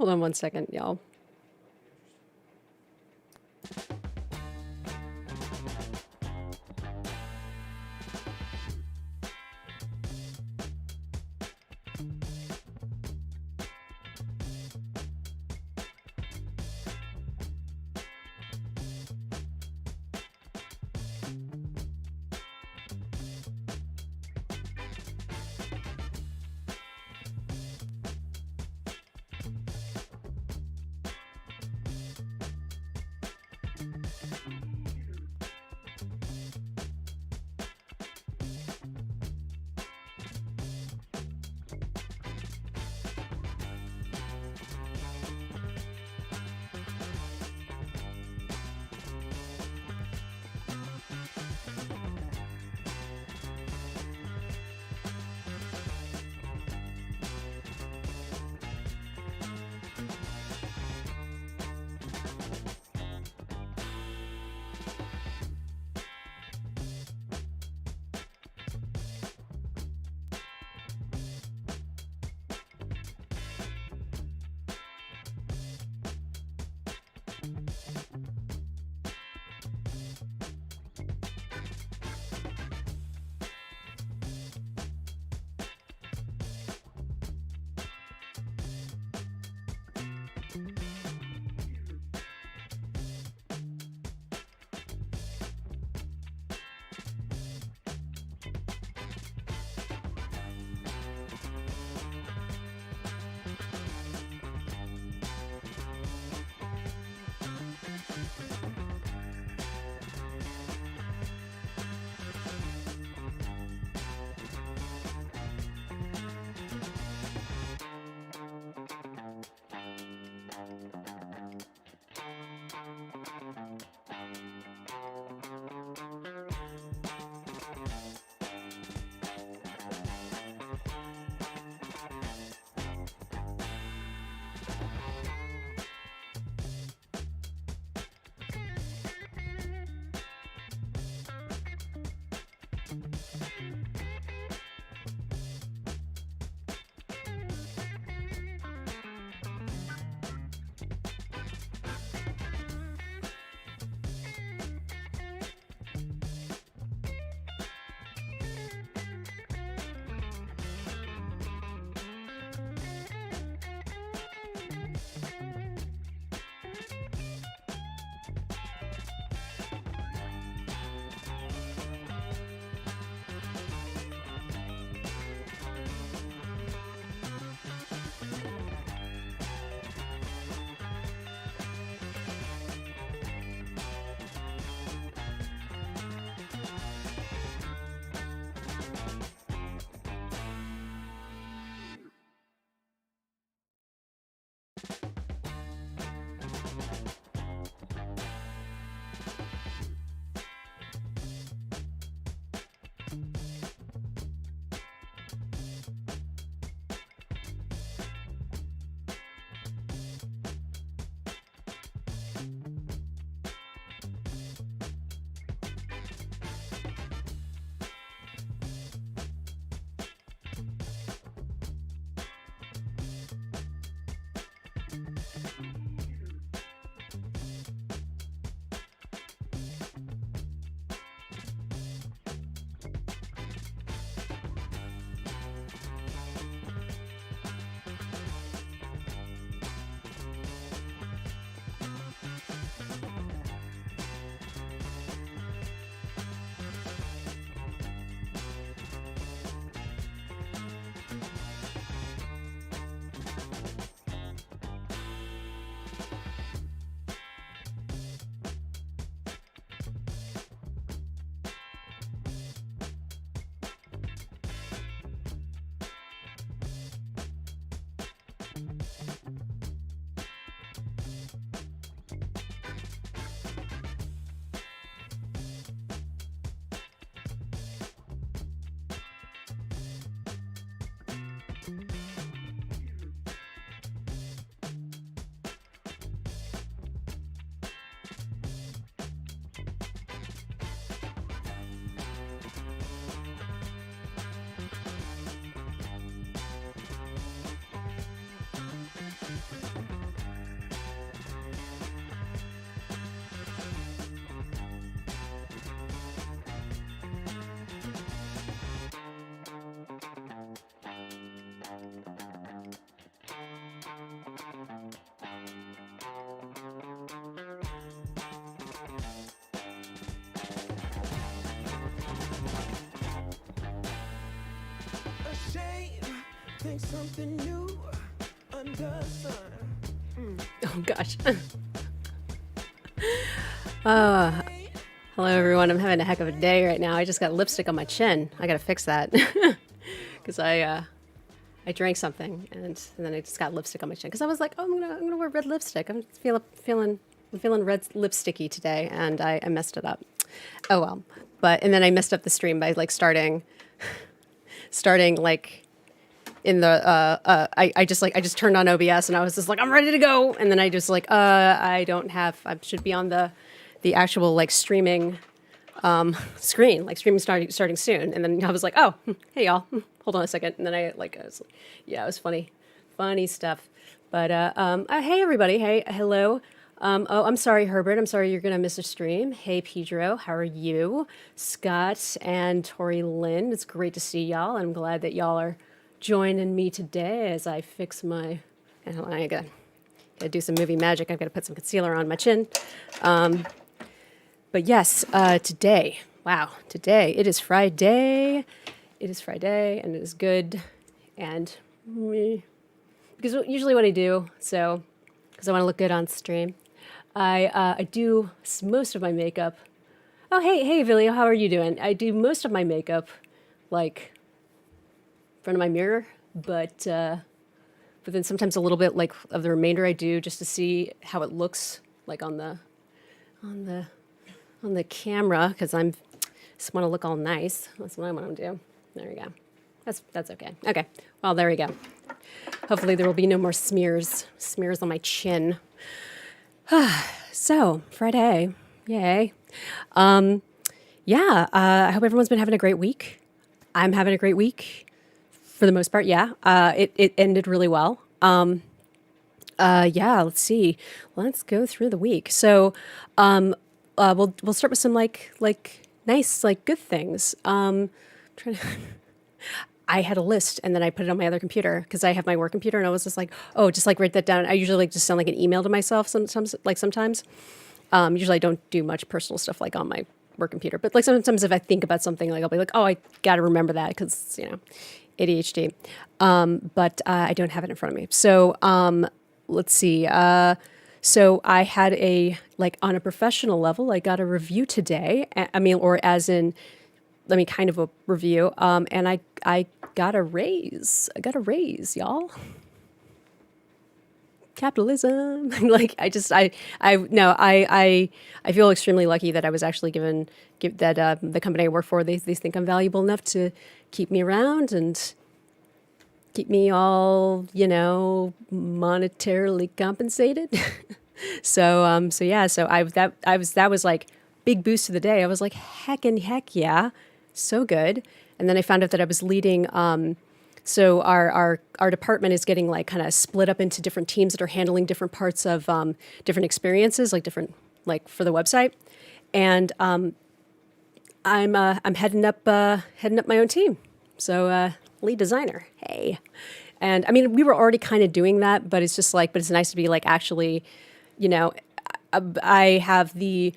Hold on 1 second, y'all. Oh gosh. Hello everyone. I'm having a heck of a day right now. I just got lipstick on my chin. I gotta fix that because I drank something and then I just got lipstick on my chin because I was like, oh, I'm gonna wear red lipstick. I'm feeling red lipsticky today, and I messed it up. Oh well. And then I messed up the stream by like starting like in the I just turned on OBS and I was just like, I'm ready to go, and then I just like I should be on the actual like streaming screen, like streaming starting soon, and then I was like, oh, hey y'all, hold on a second, and then it was funny stuff, but hey everybody, hello. Oh, I'm sorry, Herbert. I'm sorry you're going to miss a stream. Hey, Pedro. How are you? Scott and Tori Lynn. It's great to see y'all. I'm glad that y'all are joining me today as I fix my... I got to do some movie magic. I've got to put some concealer on my chin. But yes, today. Wow, today. It is Friday. It is Friday, and it is good. And... because usually what I do, so... because I want to look good on stream. I do most of my makeup. Oh, hey, Vilio, how are you doing? I do most of my makeup, like, in front of my mirror, but then sometimes a little bit, like, of the remainder I do just to see how it looks, like, on the camera, because I just want to look all nice. That's what I want to do. There we go. That's okay. Okay, well, there we go. Hopefully there will be no more smears on my chin. So, Friday, yay. I hope everyone's been having a great week. I'm having a great week for the most part, yeah. It ended really well. Let's see. Let's go through the week. So, we'll start with some like nice, like good things. Trying to I had a list and then I put it on my other computer because I have my work computer, and I was just like, oh, just like write that down. I usually like just send like an email to myself sometimes. Usually I don't do much personal stuff like on my work computer, but like sometimes if I think about something, like I'll be like, oh, I got to remember that because, ADHD. But I don't have it in front of me. So let's see. So I had on a professional level, I got a review today. Let me kind of a review. And I got a raise. I got a raise, y'all. Capitalism. I feel extremely lucky that I was actually given that the company I work for, they think I'm valuable enough to keep me around and keep me all, monetarily compensated. That was like big boost to the day. I was like, heck yeah. So good. And then I found out that I was leading, so our department is getting like kind of split up into different teams that are handling different parts of different experiences, like for the website. And I'm heading up my own team. So lead designer, hey. And I mean, we were already kind of doing that, but it's just but it's nice to be like actually, I have the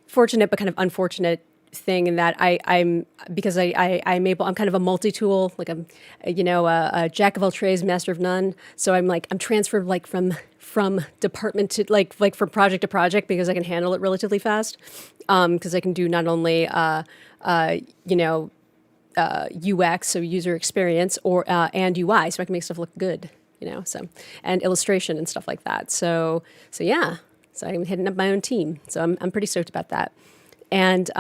fortunate but kind of unfortunate thing in that I'm kind of a multi-tool, like I'm a jack of all trades, master of none. So I'm transferred like from department to like from project to project because I can handle it relatively fast, because I can do not only UX, so user experience, and UI, so I can make stuff look good, and illustration and stuff like that. So yeah, so I'm heading up my own team. So I'm pretty stoked about that. And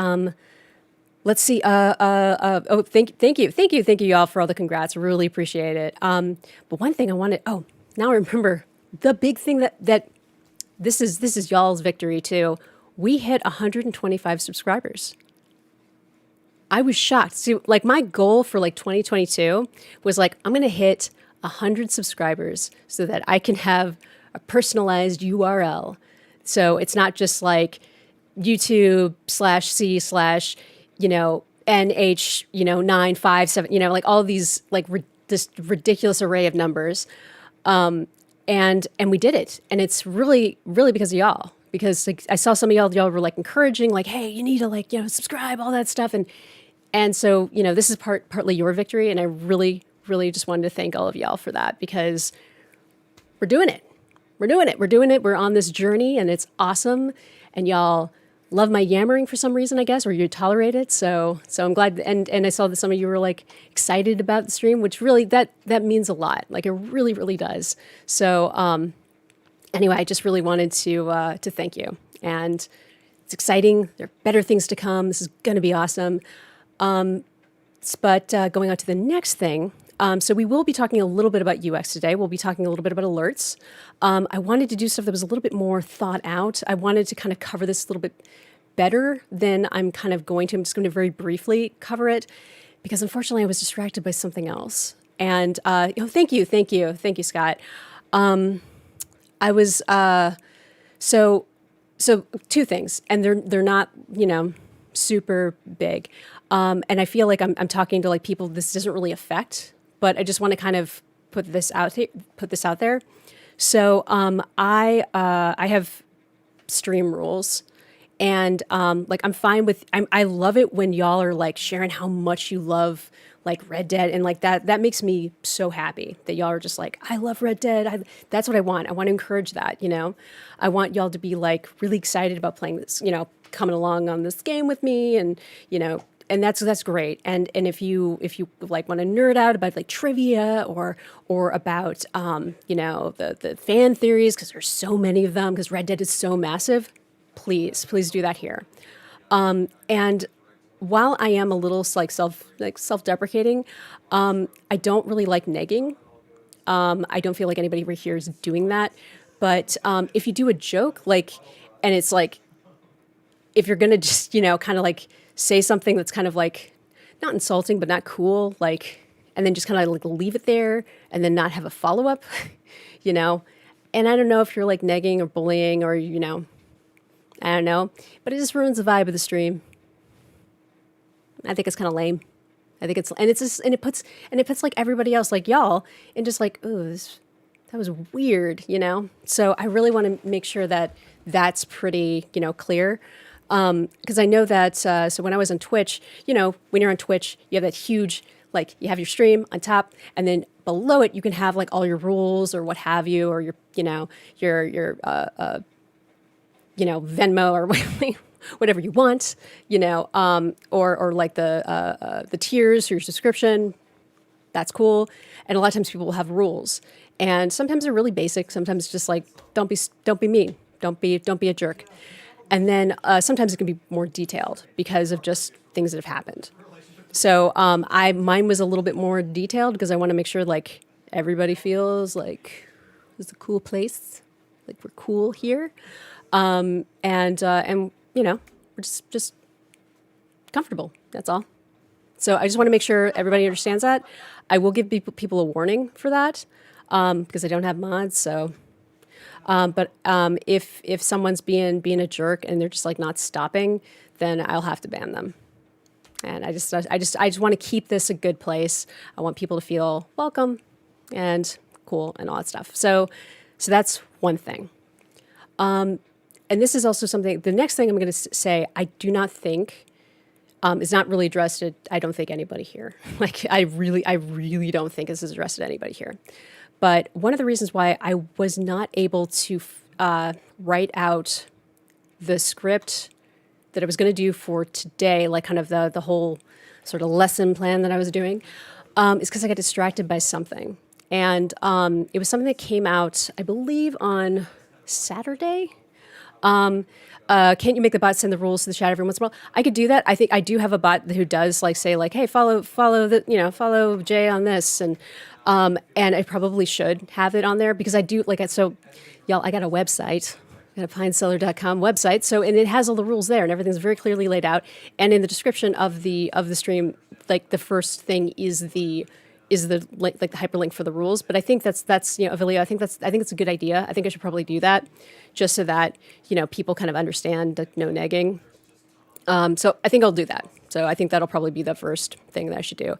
let's see. Thank you y'all for all the congrats. Really appreciate it. But one thing I wanted. Oh, now I remember the big thing that this is y'all's victory too. We hit 125 subscribers. I was shocked. See, like my goal for like 2022 was like I'm gonna hit 100 subscribers so that I can have a personalized URL. So it's not just like YouTube/C/ NH 957, like all these like this ridiculous array of numbers, and we did it, and it's really because of y'all. Because like I saw some of y'all were like encouraging, like, hey, you need to subscribe, all that stuff, and so this is partly your victory, and I really really just wanted to thank all of y'all for that, because we're doing it. We're doing it. We're doing it. We're on this journey, and it's awesome. And y'all love my yammering for some reason, I guess, or you tolerate it. So I'm glad. And I saw that some of you were like excited about the stream, which really that means a lot. Like, it really, really does. So anyway, I just really wanted to thank you. And it's exciting. There are better things to come. This is going to be awesome. But going on to the next thing, so we will be talking a little bit about UX today. We'll be talking a little bit about alerts. I wanted to do stuff that was a little bit more thought out. I wanted to kind of cover this a little bit better than I'm kind of going to. I'm just going to very briefly cover it, because unfortunately I was distracted by something else. And thank you, Scott. I was so two things, and they're not super big. And I feel like I'm talking to like people this doesn't really affect, but I just want to kind of put this out there. So I have stream rules, and like I'm fine with. I love it when y'all are like sharing how much you love like Red Dead, and like that makes me so happy that y'all are just like, I love Red Dead. That's what I want. I want to encourage that. I want y'all to be like really excited about playing this. Coming along on this game with me, and and that's great. And if you like want to nerd out about like trivia or about the fan theories, because there's so many of them, because Red Dead is so massive, please do that here. And while I am a little like self-deprecating, I don't really like negging. I don't feel like anybody over here is doing that. But if you do a joke, like, and it's like, if you're gonna just kind of like say something that's kind of like not insulting but not cool, like, and then just kind of like leave it there and then not have a follow-up, and I don't know if you're like negging or bullying or I don't know, but it just ruins the vibe of the stream. I think it's kind of lame. I think it puts like everybody else, like y'all, and just like, ooh, that was weird, So I really want to make sure that that's pretty clear. Because I know that, so when I was on Twitch, when you're on Twitch, you have that huge, like, you have your stream on top, and then below it, you can have like all your rules or what have you, or your Venmo or whatever you want, or like the tiers or your subscription. That's cool. And a lot of times people will have rules, and sometimes they're really basic. Sometimes just like, don't be mean. Don't be a jerk. And then sometimes it can be more detailed because of just things that have happened. So mine was a little bit more detailed because I want to make sure like everybody feels like it's a cool place, like we're cool here, and we're just comfortable. That's all. So I just want to make sure everybody understands that. I will give people a warning for that because I don't have mods. So. But if someone's being a jerk and they're just like not stopping, then I'll have to ban them. And I just want to keep this a good place. I want people to feel welcome and cool and all that stuff. So that's one thing. And this is also something. The next thing I'm going to say, I do not think is not really addressed to, I don't think, anybody here. Like I really don't think this is addressed to anybody here. But one of the reasons why I was not able to write out the script that I was going to do for today, like kind of the whole sort of lesson plan that I was doing, is because I got distracted by something. And it was something that came out, I believe, on Saturday. Can't you make the bot send the rules to the chat every once in a while? I could do that. I think I do have a bot who does like say like, hey, follow Jay on this, and I probably should have it on there because I do like it. So, y'all, I got a website, I got a pinecellar.com website. So, and it has all the rules there and everything's very clearly laid out. And in the description of the stream, like the first thing is the like the hyperlink for the rules. But I think that's Avilio, I think it's a good idea. I think I should probably do that just so that, people kind of understand that no negging. So I think I'll do that. So I think that'll probably be the first thing that I should do.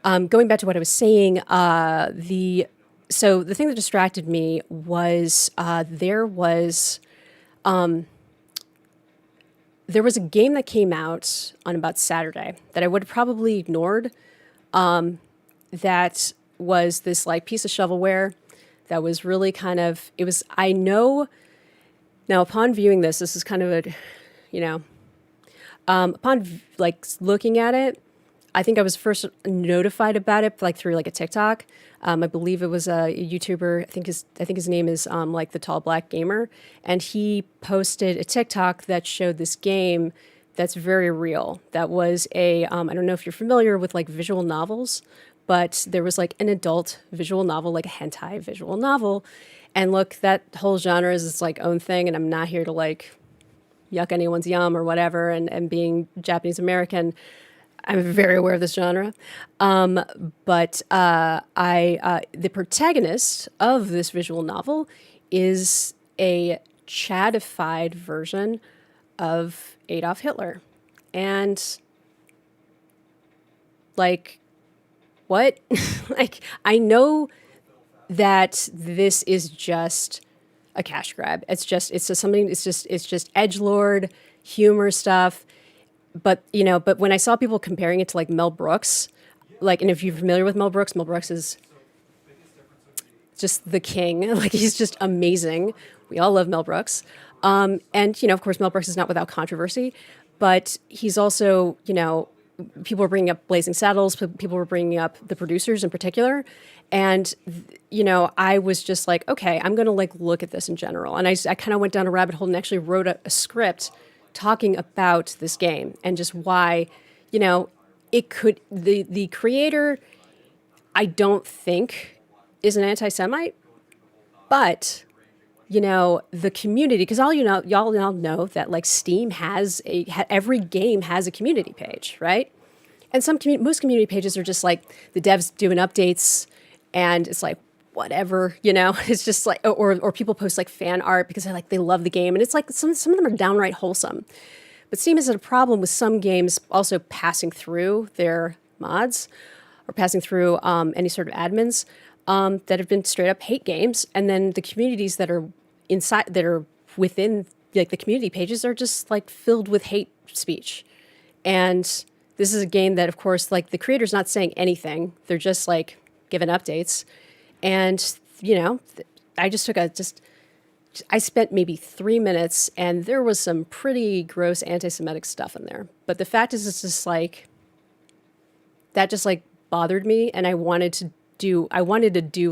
Going back to what I was saying, the thing that distracted me was there was a game that came out on about Saturday that I would have probably ignored that was this like piece of shovelware that was really kind of, it was, I know now upon viewing this is kind of a, you know, like looking at it, I think I was first notified about it like through like a TikTok. I believe it was a YouTuber. I think his name is like the Tall Black Gamer, and he posted a TikTok that showed this game that's very real. That was a I don't know if you're familiar with like visual novels, but there was like an adult visual novel, like a hentai visual novel. And look, that whole genre is its like own thing, and I'm not here to like yuck anyone's yum or whatever. And being Japanese American, I'm very aware of this genre. But the protagonist of this visual novel is a chadified version of Adolf Hitler. And like, what? Like, I know that this is just a cash grab. It's just edgelord humor stuff. But but when I saw people comparing it to like Mel Brooks, like, and if you're familiar with Mel Brooks is just the king. Like, he's just amazing. We all love Mel Brooks. And of course, Mel Brooks is not without controversy, but he's also, people were bringing up Blazing Saddles. People were bringing up the producers in particular. And, I was just like, okay, I'm going to like look at this in general. And I kind of went down a rabbit hole and actually wrote a script talking about this game and just why, it could, the creator, I don't think is an anti-Semite, but the community, because y'all now know that like Steam has every game has a community page, right? And most community pages are just like the devs doing updates, and it's like whatever, it's just like, or people post like fan art because they love the game, and it's like some of them are downright wholesome. But Steam has a problem with some games also passing through their mods or passing through any sort of admins that have been straight up hate games, and then the communities that are within like the community pages are just like filled with hate speech. And this is a game that, of course, like the creator's not saying anything; they're just like giving updates. And I spent maybe 3 minutes, and there was some pretty gross anti-Semitic stuff in there. But the fact is, it's just like that just like bothered me, and I wanted to do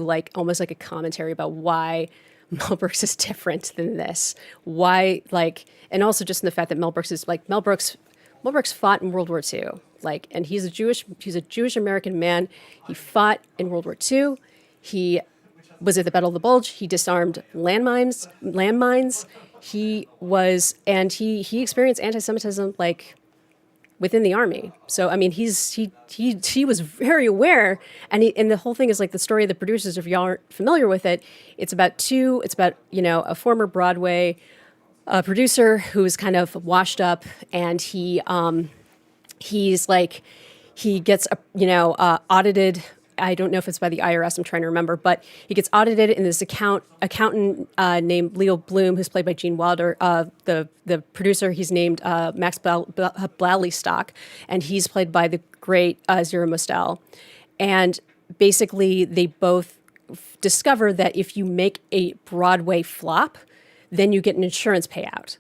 like almost like a commentary about why Mel Brooks is different than this. Why, like, and also just in the fact that Mel Brooks fought in World War II, like, and he's a Jewish American man. He fought in World War II. He was at the Battle of the Bulge. He disarmed landmines. He experienced anti-Semitism like within the army. So I mean, he was very aware, and the whole thing is like the story of the producers. If y'all aren't familiar with it, it's about a former Broadway producer who is kind of washed up, and he gets audited. I don't know if it's by the IRS. I'm trying to remember, but he gets audited, and this accountant named Leo Bloom, who's played by Gene Wilder, the producer, he's named Max Blallystock, and he's played by the great Zero Mostel. And basically, they both discover that if you make a Broadway flop, then you get an insurance payout.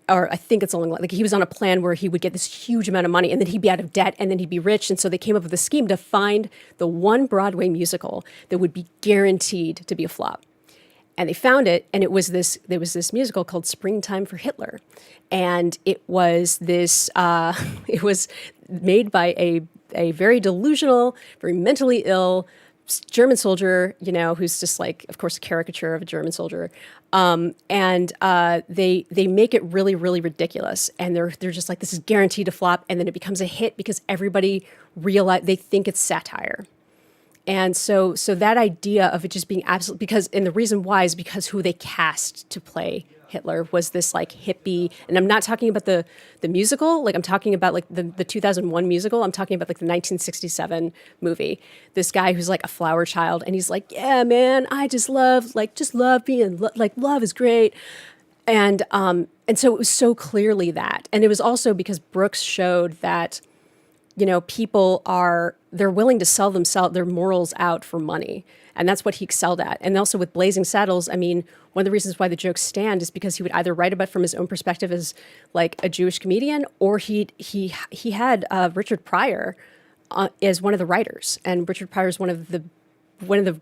Or I think it's only like he was on a plan where he would get this huge amount of money, and then he'd be out of debt, and then he'd be rich. And so they came up with a scheme to find the one Broadway musical that would be guaranteed to be a flop. And they found it, and there was this musical called Springtime for Hitler. And it was it was made by a very delusional, very mentally ill German soldier, who's just like, of course, a caricature of a German soldier. And they make it really, really ridiculous. And they're just like, this is guaranteed to flop. And then it becomes a hit because everybody they think it's satire. And so that idea of it just being absolute, and the reason why is because who they cast to play Hitler was this like hippie, and I'm not talking about the musical, like I'm talking about like the 2001 musical. I'm talking about like the 1967 movie. This guy who's like a flower child, and he's like, yeah, man, I just love being like, love is great. And so it was so clearly that, and it was also because Brooks showed that, people are they're willing to sell themselves their morals out for money, and that's what he excelled at. And also with Blazing Saddles, I mean, one of the reasons why the jokes stand is because he would either write about from his own perspective as like a Jewish comedian, or he had Richard Pryor as one of the writers, and Richard Pryor is one of the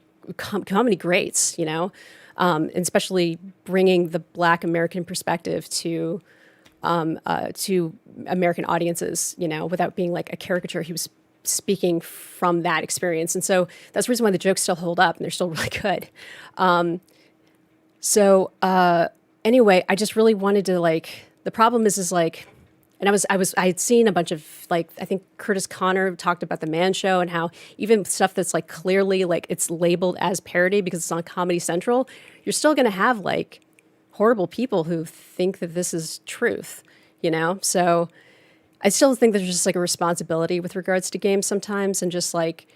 comedy greats, you know, and especially bringing the Black American perspective to American audiences, you know, without being like a caricature. He was speaking from that experience. And so that's the reason why the jokes still hold up and they're still really good. Anyway, I just really wanted to like, the problem is like, and I had seen a bunch of like, I think Curtis Connor talked about the Man Show and how even stuff that's like clearly like it's labeled as parody because it's on Comedy Central, you're still going to have like horrible people who think that this is truth, you know? So I still think there's just like a responsibility with regards to games sometimes, and just like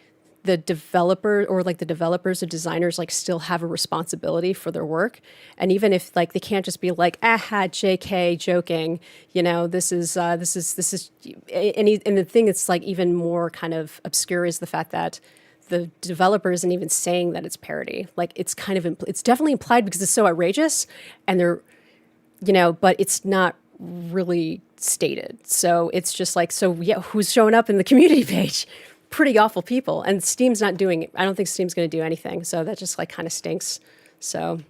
the developer or like the developers or designers like still have a responsibility for their work. And even if like they can't just be like, aha, JK, joking, you know, this is and the thing that's like even more kind of obscure is the fact that the developer isn't even saying that it's parody. Like it's kind of, it's definitely implied because it's so outrageous and they're, you know, but it's not really stated. So it's just like, so yeah, who's showing up in the community page? Pretty awful people. And Steam's not doing, I don't think Steam's going to do anything. So that just like kind of stinks. So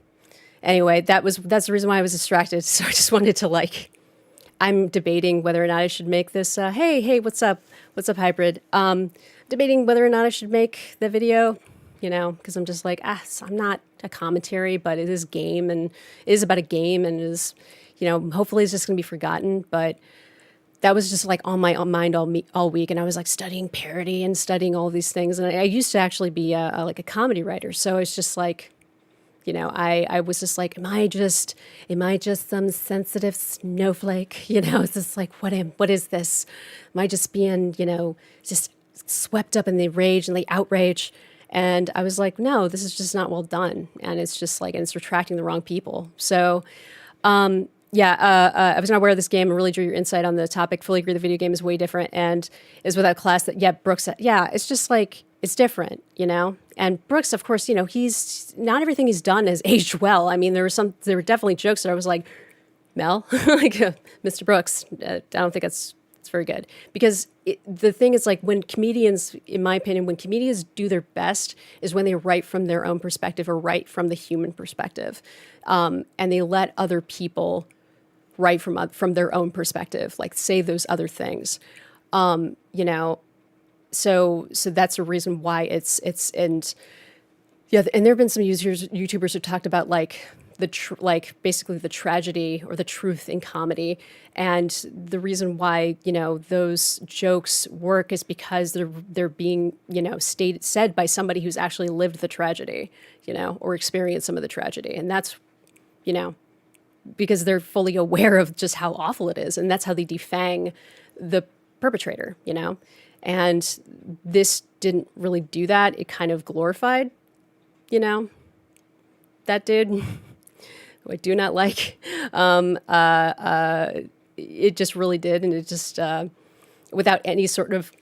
anyway, that's the reason why I was distracted. So I just wanted to like, I'm debating whether or not I should make this, hey, what's up? What's up, Hybrid? Debating whether or not I should make the video, you know, because I'm just like, I'm not a commentary, but it is game and it is about a game and it is, you know, hopefully it's just going to be forgotten. But that was just like on my mind all week. And I was like studying parody and studying all these things. And I used to actually be like a comedy writer. So it's just like, you know, I was just like, am I just some sensitive snowflake? You know, it's just like, what is this? Am I just being, you know, just swept up in the rage and the outrage? And I was like, no, this is just not well done. And it's just like, and it's retracting the wrong people. So, I was not aware of this game and really drew your insight on the topic. Fully agree the video game is way different and is without class that, Brooks said, it's just like, it's different, you know? And Brooks, of course, you know, he's, not everything he's done has aged well. I mean, there were definitely jokes that I was like, Mel, like Mr. Brooks, I don't think it's very good. Because the thing is like when comedians, in my opinion, when comedians do their best is when they write from their own perspective or write from the human perspective. And they let other people write from their own perspective, like say those other things, you know. So that's a reason why it's and there have been some YouTubers who talked about like basically the tragedy or the truth in comedy, and the reason why, you know, those jokes work is because they're being, you know, said by somebody who's actually lived the tragedy, you know, or experienced some of the tragedy, and that's, you know, because they're fully aware of just how awful it is, and that's how they defang the perpetrator, you know. And this didn't really do that. It kind of glorified, you know, that dude, who I do not like. It just really did, and it just without any sort of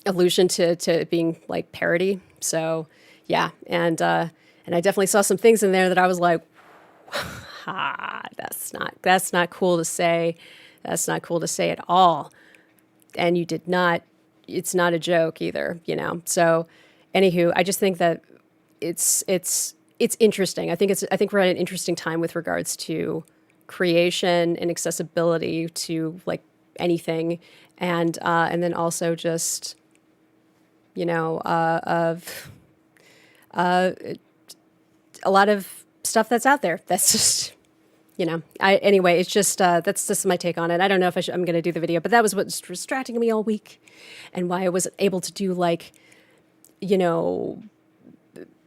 allusion to being like parody. So yeah, and I definitely saw some things in there that I was like, that's not cool to say. That's not cool to say at all. And you did not. It's not a joke either, you know. So, anywho, I just think that it's interesting. I think we're at an interesting time with regards to creation and accessibility to like anything, and then also just, you know, of a lot of stuff that's out there. That's just, you know. Anyway, it's just that's just my take on it. I don't know if I'm going to do the video, but that was what's distracting me all week, and why I wasn't able to do like, you know,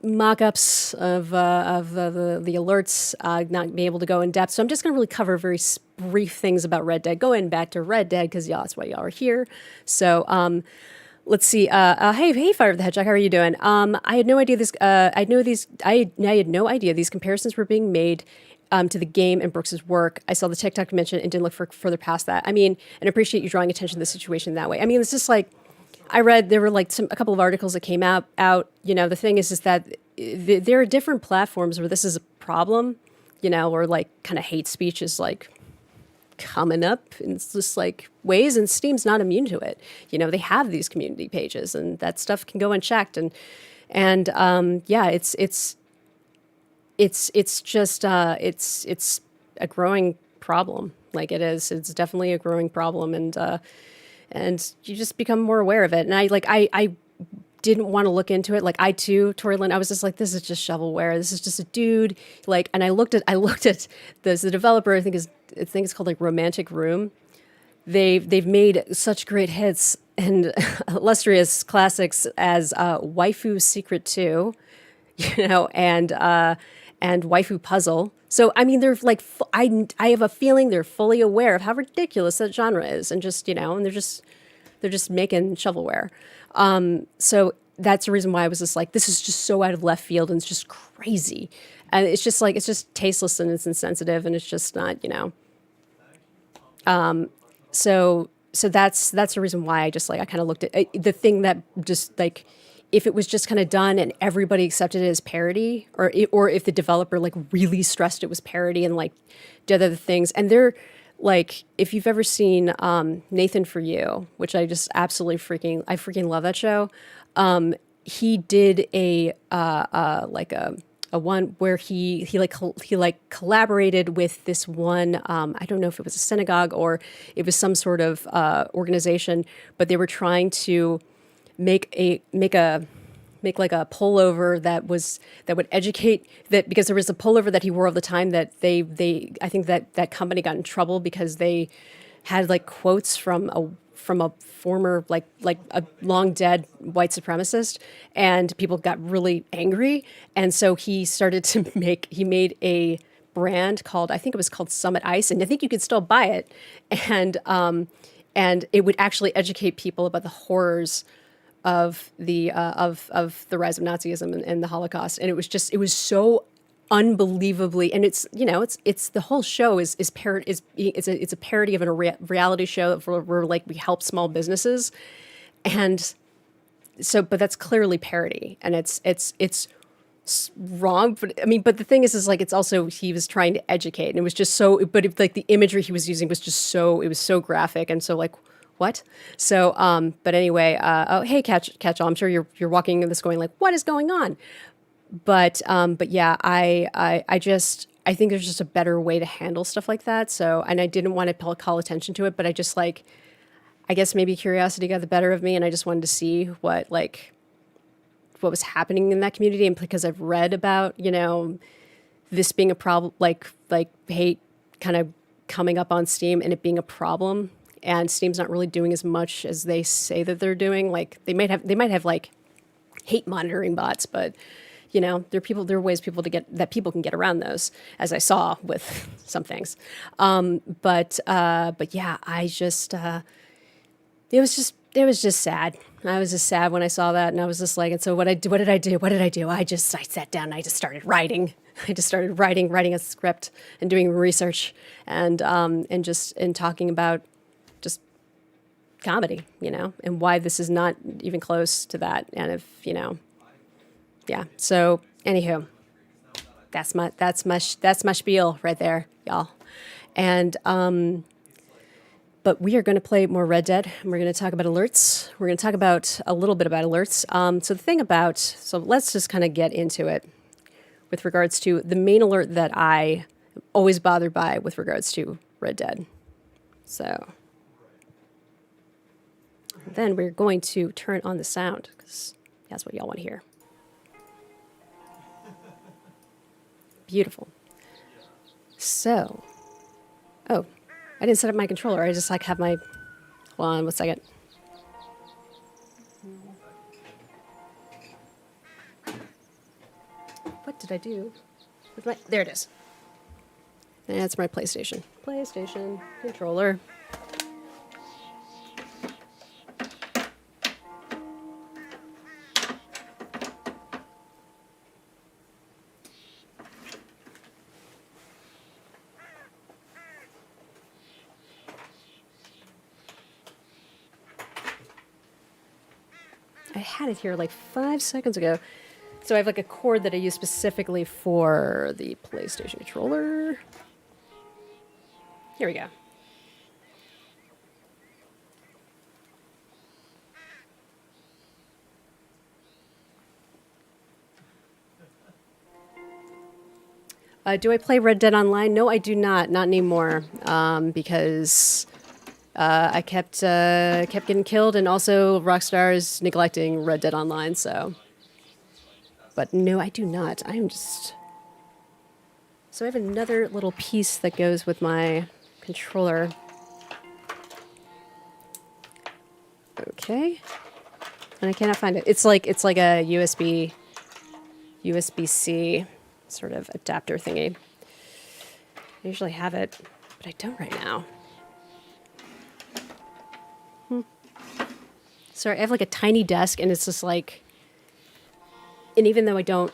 mock-ups of the alerts, not being able to go in depth. So I'm just going to really cover very brief things about Red Dead. Going back to Red Dead because that's why y'all are here. So let's see. Hey, Fire of the Hedgehog, how are you doing? I had no idea I had no idea these comparisons were being made to the game and Brooks's work. I saw the TikTok mention and didn't look further past that. I mean, and appreciate you drawing attention to the situation that way. I mean, it's just like, I read there were like a couple of articles that came out. The thing is that there are different platforms where this is a problem. Or like kind of hate speech is like coming up in just like ways, and Steam's not immune to it. They have these community pages, and that stuff can go unchecked, and yeah, it's just it's a growing problem. Like it is, it's definitely a growing problem, and you just become more aware of it. And I didn't want to look into it. Like I too, Tory Lynn, I was just like, this is just shovelware. This is just a dude. Like, and I looked at the developer. I think it's called like Romantic Room. They've made such great hits and illustrious classics as Waifu Secret 2, and Waifu Puzzle. So I mean, they're like, I have a feeling they're fully aware of how ridiculous that genre is, and just and they're just making shovelware. So that's the reason why I was just like, this is just so out of left field, and it's just crazy, and it's just tasteless, and it's insensitive, and it's just not. So that's the reason why I just like I kind of looked at the thing that just like if it was just kind of done and everybody accepted it as parody, or if the developer like really stressed it was parody and like did other things, and they're like, if you've ever seen Nathan For You, which I just absolutely freaking love that show. He did a one where he collaborated with this one. I don't know if it was a synagogue or it was some sort of organization, but they were trying to make like a pullover that would educate, that because there was a pullover that he wore all the time that I think that company got in trouble because they had like quotes from a former like a long dead white supremacist, and people got really angry, and so he made a brand called, I think it was called Summit Ice, and I think you could still buy it, and it would actually educate people about the horrors of the rise of Nazism and the Holocaust, and it was so unbelievably, and it's the whole show is it's a parody of a reality show where like we help small businesses, and so but that's clearly parody, and it's wrong, but I mean, but the thing is like it's also, he was trying to educate, and it was just so, but like the imagery he was using was just so, it was so graphic, and so like what? So but anyway, oh hey, catch all, I'm sure you're walking in this going like, what is going on? But yeah, I think there's just a better way to handle stuff like that. So, and I didn't want to call attention to it, but I just like, I guess maybe curiosity got the better of me, and I just wanted to see what was happening in that community, and because I've read about this being a problem, like hate kind of coming up on Steam and it being a problem, and Steam's not really doing as much as they say that they're doing. Like they might have like hate monitoring bots, but there are ways people can get around those, as I saw with some things. But yeah, I just, it was just sad. I was just sad when I saw that, and I was just like, and so what did I do? I sat down and I just started writing. Writing a script and doing research, and talking about just comedy, and why this is not even close to that. And if, yeah. So anywho, that's my spiel right there, y'all. And but we are going to play more Red Dead, and we're going to talk about alerts. We're going to talk about a little bit about alerts. So let's just kind of get into it with regards to the main alert that I am always bothered by with regards to Red Dead. So then we're going to turn on the sound, because that's what y'all want to hear. Beautiful. So, oh, I didn't set up my controller. I just like have my, hold on 1 second. What did I do with my, there it is. That's my PlayStation controller. had it here like 5 seconds ago. So I have like a cord that I use specifically for the PlayStation controller. Here we go. Do I play Red Dead Online? No, I do not. Not anymore. Because I kept getting killed, and also Rockstar is neglecting Red Dead Online. So, but no, I do not. I am just. So I have another little piece that goes with my controller. Okay, and I cannot find it. It's like a USB-C sort of adapter thingy. I usually have it, but I don't right now. Sorry, I have like a tiny desk, and it's just like, and even though I don't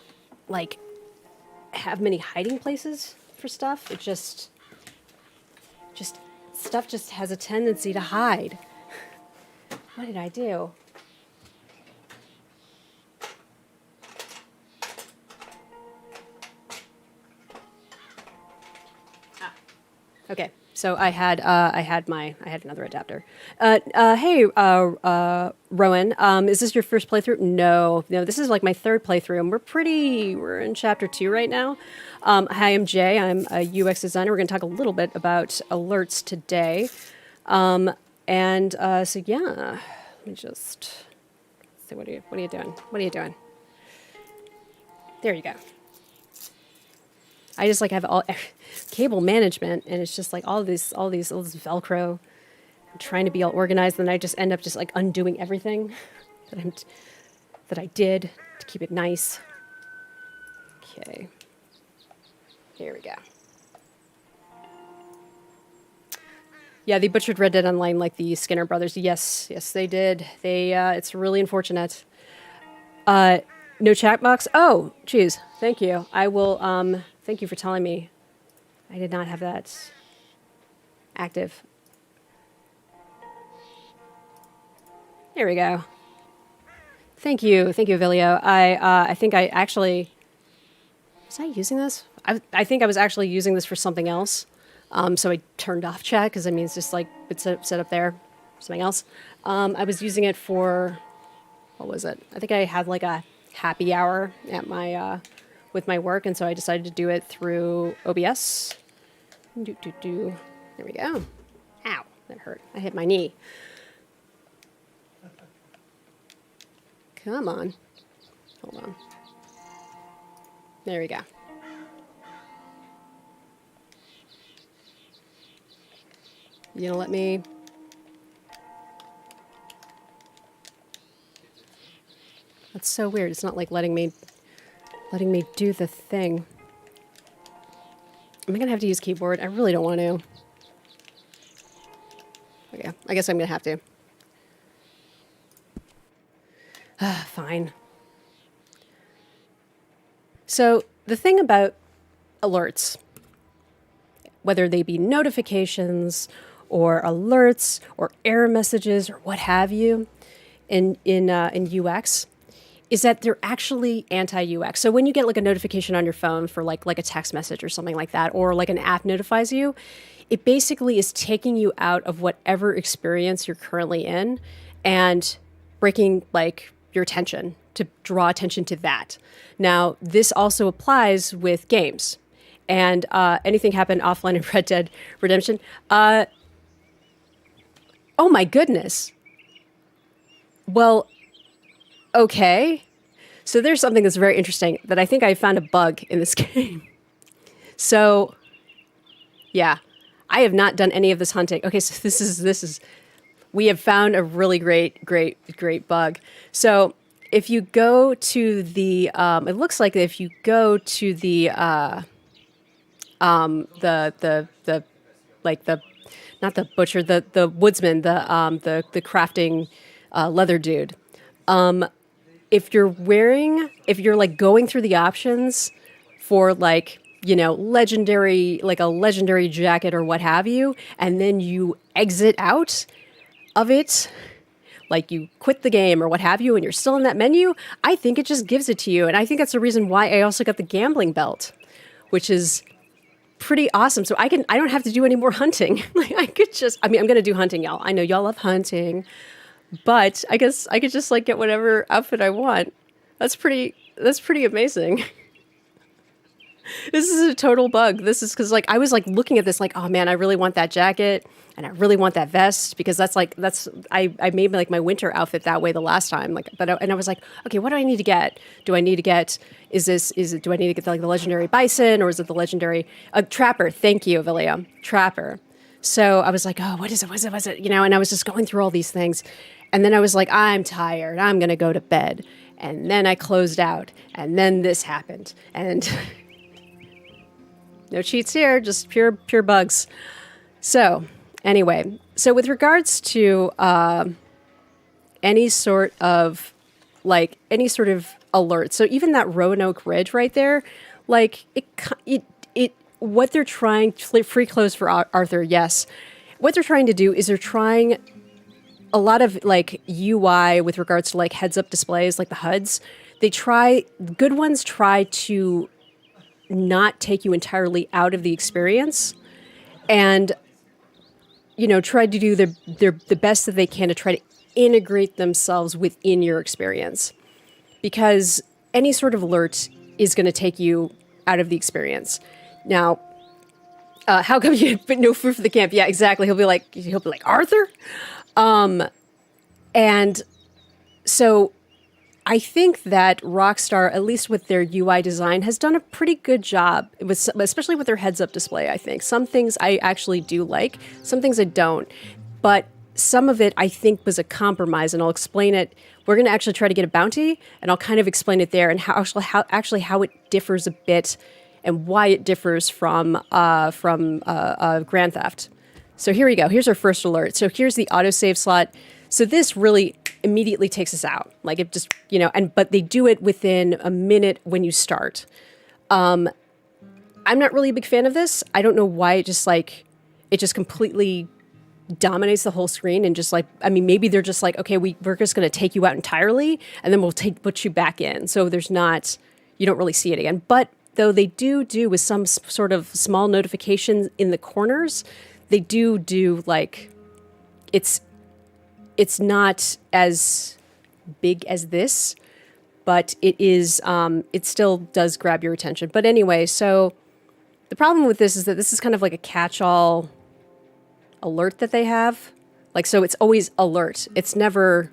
like have many hiding places for stuff, it just stuff just has a tendency to hide. What did I do? Okay, so I had another adapter. Hey, Rowan, is this your first playthrough? No, this is like my third playthrough, and we're in chapter 2 right now. Hi, I'm Jay. I'm a UX designer. We're going to talk a little bit about alerts today, so yeah, let me just see. What are you doing? What are you doing? There you go. I just like have all cable management, and it's just like all this Velcro. I'm trying to be all organized, and I just end up just like undoing everything that I did to keep it nice. Okay, here we go. Yeah, they butchered Red Dead Online like the Skinner brothers. Yes, they did. It's really unfortunate. No chat box. Oh, geez. Thank you. I will. Thank you for telling me. I did not have that active. There we go. Thank you, Vilio. I think I actually was I using this. I think I was actually using this for something else. So I turned off chat because I mean it's just like it's set up there, something else. I was using it for what was it? I think I had like a happy hour at my with my work, and so I decided to do it through OBS. There we go. Ow, that hurt. I hit my knee. Come on. Hold on. There we go. You gonna let me? That's so weird. It's not like letting me do the thing. Am I gonna have to use keyboard? I really don't want to. Okay, I guess I'm gonna have to. Fine. So the thing about alerts, whether they be notifications or alerts or error messages or what have you, in UX, is that they're actually anti-UX. So when you get like a notification on your phone for like a text message or something like that, or like an app notifies you, it basically is taking you out of whatever experience you're currently in and breaking like your attention to draw attention to that. Now, this also applies with games. And anything happened offline in Red Dead Redemption? Oh my goodness. Well, okay. So there's something that's very interesting that I think I found a bug in this game. So, yeah, I have not done any of this hunting. Okay, so this is we have found a really great bug. So if you go to the, it looks like if you go to the like the, not the butcher, the woodsman, the crafting leather dude. If you're like going through the options for like, you know, like a legendary jacket or what have you, and then you exit out of it, like you quit the game or what have you, and you're still in that menu, I think it just gives it to you. And I think that's the reason why I also got the gambling belt, which is pretty awesome. So I don't have to do any more hunting. Like I could just, I mean, I'm going to do hunting, y'all. I know y'all love hunting, but I guess I could just like get whatever outfit I want. That's pretty amazing. This is a total bug. This is because like I was like looking at this like, oh man, I really want that jacket and I really want that vest because I made like my winter outfit that way the last time. Like, and I was like, okay, what do I need to get? Do I need to get do I need to get like the legendary Bison or is it the legendary Trapper? Thank you, Avilia. Trapper. So I was like, oh, what is it? You know, and I was just going through all these things. And then I was like, I'm tired. I'm going to go to bed. And then I closed out. And then this happened. And no cheats here, just pure bugs. So anyway, so with regards to any sort of alert, so even that Roanoke Ridge right there, like it what they're trying, free clothes for Arthur, yes. What they're trying to do is they're trying a lot of like UI with regards to like heads up displays, like the HUDs. Good ones try to not take you entirely out of the experience and, you know, try to do the best that they can to try to integrate themselves within your experience. Because any sort of alert is going to take you out of the experience. Now, how come you put no food for the camp? Yeah, exactly. He'll be like Arthur? And so I think that Rockstar, at least with their UI design, has done a pretty good job, especially with their heads-up display, I think. Some things I actually do like, some things I don't. But some of it, I think, was a compromise, and I'll explain it. We're going to actually try to get a bounty, and I'll kind of explain it there, and how it differs a bit, and why it differs from Grand Theft. So here we go. Here's our first alert. So here's the autosave slot. So this really immediately takes us out. Like it just, you know, but they do it within a minute when you start. I'm not really a big fan of this. I don't know why it just completely dominates the whole screen and just like, I mean, maybe they're just like, okay, we're just going to take you out entirely and then we'll put you back in. So you don't really see it again. But though they do with some sort of small notifications in the corners, they do like, it's not as big as this, but it is, it still does grab your attention. But anyway, so the problem with this is that this is kind of like a catch-all alert that they have. Like, so it's always alert. It's never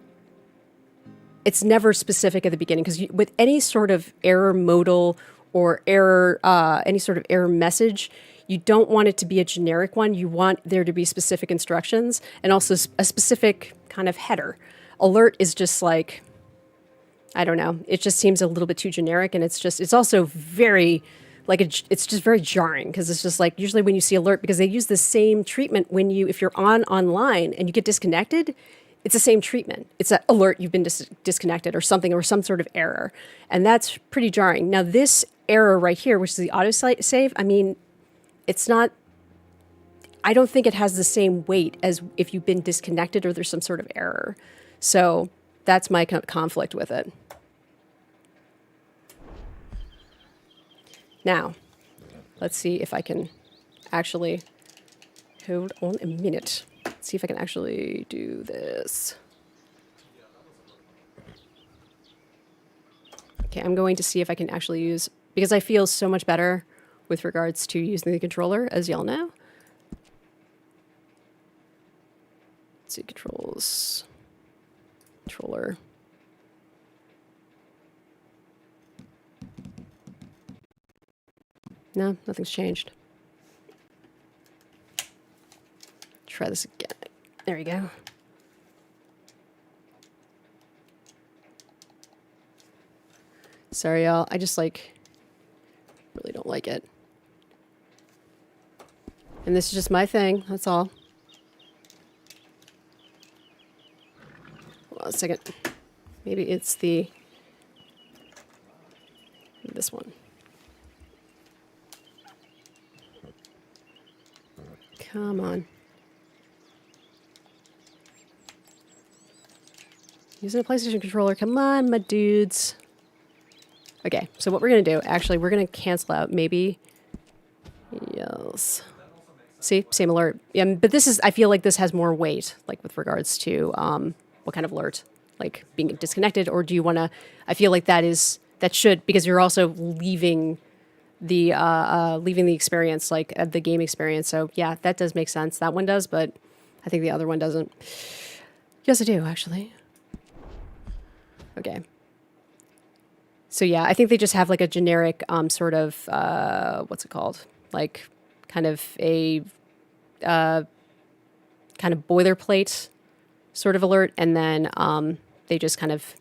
specific at the beginning, because with any sort of error modal or any sort of error message, you don't want it to be a generic one. You want there to be specific instructions and also a specific kind of header. Alert is just like, I don't know. It just seems a little bit too generic, and it's also very, like, it's just very jarring, because it's just like, usually when you see alert, because they use the same treatment if you're online and you get disconnected, it's the same treatment. It's an alert, you've been disconnected or something, or some sort of error. And that's pretty jarring. Now this error right here, which is the autosave, I mean, I don't think it has the same weight as if you've been disconnected or there's some sort of error. So that's my conflict with it. Now, let's see if I can actually, hold on a minute. Let's see if I can actually do this. Okay, I'm going to see if I can actually use, because I feel so much better with regards to using the controller, as y'all know. Let's see, controller. No, nothing's changed. Try this again. There you go. Sorry, y'all. I just really don't like it. And this is just my thing, that's all. Hold on a second. Maybe it's this one. Come on. Using a PlayStation controller. Come on, my dudes. Okay, so what we're going to do, actually, we're going to cancel out maybe. Yes. See, same alert. But this is, I feel like this has more weight, like with regards to what kind of alert, like being disconnected, or do you want to, I feel like that should, because you're also leaving the experience, like the game experience. So yeah, that does make sense. That one does, but I think the other one doesn't. Yes, I do, actually. Okay. So yeah, I think they just have like a generic sort of, what's it called? Like kind of a kind of boilerplate sort of alert. And then they just kind of,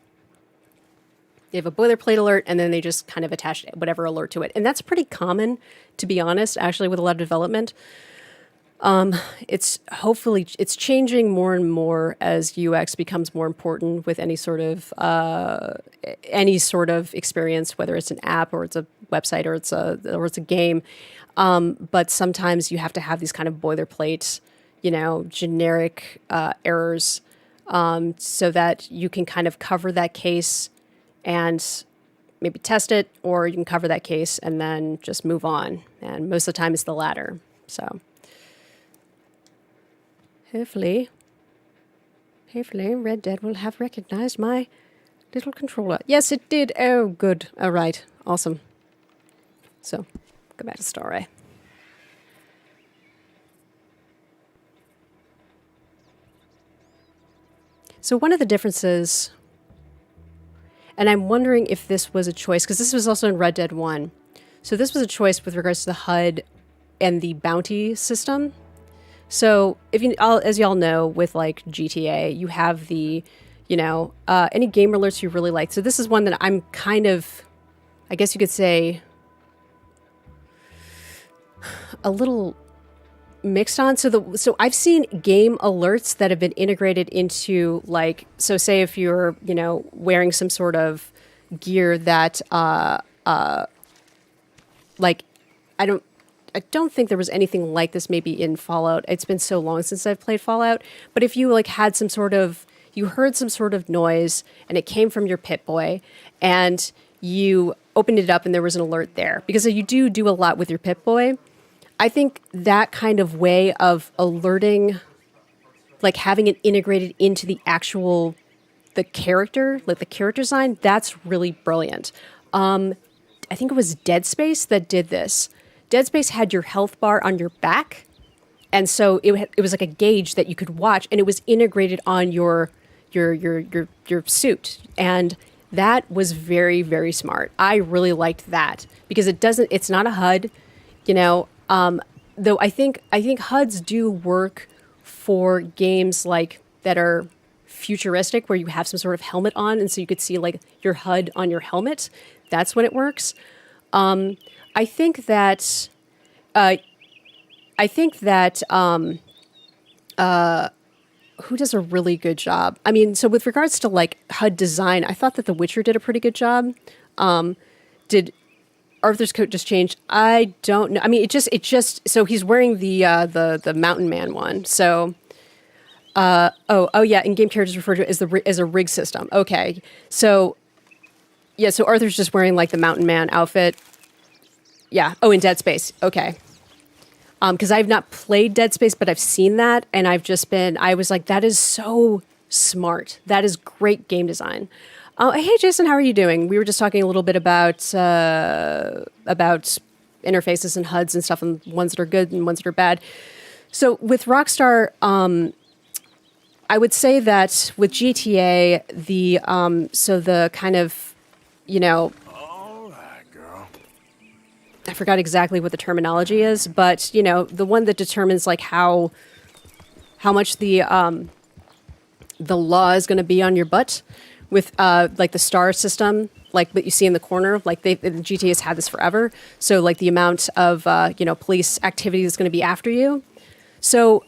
they have a boilerplate alert and then they just kind of attach whatever alert to it. And that's pretty common, to be honest, actually, with a lot of development. It's changing more and more as UX becomes more important with any sort of experience, whether it's an app or it's a website or it's a game. But sometimes you have to have these kind of boilerplate, generic errors, so that you can kind of cover that case and maybe test it, or you can cover that case and then just move on. And most of the time it's the latter. So hopefully Red Dead will have recognized my little controller. Yes, it did. Oh, good. All right. Awesome. So go back to story. So one of the differences, and I'm wondering if this was a choice, because this was also in Red Dead 1. So this was a choice with regards to the HUD and the bounty system. So as y'all know, with like GTA, you have the, any game alerts you really like. So this is one that I'm kind of, I guess you could say, a little mixed on. So I've seen game alerts that have been integrated into, like, so say if you're, wearing some sort of gear that, like, I don't think there was anything like this maybe in Fallout. It's been so long since I've played Fallout. But if you like had you heard some sort of noise and it came from your Pip-Boy and you opened it up and there was an alert there, because you do a lot with your Pip-Boy. I think that kind of way of alerting, like having it integrated into the character, like the character design, that's really brilliant. I think it was Dead Space that did this. Dead Space had your health bar on your back, and so it was like a gauge that you could watch, and it was integrated on your suit, and that was very, very smart. I really liked that because it's not a HUD, though I think HUDs do work for games like that are futuristic, where you have some sort of helmet on, and so you could see like your HUD on your helmet. That's when it works. I think that who does a really good job? I mean, so with regards to like HUD design, I thought that The Witcher did a pretty good job. Did Arthur's coat just change? I don't know. I mean, it just so he's wearing the Mountain Man one. So oh yeah, in-game characters referred to as a rig system. Okay, so yeah, so Arthur's just wearing like the Mountain Man outfit. Yeah. Oh, in Dead Space. Okay. Because I've not played Dead Space, but I've seen that, and I was like, that is so smart. That is great game design. Hey, Jason, how are you doing? We were just talking a little bit about interfaces and HUDs and stuff, and ones that are good and ones that are bad. So with Rockstar, I would say that with GTA, the kind of, I forgot exactly what the terminology is, but the one that determines like how much the law is going to be on your butt, with like the star system, like what you see in the corner, like the GTA has had this forever. So like the amount of police activity is going to be after you. So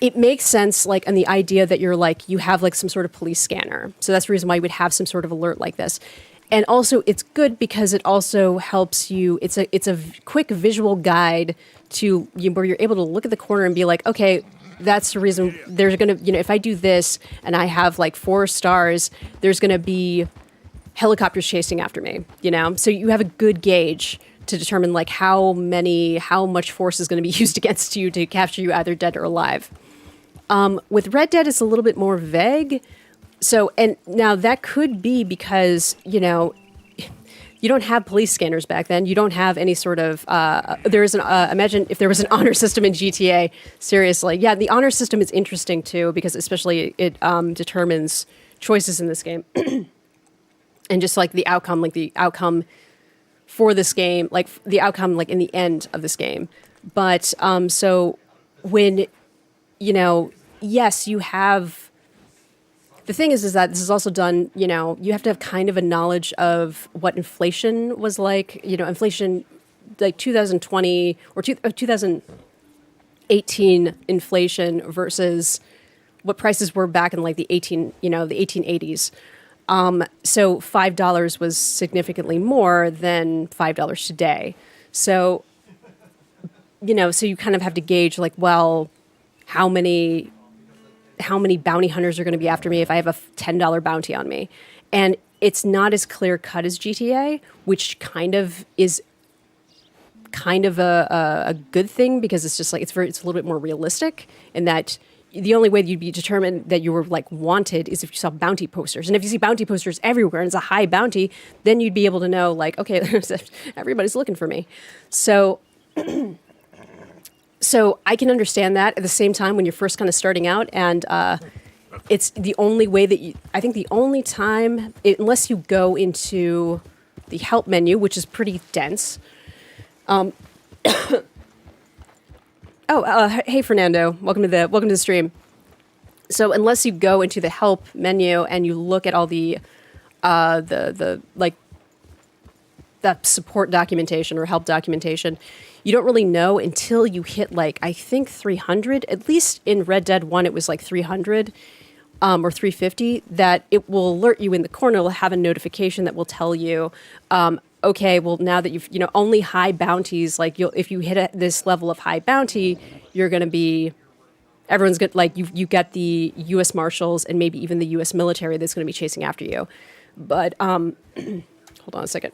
it makes sense, like, and the idea that you have like some sort of police scanner. So that's the reason why you would have some sort of alert like this. And also, it's good because it also helps you. It's a quick visual guide to where you're able to look at the corner and be like, okay, that's the reason there's going to, if I do this and I have like 4 stars, there's going to be helicopters chasing after me, So you have a good gauge to determine like how much force is going to be used against you to capture you either dead or alive. With Red Dead, it's a little bit more vague. So, and now that could be because, you don't have police scanners back then. You don't have any sort of, imagine if there was an honor system in GTA, seriously. Yeah, the honor system is interesting too, because especially it determines choices in this game. And just like the outcome for this game, like the outcome like in the end of this game. But so when, yes, you have, the thing is that this is also done, you have to have kind of a knowledge of what inflation was like, inflation like 2020 or 2018 inflation versus what prices were back in like the 1880s. So $5 was significantly more than $5 today. So, so you kind of have to gauge like, well, how many bounty hunters are going to be after me if I have a $10 bounty on me? And it's not as clear cut as GTA, which kind of is a good thing because it's just like, it's a little bit more realistic in that the only way you'd be determined that you were like wanted is if you saw bounty posters. And if you see bounty posters everywhere and it's a high bounty, then you'd be able to know like, okay, everybody's looking for me. So I can understand that. At the same time, when you're first kind of starting out, and it's the only way that I think the only time, unless you go into the help menu, which is pretty dense. Hey Fernando, welcome to the stream. So unless you go into the help menu and you look at all the support documentation or help documentation, you don't really know until you hit like, I think 300, at least in Red Dead 1, it was like 300 or 350, that it will alert you in the corner. It'll have a notification that will tell you, okay, well, now that you've, only high bounties, like if you hit this level of high bounty, you're going to be, everyone's good. Like you get the U.S. Marshals and maybe even the U.S. military that's going to be chasing after you. But hold on a second.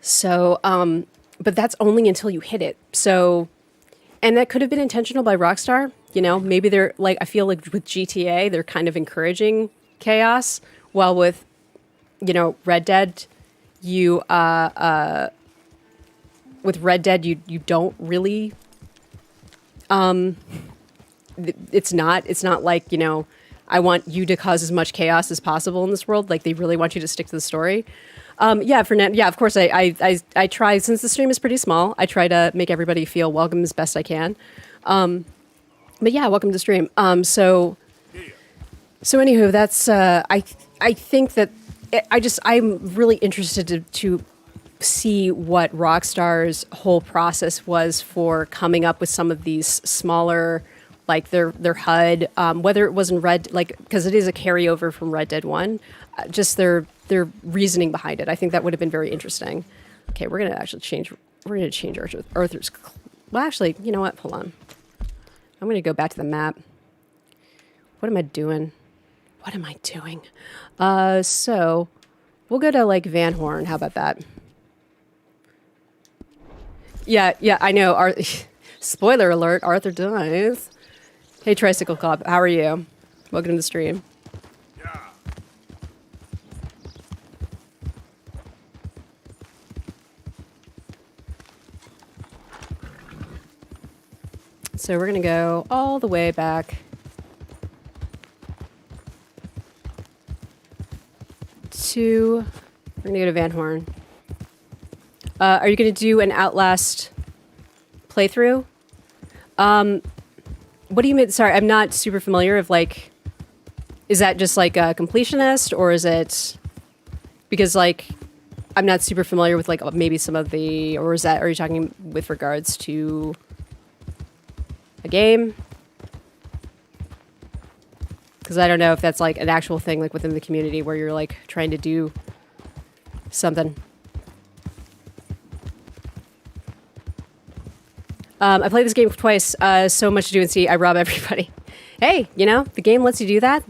So, but that's only until you hit it. So, and that could have been intentional by Rockstar. Maybe they're like, I feel like with GTA, they're kind of encouraging chaos. While with, Red Dead, with Red Dead, you don't really, it's not like, I want you to cause as much chaos as possible in this world. Like they really want you to stick to the story. Fernando. Yeah, of course. I try, since the stream is pretty small, I try to make everybody feel welcome as best I can. But yeah, welcome to the stream. So anywho, that's I think that I'm really interested to see what Rockstar's whole process was for coming up with some of these smaller, like their HUD, whether it was in because it is a carryover from Red Dead 1, just their reasoning behind it. I think that would have been very interesting. Okay, we're going to change Arthur's. Well, actually, you know what? Hold on. I'm going to go back to the map. What am I doing? So we'll go to like Van Horn. How about that? Yeah, I know. Spoiler alert, Arthur dies. Hey, Tricycle Club, how are you? Welcome to the stream. So we're going to go all the way back we're going to go to Van Horn. Are you going to do an Outlast playthrough? What do you mean? Sorry, I'm not super familiar of like, is that just like a completionist or is it, because like, I'm not super familiar with like maybe some of the, or are you talking with regards to a game? Because I don't know if that's like an actual thing like within the community where you're like trying to do something. I played this game twice. So much to do and see. I rob everybody. Hey, you know, the game lets you do that.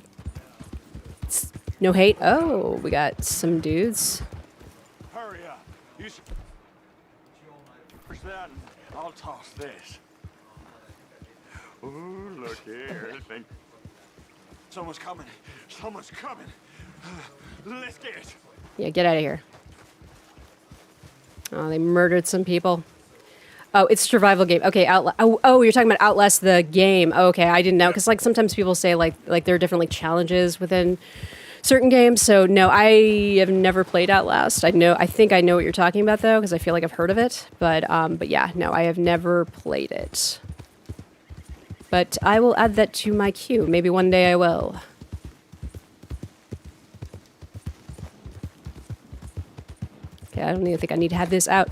It's no hate. Oh, we got some dudes. Hurry up. You push that and I'll toss this. Ooh, look here. Someone's coming. Someone's coming. Let's get it. Yeah, get out of here. Oh, they murdered some people. Oh, it's a survival game. Okay, oh, you're talking about Outlast the game. Oh, okay, I didn't know because like sometimes people say like there are different like challenges within certain games. So no, I have never played Outlast. I think I know what you're talking about though because I feel like I've heard of it. But yeah, no, I have never played it. But I will add that to my queue. Maybe one day I will. Okay, I don't even think I need to have this out.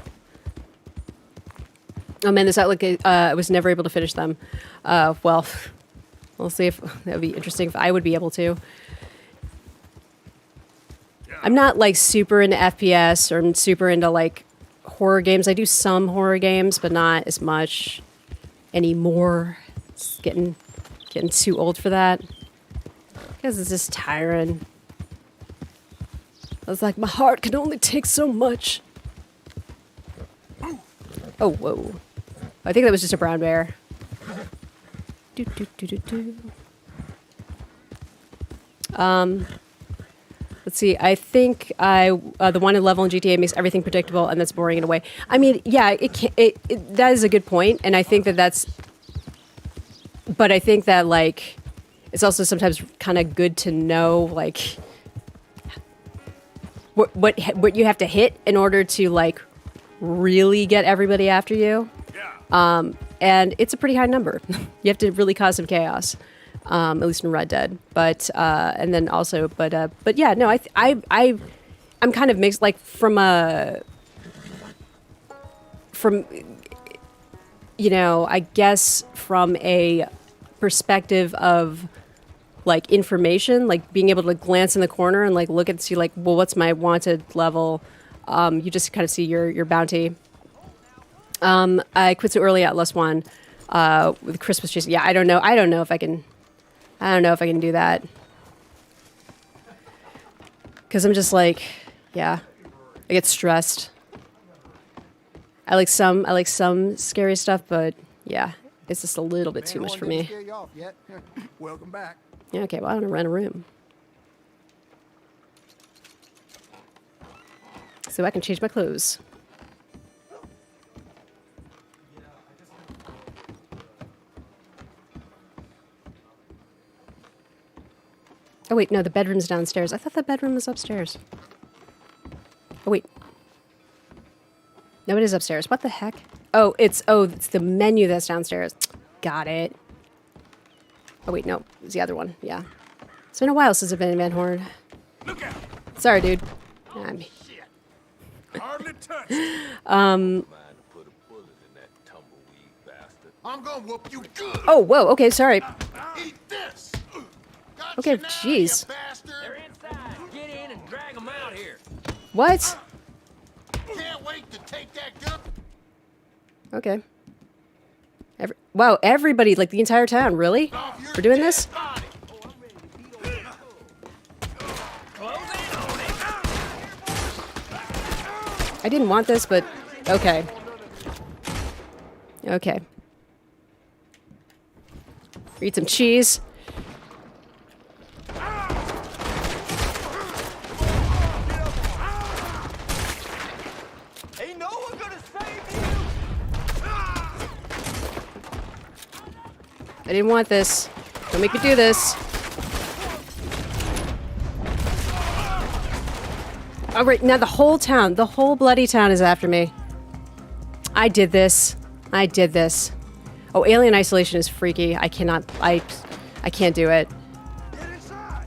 Oh man, this Outlook, I was never able to finish them. Well, we'll see if that would be interesting if I would be able to. I'm not like super into FPS or super into like horror games. I do some horror games, but not as much anymore. It's getting too old for that. Because it's just tiring. I was like, my heart can only take so much. Oh, whoa. I think that was just a brown bear. Do, do, do, do, do. Let's see. I think the wanted level in GTA makes everything predictable, and that's boring in a way. I mean, yeah, that is a good point, and I think that's. But I think that like, it's also sometimes kind of good to know like what you have to hit in order to like really get everybody after you. And it's a pretty high number. You have to really cause some chaos, at least in Red Dead. But and then also, but yeah, no, I'm kind of mixed. Like from you know, I guess from a perspective of like information, like being able to glance in the corner and like look and see like, well, what's my wanted level? You just kind of see your bounty. I quit so early at Last One with Christmas chasing. Yeah, I don't know if I can do that. Because I'm just like, yeah, I get stressed. I like some scary stuff, but yeah, it's just a little bit too much for me. Welcome back. Yeah, okay, well, I'm gonna rent a room. So I can change my clothes. Oh wait, no, the bedroom's downstairs. I thought the bedroom was upstairs. Oh wait. No, it is upstairs. What the heck? Oh, it's the menu that's downstairs. Got it. Oh wait, no, it's the other one. Yeah. It's been a while since I've been in Van Horn. Look out. Sorry, dude. Shit. Hardly touched. I'm gonna whoop you good. Oh, whoa, okay, sorry. Eat this. Okay, jeez. They're inside. Get in and drag them out here. What? Can't wait to take that gun. Okay. Wow, everybody, like the entire town, really? We're doing this? I didn't want this, but okay. Okay. Eat some cheese. Ain't no one gonna save you. I didn't want this. Don't make me do this. All right, now the whole bloody town is after me. I did this. Oh, Alien Isolation is freaky. I can't do it. Get inside.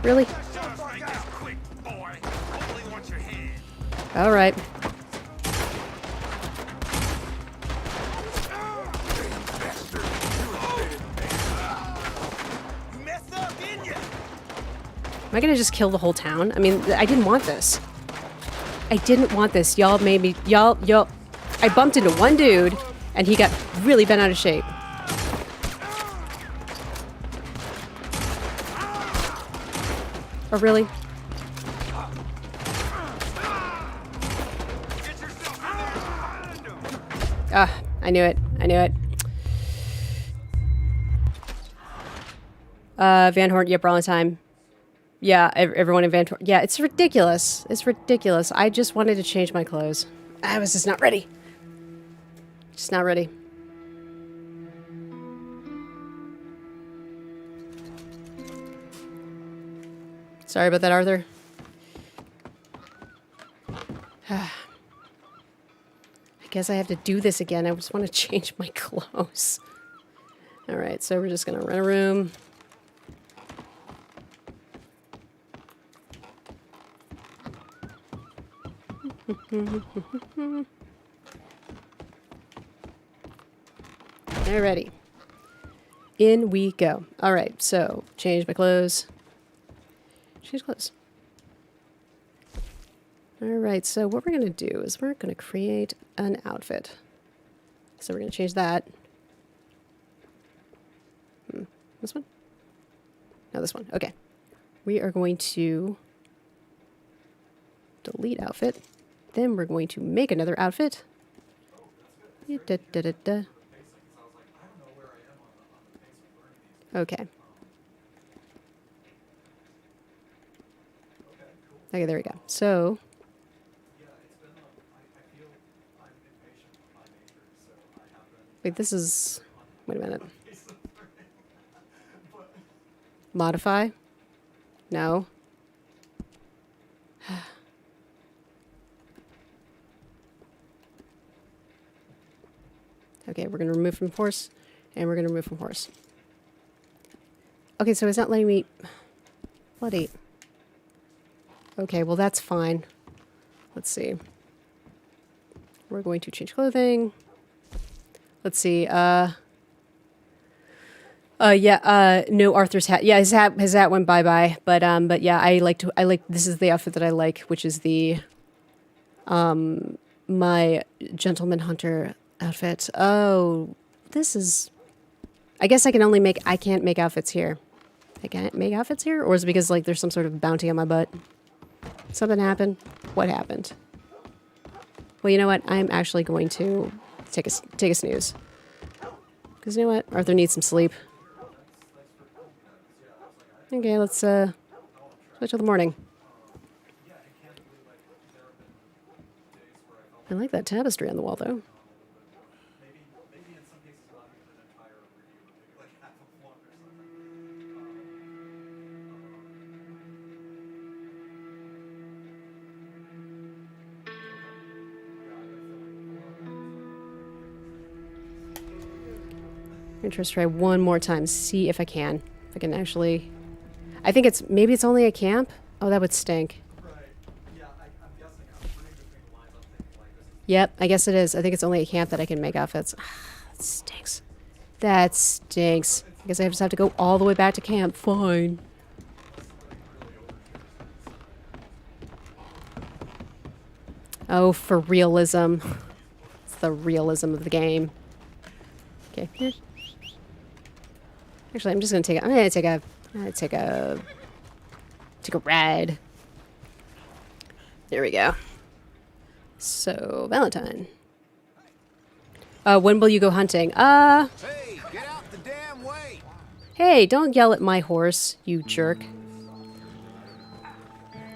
Really? Quick, boy. Only want your hand. All right. You messed up, didn't you? Am I gonna just kill the whole town? I mean, I didn't want this. Y'all made me. Y'all. I bumped into one dude, And he got really bent out of shape. Oh, really? Get yourself in there and find 'em. Ah, I knew it. I knew it. Van Horn, yep, all the time. Yeah, everyone in Van Horn. Yeah, it's ridiculous. It's ridiculous. I just wanted to change my clothes. I was just not ready. Just not ready. Sorry about that, Arthur. I guess I have to do this again. I just want to change my clothes. All right, so we're just going to rent a room. Alrighty. In we go. Alright, so change my clothes. Change clothes. Alright, so what we're going to do is we're going to create an outfit. So we're going to change that. This one? No, this one. Okay. We are going to delete outfit. Then we're going to make another outfit. Da, da, da, da. Okay. Okay, there we go. So, wait, this is, wait a minute. Modify? No. Okay, we're going to remove from horse, and we're going to remove from horse. Okay, so it's not letting me... Bloody... Okay, well that's fine. Let's see. We're going to change clothing. Let's see, no, Arthur's hat. Yeah, his hat went bye-bye. But yeah, I like, this is the outfit that I like, which is the, my gentleman hunter outfit. Oh, this is, I guess I can't make outfits here. I can't make outfits here? Or is it because, like, there's some sort of bounty on my butt? Something happened? What happened? Well, you know what? I'm actually going to take a snooze. Because you know what? Arthur needs some sleep. Okay, let's switch till the morning. I like that tapestry on the wall, though. I'm gonna just try one more time, see if I can. If I can actually... I think it's... Maybe it's only a camp? Oh, that would stink. Yep, I guess it is. I think it's only a camp that I can make outfits. That stinks. That stinks. I guess I just have to go all the way back to camp. Fine. Oh, for realism. It's the realism of the game. Okay. Actually, I'm just gonna take a ride. There we go. So, Valentine. When will you go hunting? Hey, get out the damn way! Hey, don't yell at my horse, you jerk.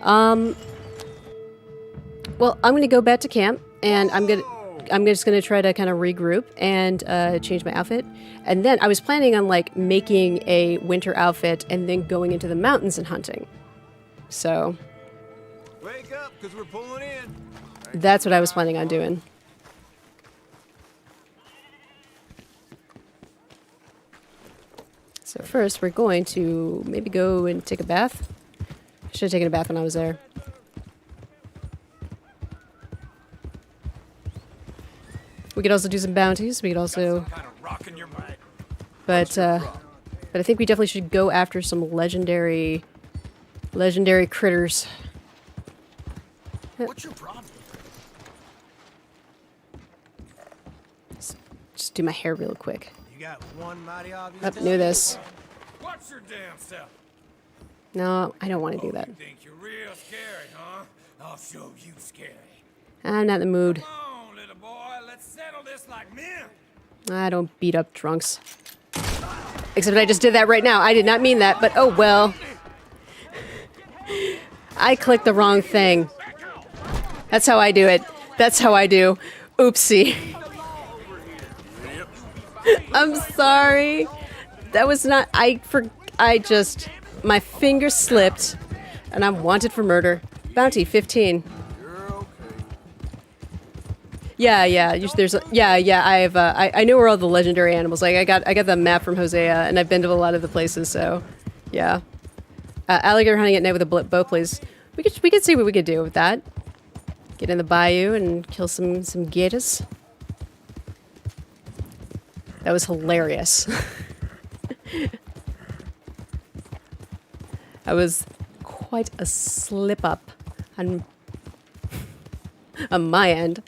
Well, I'm gonna go back to camp, and I'm just gonna try to kind of regroup and change my outfit. And then I was planning on, like, making a winter outfit and then going into the mountains and hunting. So Wake up, because we're pulling in. that's what I was planning on doing. So first, we're going to maybe go and take a bath. I should have taken a bath when I was there. We could also do some bounties. We could also... But I think we definitely should go after some legendary critters. What's your problem? just do my hair real quick. You got one mighty obvious. Up, knew this. Watch your damn self. No, I don't want to do that. You think you're real scary, huh? I'll show you scary. I'm not in the mood. Come on, little boy. Let's settle this like men. I don't beat up drunks. Except I just did that right now. I did not mean that, but oh well. I clicked the wrong thing. That's how I do it. That's how I do. Oopsie. I'm sorry. That was not. My finger slipped, and I'm wanted for murder. Bounty 15. Yeah. I have. I know where all the legendary animals. Like I got the map from Hosea, and I've been to a lot of the places. So, yeah. Alligator hunting at night with a bow, please. We could see what we could do with that. Get in the bayou and kill some gators. That was hilarious. That was quite a slip up on my end.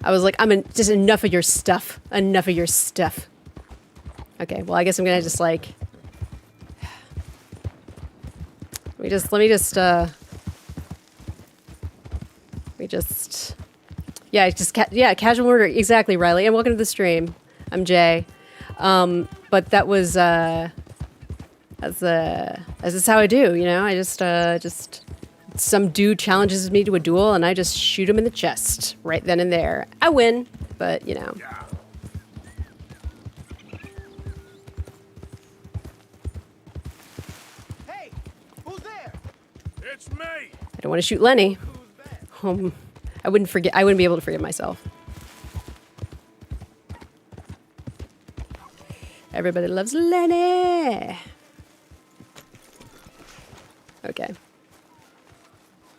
I was like, just enough of your stuff. Enough of your stuff. Okay, well, I guess I'm gonna just like... Let me just, casual murder. Exactly, Riley. And welcome to the stream. I'm Jay. But that was, that's just how I do, you know? I just, some dude challenges me to a duel and I just shoot him in the chest right then and there. I win, but, you know. Hey, who's there? It's me. I don't want to shoot Lenny. I wouldn't be able to forgive myself. Everybody loves Lenny. Okay.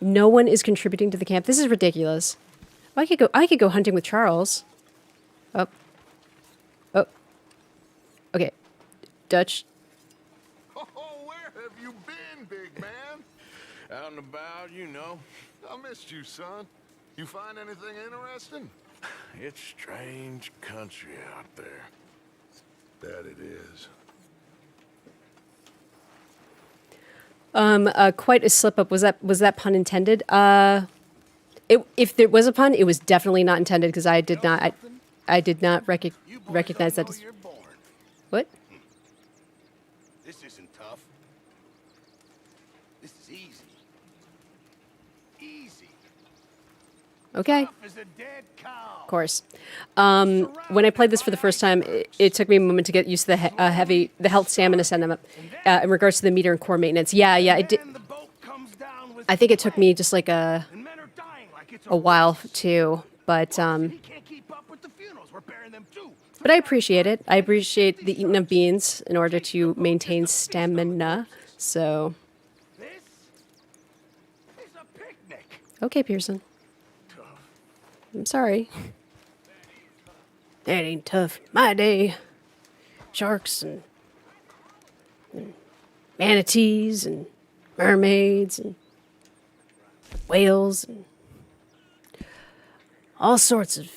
No one is contributing to the camp. This is ridiculous. I could go hunting with Charles. Oh. Okay. Dutch. Oh, where have you been, big man? Out and about, you know. I missed you, son. You find anything interesting? It's strange country out there. That it is. Quite a slip up. Was that pun intended? If there was a pun, it was definitely not intended because I did not recognize that. What? This isn't tough. This is easy. Easy. Okay. As a dead cow. Of course. When I played this for the first time, it took me a moment to get used to the health stamina sentiment in regards to the meter and core maintenance. Yeah, it did. I think it took me just like a while too, but I appreciate it. I appreciate the eating of beans in order to maintain stamina. So. This is a picnic. Okay, Pearson. I'm sorry. That ain't tough. My day. Sharks and manatees and mermaids and whales and all sorts of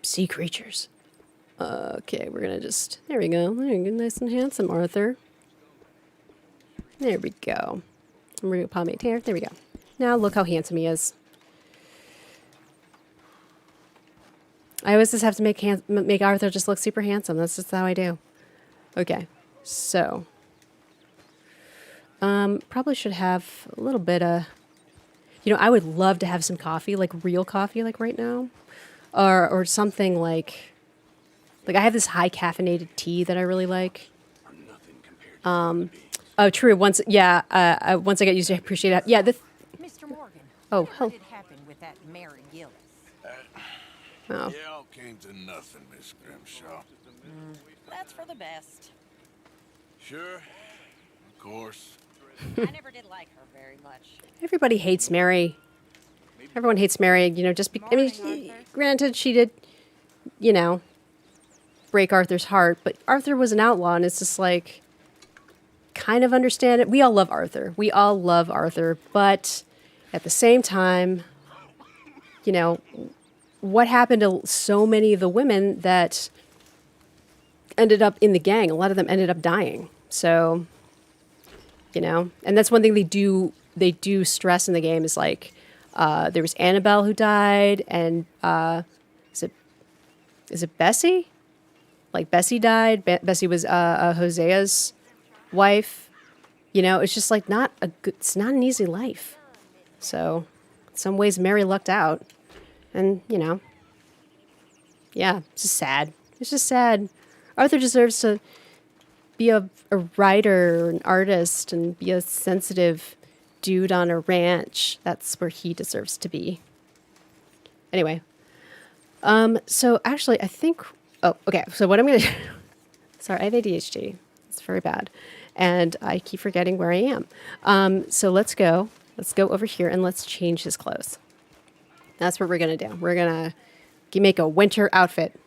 sea creatures. Okay, we're gonna just... There we go. There you go. Nice and handsome, Arthur. There we go. I'm gonna pomade hair. There we go. Now look how handsome he is. I always just have to make Arthur just look super handsome. That's just how I do. Okay, so probably should have a little bit of, you know, I would love to have some coffee, like real coffee, like right now, or something like I have this high caffeinated tea that I really like. Oh, true. Once I got used to appreciate it. Yeah. Mr. Morgan. Oh, what did happen with that Mary Gillis? Oh. It all came to nothing, Miss Grimshaw. That's for the best. Sure, of course. I never did like her very much. Everybody hates Mary. Everyone hates Mary. You know, I mean, granted, she did, you know, break Arthur's heart, but Arthur was an outlaw, and it's just like, kind of understand it. We all love Arthur. But at the same time, you know, what happened to so many of the women that ended up in the gang? A lot of them ended up dying. So, you know, and that's one thing they do stress in the game is like, there was Annabelle who died, and is it Bessie? Like Bessie died. Bessie was Hosea's wife. You know, it's just like it's not an easy life. So, in some ways, Mary lucked out, and you know, yeah, it's just sad. It's just sad. Arthur deserves to be a writer, an artist, and be a sensitive dude on a ranch. That's where he deserves to be. Anyway, so actually, I think. Oh, okay. So what I'm gonna do? Sorry, I have ADHD. It's very bad, and I keep forgetting where I am. So let's go. Let's go over here and let's change his clothes. That's what we're gonna do. We're gonna make a winter outfit.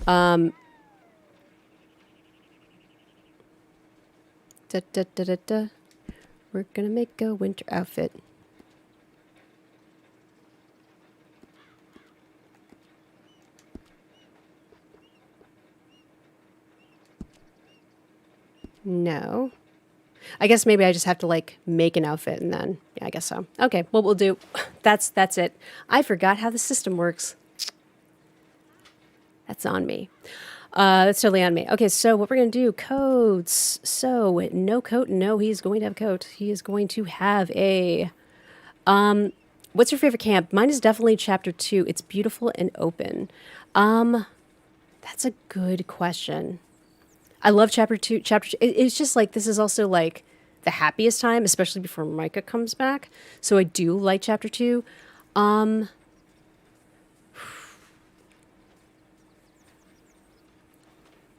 Da, da, da, da, da. We're gonna make a winter outfit. No. I guess maybe I just have to like make an outfit and then, yeah, I guess so. Okay, well, we'll do, that's it. I forgot how the system works. That's on me. That's totally on me. Okay, so what we're going to do, coats. So no coat. No, he's going to have a coat. He is going to have a, what's your favorite camp? Mine is definitely chapter 2. It's beautiful and open. That's a good question. I love chapter 2. It's just like, this is also like the happiest time, especially before Micah comes back. So I do like chapter 2.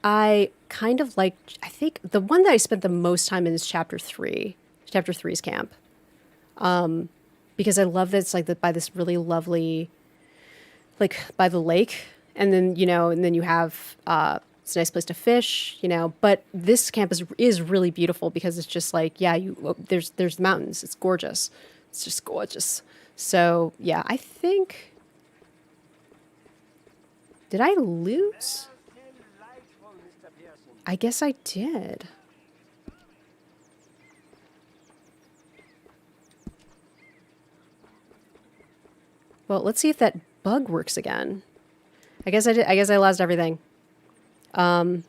I kind of like, I think the one that I spent the most time in is chapter 3. Chapter 3's camp. Because I love that it's like by this really lovely, like by the lake. And then, you know, and then you have, it's a nice place to fish, you know, but this camp is really beautiful because it's just like, yeah, there's mountains. It's gorgeous. It's just gorgeous. So yeah, I think, did I lose? I guess I did. Well, let's see if that bug works again. I guess I did. I guess I lost everything. Have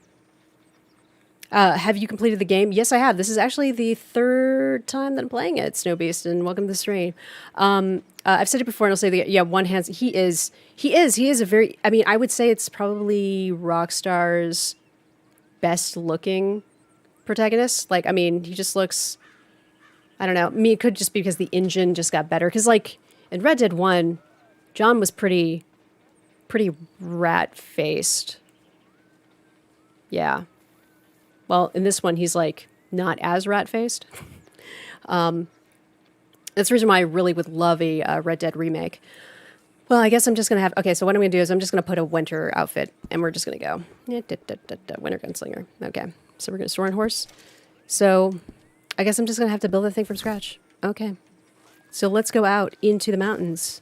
you completed the game? Yes, I have. This is actually the 3rd time that I'm playing it, Snow Beast, and welcome to the stream. I've said it before, and I'll say that, yeah, one hands. He is a very, I mean, I would say it's probably Rockstar's best looking protagonist. Like, I mean, he just looks, I don't know. I mean, it could just be because the engine just got better. Because, like, in Red Dead 1, John was pretty rat-faced. Yeah. Well, in this one, he's, like, not as rat-faced. That's the reason why I really would love a Red Dead remake. Well, I guess I'm just going to have... Okay, so what I'm going to do is I'm just going to put a winter outfit, and we're just going to go. Winter gunslinger. Okay, so we're going to store on horse. So I guess I'm just going to have to build that thing from scratch. Okay. So let's go out into the mountains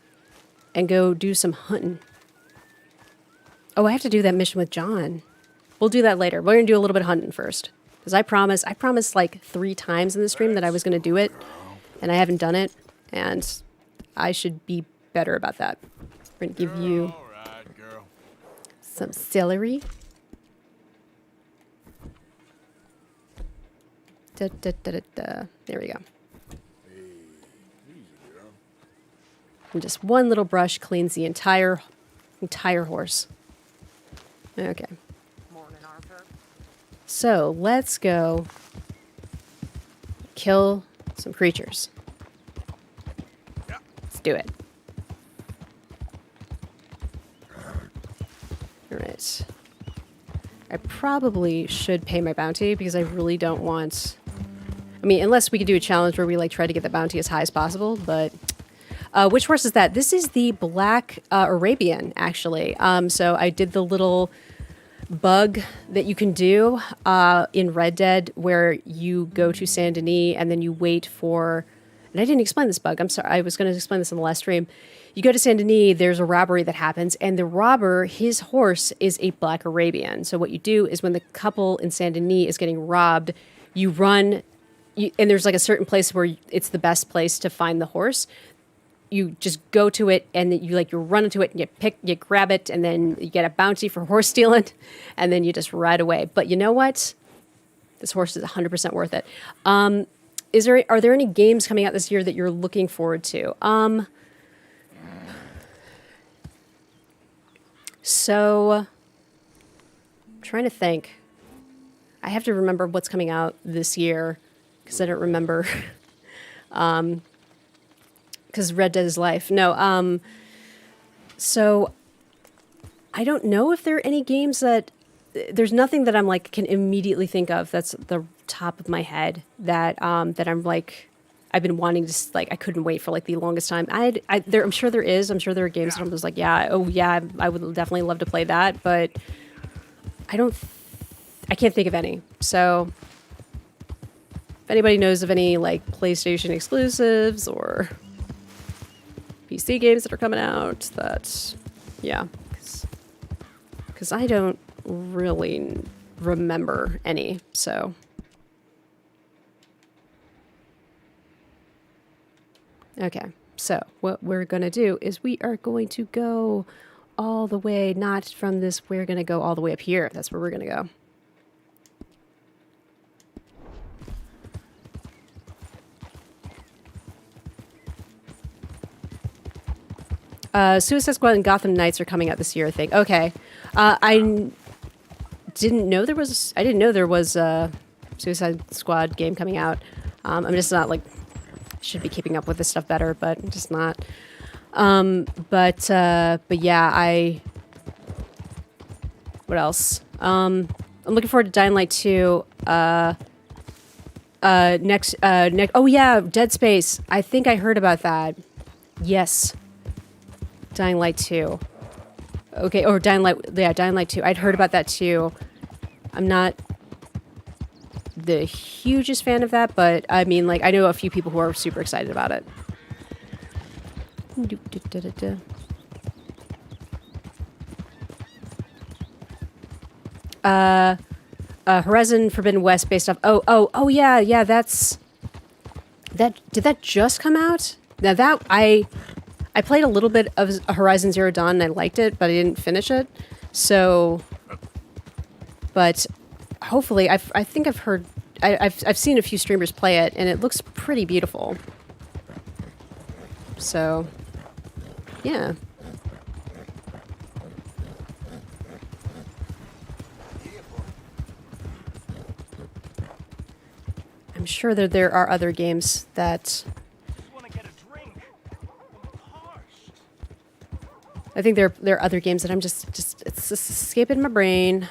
and go do some hunting. Oh, I have to do that mission with John. We'll do that later. We're going to do a little bit of hunting first. Because I promised like 3 times in the stream that I was going to do it. And I haven't done it. And I should be better about that. We're going to give you some celery. There we go. And just one little brush cleans the entire horse. Okay. Morning, Arthur. So let's go kill some creatures. Let's do it. All right. I probably should pay my bounty because I really don't want... I mean, unless we could do a challenge where we like try to get the bounty as high as possible, but... which horse is that? This is the Black Arabian, actually. So I did the little bug that you can do in Red Dead where you go to Saint Denis and then you wait for... And I didn't explain this bug. I'm sorry. I was going to explain this in the last stream. you go to Saint Denis, there's a robbery that happens, and the robber, his horse is a Black Arabian. So what you do is when the couple in Saint Denis is getting robbed, you run, and there's like a certain place where it's the best place to find the horse. You just go to it, and then you run into it, and you grab it, and then you get a bounty for horse stealing, and then you just ride away. But you know what? This horse is 100% worth it. Are there any games coming out this year that you're looking forward to? So, I'm trying to think. I have to remember what's coming out this year because I don't remember. Because Red Dead is Life. No. So, I don't know if there are any games that. There's nothing that I'm like can immediately think of that's the top of my head that that I'm like I've been wanting to like I couldn't wait for like the longest time. I'm sure there is. I'm sure there are games that I'm just like I would definitely love to play that, but I can't think of any. So if anybody knows of any like PlayStation exclusives or PC games that are coming out, that's because I don't really remember any, so okay, so what we're gonna do is we are going to go all the way, not from this, we're gonna go all the way up here. That's where we're gonna go. Suicide Squad and Gotham Knights are coming out this year, I think. Okay. I didn't know there was a Suicide Squad game coming out. I'm just not like should be keeping up with this stuff better, but I'm just not. But yeah, what else? I'm looking forward to Dying Light 2. Next. Oh yeah, Dead Space. I think I heard about that. Yes. Dying Light 2. Okay, or Dying Light 2. I'd heard about that too. I'm not the hugest fan of that, but I mean, like, I know a few people who are super excited about it. Horizon Forbidden West based off. Oh yeah. Did that just come out? Now that I played a little bit of Horizon Zero Dawn and I liked it, but I didn't finish it. So, but hopefully, I think I've heard, I've seen a few streamers play it, and it looks pretty beautiful. So, yeah. I'm sure that there are other games that. I think there are other games that I'm just it's just escaping my brain.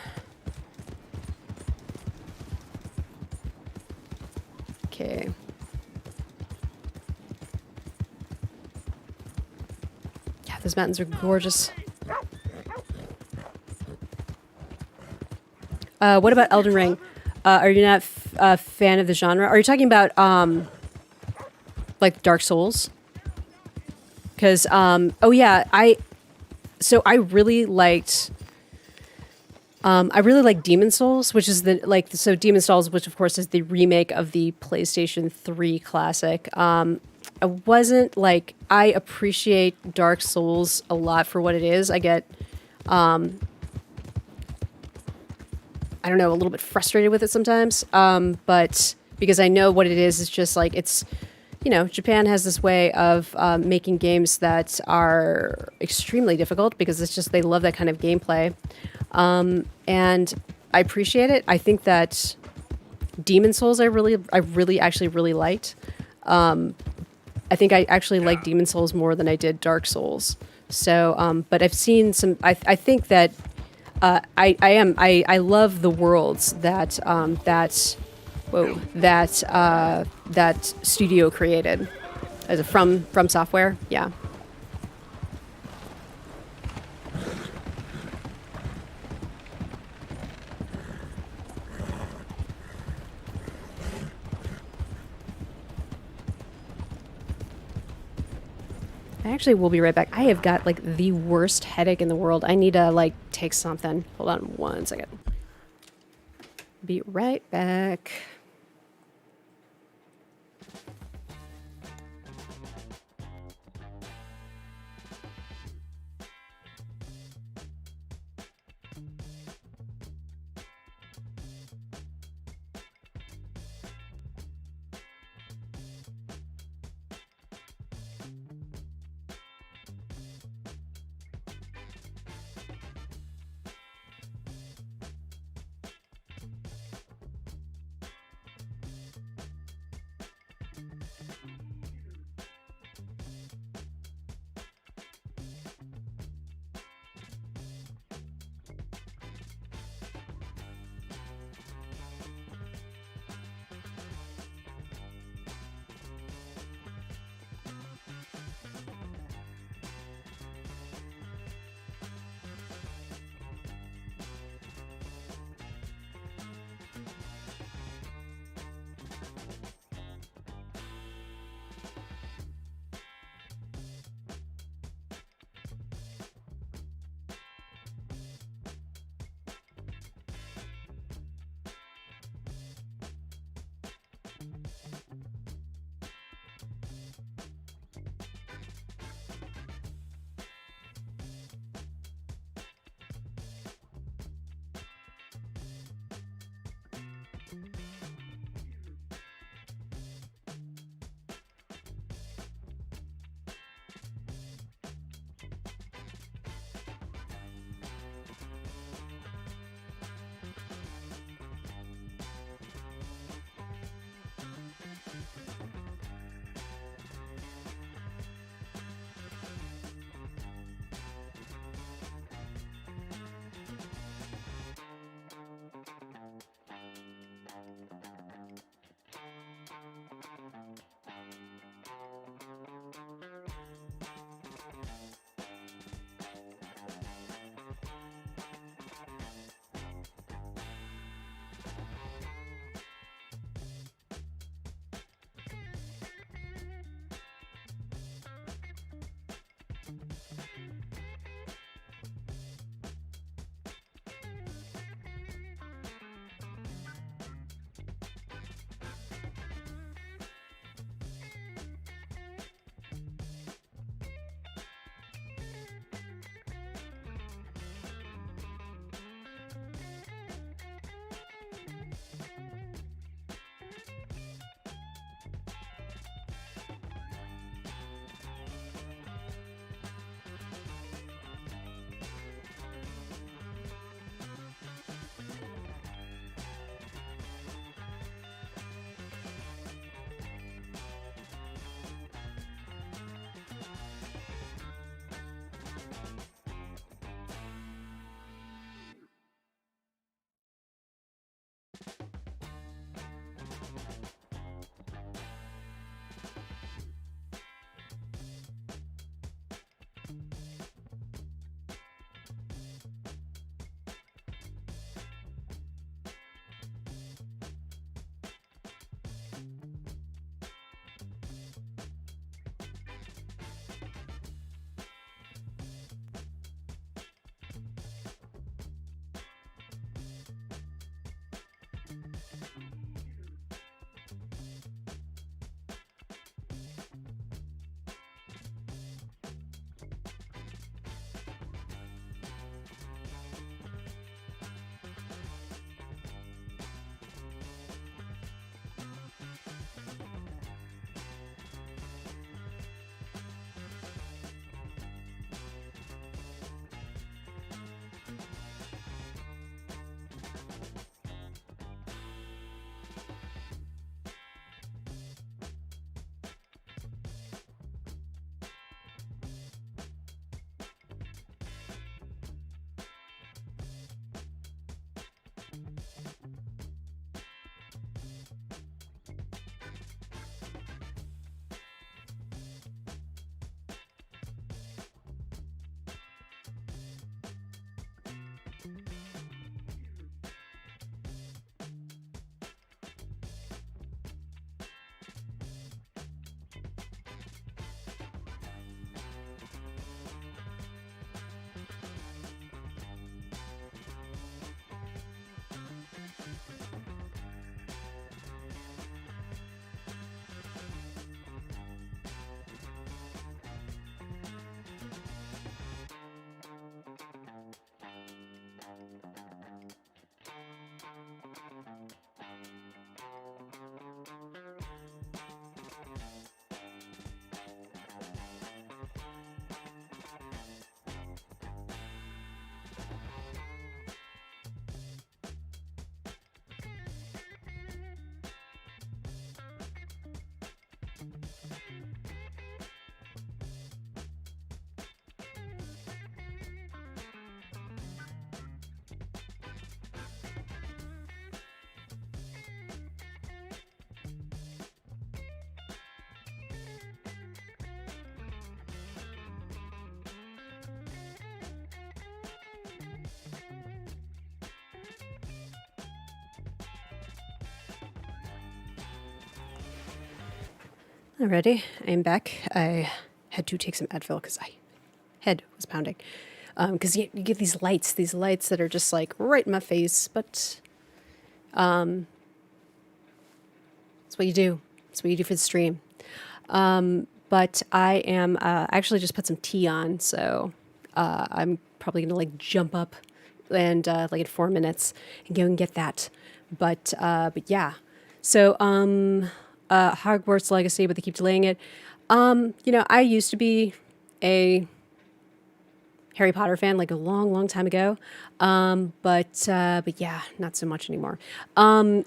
Okay. Yeah, those mountains are gorgeous. What about Elden Ring? Are you not a fan of the genre? Are you talking about like Dark Souls? Because oh yeah, I really liked Demon Souls, which is Demon Souls, which of course is the remake of the PlayStation 3 classic. I appreciate Dark Souls a lot for what it is. I get I don't know, a little bit frustrated with it sometimes. But because I know what it is, it's just like Japan has this way of making games that are extremely difficult because it's just they love that kind of gameplay. And I appreciate it. I think that Demon Souls I really actually liked. I think I actually like Demon Souls more than I did Dark Souls. So, but I've seen some. I think that I love the worlds that that studio created as a from software. Yeah. I actually will be right back. I have got like the worst headache in the world. I need to like take something. Hold on 1 second. Be right back. Alrighty, I'm back. I had to take some Advil because my head was pounding. Because you get these lights that are just like right in my face, but it's what you do. It's what you do for the stream. But I am actually just put some tea on, so I'm probably gonna like jump up and like in 4 minutes and go and get that. But yeah. So Hogwarts Legacy, but they keep delaying it. I used to be a Harry Potter fan like a long time ago. But yeah, not so much anymore. You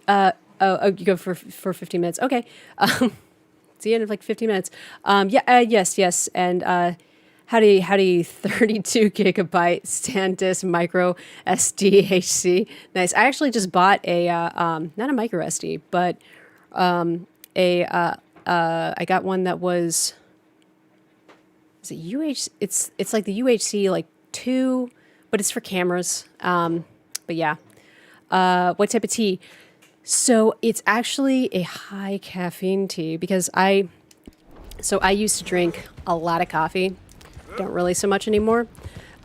go for 15 minutes. Okay. It's the end of like 15 minutes. Yes. And how do you 32 gigabyte SanDisk micro SDHC? Nice. I actually just bought a not a micro SD, but I got one that was is it UH? It's like the UHC like 2, but it's for cameras. But yeah. What type of tea? So it's actually a high caffeine tea because I used to drink a lot of coffee. Don't really so much anymore.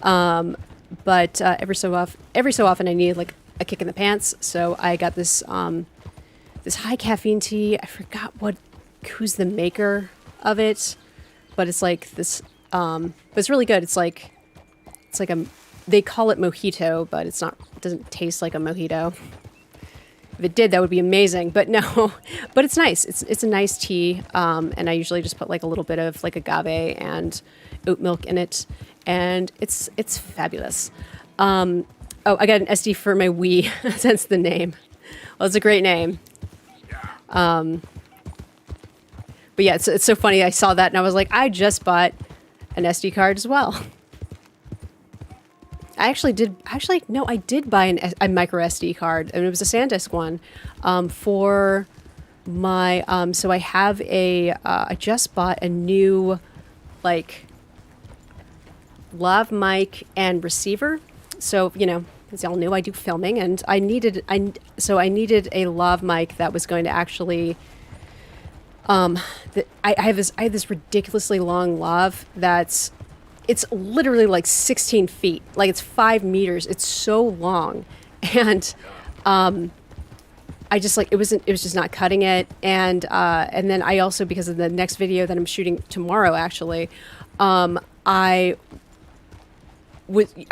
But every so often I need like a kick in the pants. So I got this this high caffeine tea. I forgot who's the maker of it, but it's like this. But it's really good. It's like they call it mojito, but it's not. It doesn't taste like a mojito. If it did, that would be amazing. But no, but it's nice. It's a nice tea, and I usually just put like a little bit of like agave and oat milk in it, and it's fabulous. Oh, I got an SD for my Wii. That's the name. Well, it's a great name. But yeah, it's so funny. I saw that and I was like, I just bought an SD card as well. I did buy a micro SD card, and it was a SanDisk one for my. So I have I just bought a new like lav mic and receiver. So as y'all know, I do filming, and I needed a lav mic that was going to actually. I have this ridiculously long lav it's literally like 16 feet, like it's 5 meters. It's so long, and I just like it was just not cutting it, and then I also, because of the next video that I'm shooting tomorrow, actually, I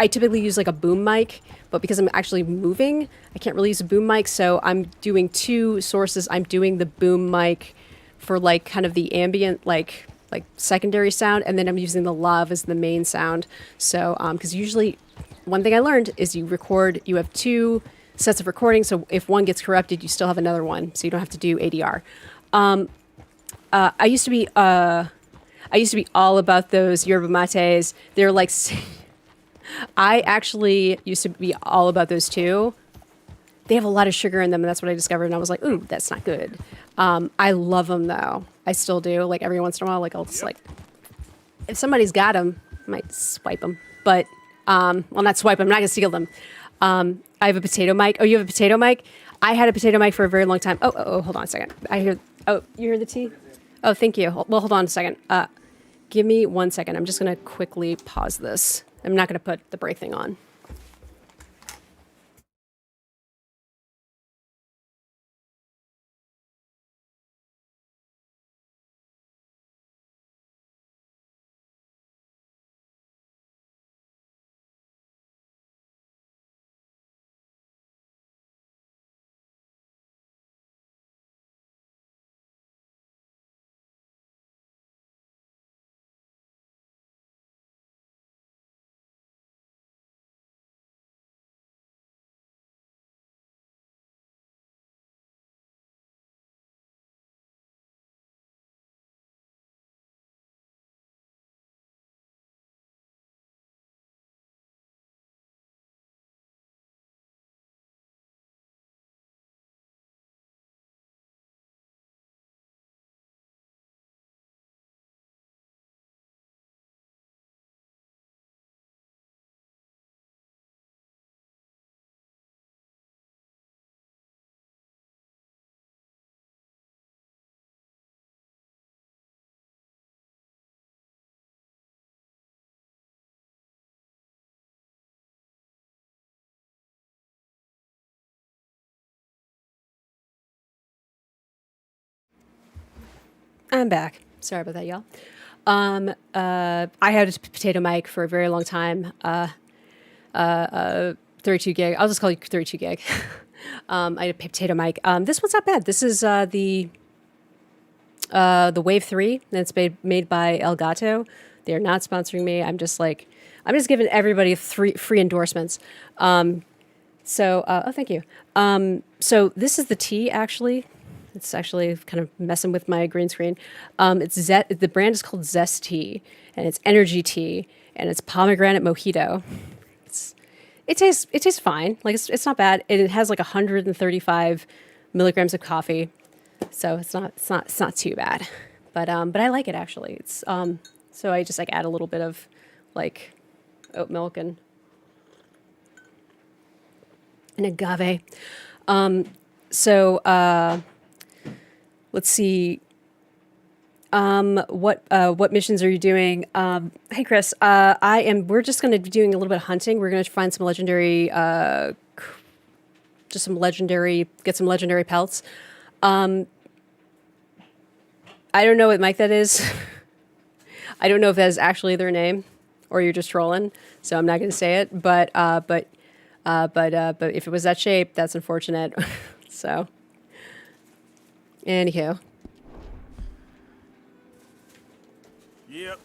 typically use like a boom mic, but because I'm actually moving, I can't really use a boom mic. So I'm doing 2 sources. I'm doing the boom mic for like kind of the ambient like secondary sound, and then I'm using the lav as the main sound. So because usually one thing I learned is you have 2 sets of recording, so if one gets corrupted, you still have another one, so you don't have to do ADR. I used to be all about those yerba mates. They're like I actually used to be all about those too. They have a lot of sugar in them, and that's what I discovered, and I was like, ooh, that's not good. I love them though. I still do. Like every once in a while, like I'll just like, if somebody's got them, I might swipe them. But well, not swipe them. I'm not gonna steal them. I have a potato mic. Oh, you have a potato mic? I had a potato mic for a very long time. Oh, hold on a second. Oh, you hear the tea? Oh, thank you. Well, hold on a second. Give me 1 second. I'm just gonna quickly pause this. I'm not gonna put the break thing on. I'm back. Sorry about that, y'all. I had a potato mic for a very long time. 32 gig. I'll just call you 32 gig. I had a potato mic. This one's not bad. This is the Wave 3 that's made by Elgato. They're not sponsoring me. I'm just giving everybody free endorsements. Oh, thank you. So this is the tea, actually. It's actually kind of messing with my green screen. The brand is called Zest Tea, and it's energy tea, and it's pomegranate mojito. It tastes fine. Like it's not bad. It has like 135 milligrams of coffee, so it's not too bad. But I like it actually. It's so I just like add a little bit of like oat milk and agave. Let's see. What missions are you doing? Hey, Chris. We're just going to be doing a little bit of hunting. We're going to find some legendary, get some legendary pelts. I don't know what mic that is. I don't know if that is actually their name, or you're just trolling. So I'm not going to say it. But if it was that shape, that's unfortunate. So, anywho. Yep.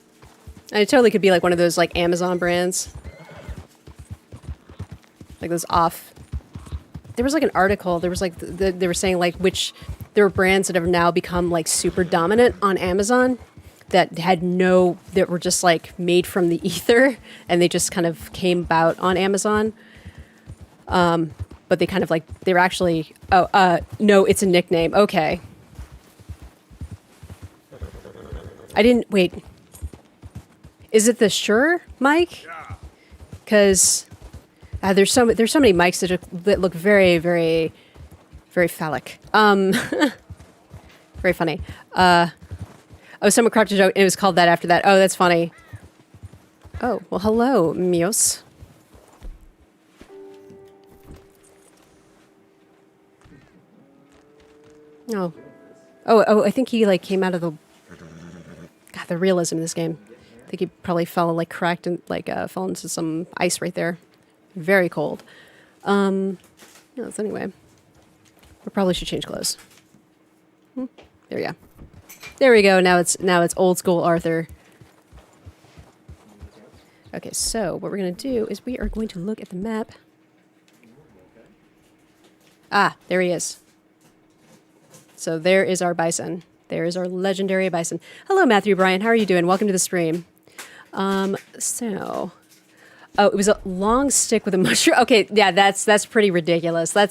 And it totally could be like one of those like Amazon brands. Like those off. There was like an article. There was like they were saying like there were brands that have now become like super dominant on Amazon that were just like made from the ether, and they just kind of came about on Amazon. But they kind of like they were actually no, it's a nickname. Okay. I didn't wait. Is it the Shure mic? Because there's so many mics that look very, very, very phallic. Very funny. Someone cracked a joke and it was called that after that. Oh, that's funny. Oh, well, hello, Mios. Oh. Oh, I think he like came out of the realism in this game. I think he probably cracked and fell into some ice right there. Very cold. Anyway, we probably should change clothes. There we go. There we go. Now it's old school Arthur. Okay, so what we're gonna do is we are going to look at the map. Ah, there he is. So there is our Bison. There is our legendary Bison. Hello, Matthew Bryan. How are you doing? Welcome to the stream. It was a long stick with a mushroom. Okay, yeah, that's pretty ridiculous. That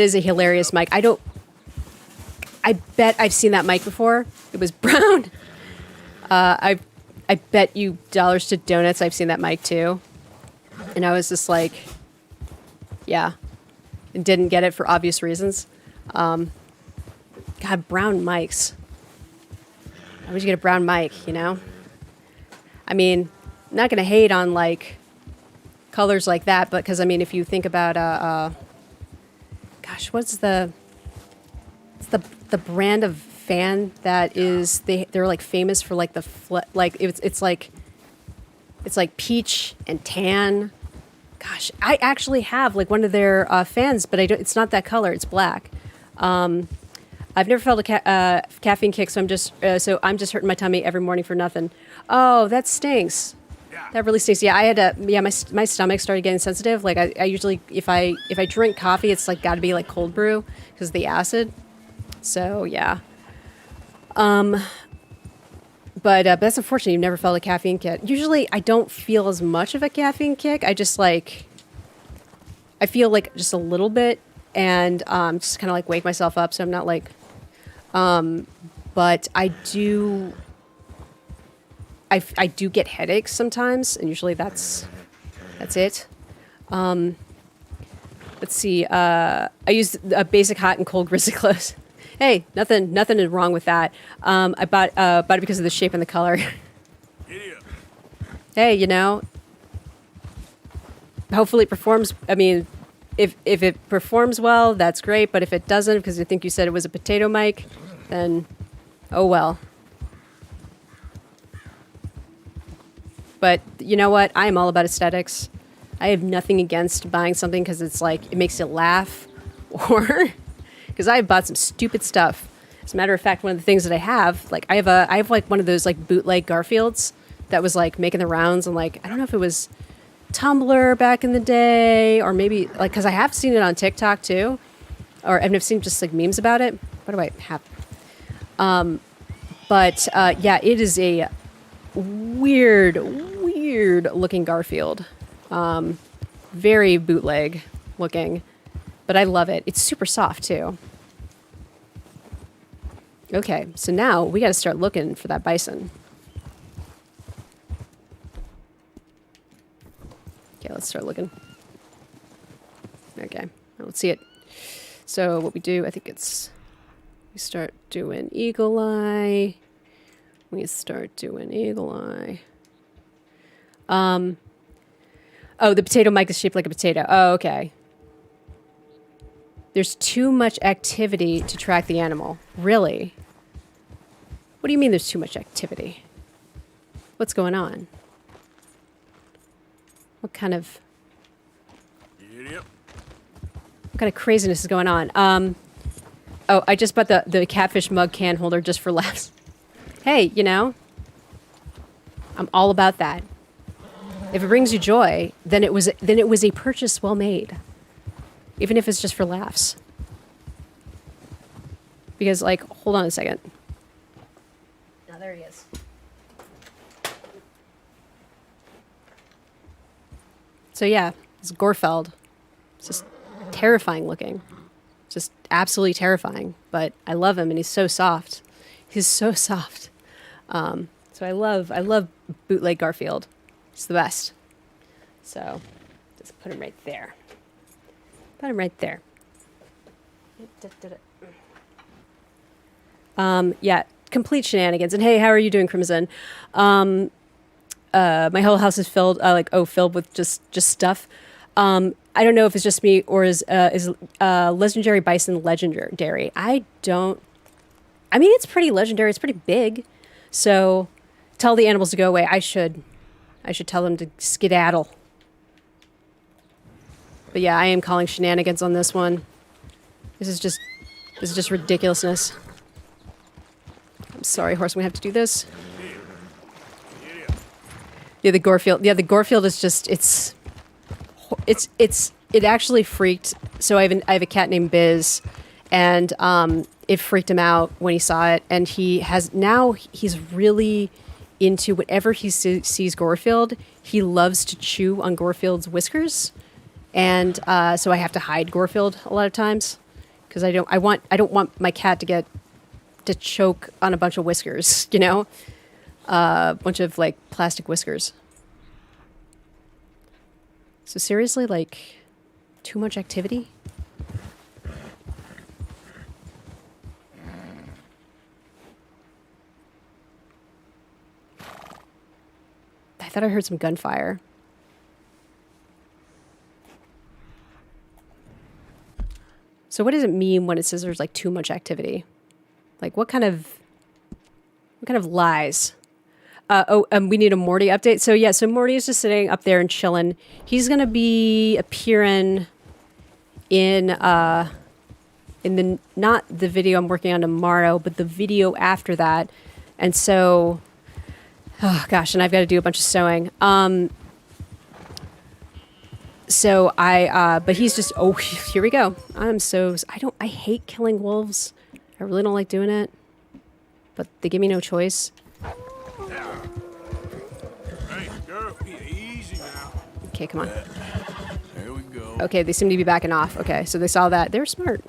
is a hilarious mic. I bet I've seen that mic before. It was brown. I bet you dollars to donuts I've seen that mic too. And I was just like, yeah, and didn't get it for obvious reasons. God, brown mics. Why would you get a brown mic, you know? I mean, I'm not going to hate on, like, colors like that, but because, I mean, if you think about, gosh, what's the brand of fan that is, they're, like, famous for, like, it's like peach and tan. Gosh, I actually have, like, one of their fans, but it's not that color. It's black. I've never felt a caffeine kick, so I'm just hurting my tummy every morning for nothing. Oh, that stinks. That really stinks. Yeah, my stomach started getting sensitive. Like I usually, if I drink coffee, it's like got to be like cold brew because of the acid. So yeah. But that's unfortunate. You've never felt a caffeine kick. Usually, I don't feel as much of a caffeine kick. I feel like just a little bit, and just kind of like wake myself up. So I'm not like. But I do get headaches sometimes, and usually that's it. Let's see. I use a basic hot and cold grizzly clothes. Hey, nothing is wrong with that. I bought it because of the shape and the color. Hey, you know, hopefully it performs. I mean, if it performs well, that's great. But if it doesn't, because I think you said it was a potato mic, then Oh well. But you know what? I am all about aesthetics. I have nothing against buying something because it's like it makes you laugh, or because I bought some stupid stuff. As a matter of fact, one of the things that I have, like I have like one of those like bootleg Garfields that was like making the rounds, and like I don't know if it was Tumblr back in the day, or maybe like because I have seen it on TikTok too, or I've seen just like memes about it. What do I have? But yeah, it is a weird looking Garfield. Very bootleg looking, but I love it. It's super soft too. Okay, so now we got to start looking for that bison. Okay, let's start looking. Okay, let's see it. So what we do, I think it's, we start doing eagle eye. We start doing eagle eye. Oh, the potato mic is shaped like a potato. Oh, okay. There's too much activity to track the animal. Really? What do you mean there's too much activity? What's going on? What kind of craziness is going on? Oh, I just bought the catfish mug can holder just for laughs. Hey, you know, I'm all about that. If it brings you joy, then it was a purchase well made. Even if it's just for laughs. Because like, hold on a second. Now there he is. So yeah, it's Gorfeld. It's just terrifying looking. Just absolutely terrifying. But I love him and he's so soft. He's so soft. So I love bootleg Garfield. He's the best. So just put him right there. Put him right there. Yeah, complete shenanigans. And hey, how are you doing, Crimson? My whole house is filled, filled with just stuff. I don't know if it's just me or is legendary bison legendary. I mean, it's pretty legendary. It's pretty big. So tell the animals to go away. I should tell them to skedaddle. But yeah, I am calling shenanigans on this one. This is just ridiculousness. I'm sorry, horse. We have to do this. Yeah, the Gorfield. Yeah, the Gorfield is just it actually freaked. So I have a cat named Biz, and it freaked him out when he saw it, and he's really into whatever he sees Gorfield. He loves to chew on Gorfield's whiskers, and so I have to hide Gorfield a lot of times because I don't want my cat to choke on a bunch of whiskers, you know, a bunch of like plastic whiskers. So seriously, like, too much activity? I thought I heard some gunfire. So what does it mean when it says there's like too much activity? Like what kind of lies? We need a Morty update. So yeah, so Morty is just sitting up there and chilling. He's gonna be appearing in the not the video I'm working on tomorrow, but the video after that. And so, oh gosh, and I've got to do a bunch of sewing. But he's just, oh, here we go. I hate killing wolves. I really don't like doing it, but they give me no choice. Hey, girl, easy now. Okay, come on. There we go. Okay, they seem to be backing off. Okay, so they saw that. They're smart.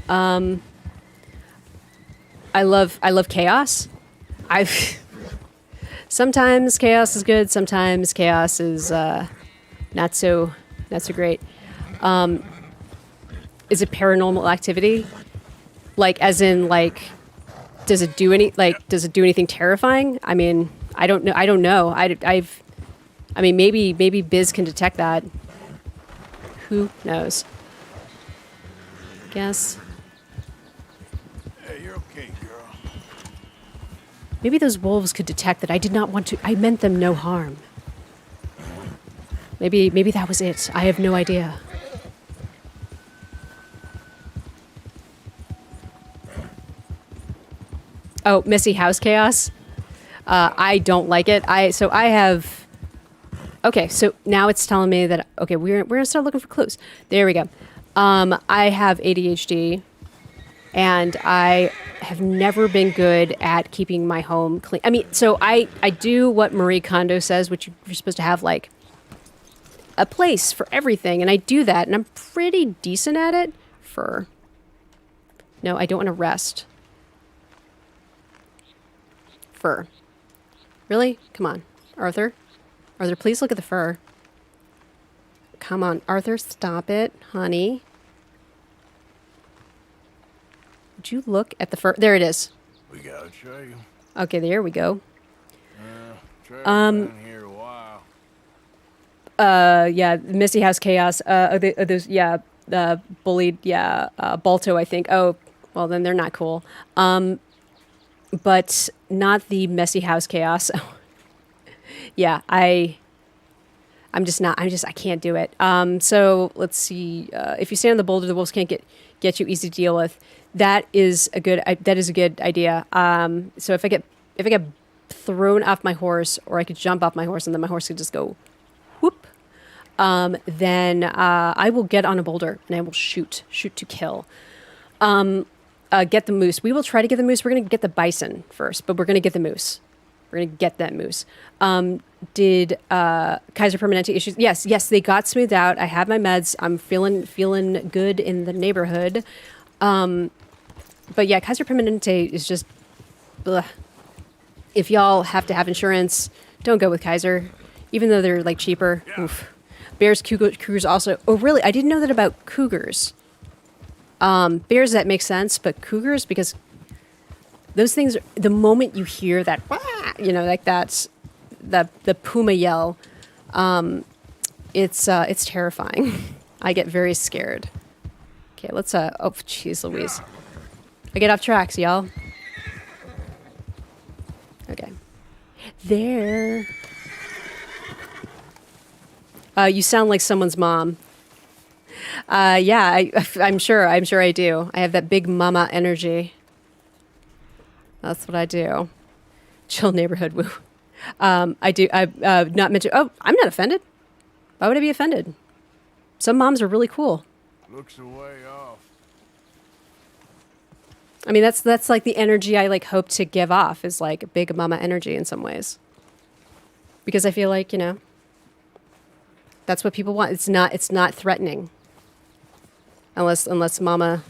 I love chaos. Sometimes chaos is good. Sometimes chaos is not so great. Is it paranormal activity? Like, as in, like, does it do anything terrifying? I mean, I don't know. I mean, maybe Biz can detect that. Who knows? Guess. you're okay, girl. Maybe those wolves could detect that I did not want to. I meant them no harm. Maybe that was it. I have no idea. Oh, messy house chaos. I don't like it. So I have. Okay, so now it's telling me that we're gonna start looking for clues. There we go. I have ADHD, and I have never been good at keeping my home clean. I mean, so I do what Marie Kondo says, which you're supposed to have like a place for everything, and I do that, and I'm pretty decent at it. No, I don't want to rest. Fur. Really? Come on, Arthur. Arthur, please look at the fur. Come on, Arthur, stop it, honey. Would you look at the fur? There it is. We gotta show you. Okay, there we go. Trevor's been here a while. Yeah, Misty House Chaos. Those, yeah, bullied, yeah, Balto, I think. Oh, well, then they're not cool. But not the Messy House Chaos. Yeah, I can't do it. So let's see. If you stand on the boulder, the wolves can't get you, easy to deal with. That is a good idea. So if I get thrown off my horse, or I could jump off my horse and then my horse could just go whoop, then I will get on a boulder and I will shoot to kill. Get the moose. We will try to get the moose. We're going to get the bison first, but we're going to get the moose. We're going to get that moose. Did Kaiser Permanente issues? Yes, they got smoothed out. I have my meds. I'm feeling good in the neighborhood. But yeah, Kaiser Permanente is just, ugh. If y'all have to have insurance, don't go with Kaiser, even though they're like cheaper. Yeah. Oof. Bears, cougars also. Oh, really? I didn't know that about cougars. Bears, that makes sense, but cougars, because those things, the moment you hear that, like that's the puma yell, it's terrifying. I get very scared. Okay, let's, oh, jeez Louise. I get off tracks, y'all. Okay. There. You sound like someone's mom. Yeah, I'm sure I do. I have that big mama energy. That's what I do. Chill neighborhood woo. I do. I've not mentioned. Oh, I'm not offended. Why would I be offended? Some moms are really cool. Looks a way off. I mean, that's like the energy I like hope to give off, is like big mama energy in some ways. Because I feel like, that's what people want. It's not threatening. Unless mama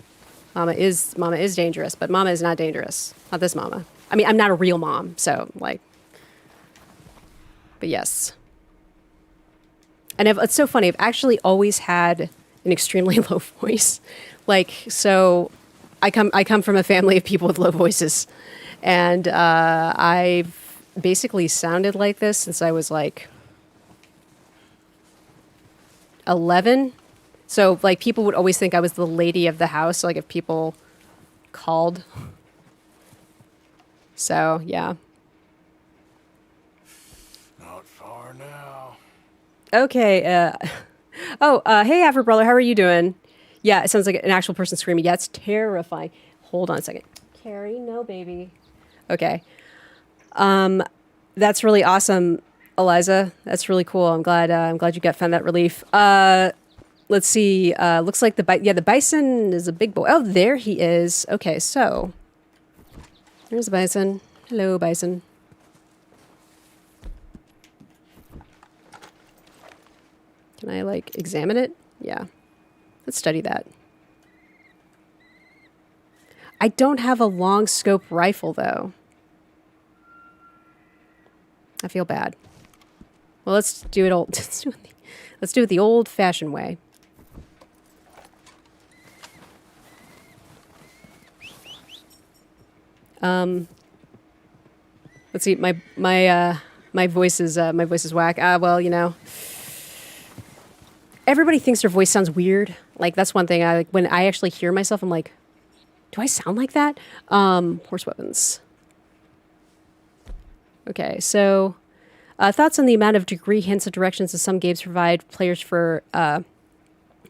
is dangerous, but mama is not dangerous. Not this mama. I mean, I'm not a real mom, so like. But yes. And it's so funny. I've actually always had an extremely low voice. Like, so I come from a family of people with low voices, and I've basically sounded like this since I was like 11. So like people would always think I was the lady of the house, like if people called. So yeah. Not far now. Okay. Hey Afro brother, how are you doing? Yeah, it sounds like an actual person screaming. Yeah, it's terrifying. Hold on a second. Carrie, no baby. Okay. That's really awesome, Eliza. That's really cool. I'm glad you found that relief. Let's see. Looks like the bison is a big boy. Oh, there he is. Okay, so there's the bison. Hello, bison. Can I like examine it? Yeah. Let's study that. I don't have a long scope rifle though. I feel bad. Well, let's do it let's do it the old-fashioned way. Let's see. My voice is whack. Well, everybody thinks their voice sounds weird. Like that's one thing. When I actually hear myself, I'm like, Do I sound like that? Horse weapons. Okay, so thoughts on the amount of degree hints and directions that some games provide players for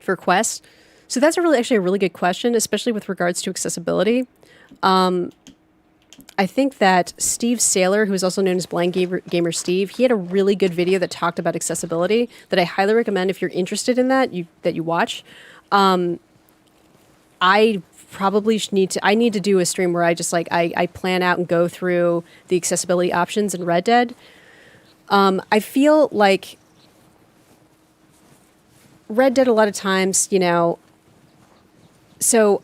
quests. So that's actually a really good question, especially with regards to accessibility. I think that Steve Cellar, who is also known as Blind Gamer Steve, he had a really good video that talked about accessibility that I highly recommend if you're interested in that you watch. I probably need to do a stream where I just I plan out and go through the accessibility options in Red Dead. I feel like Red Dead a lot of times, so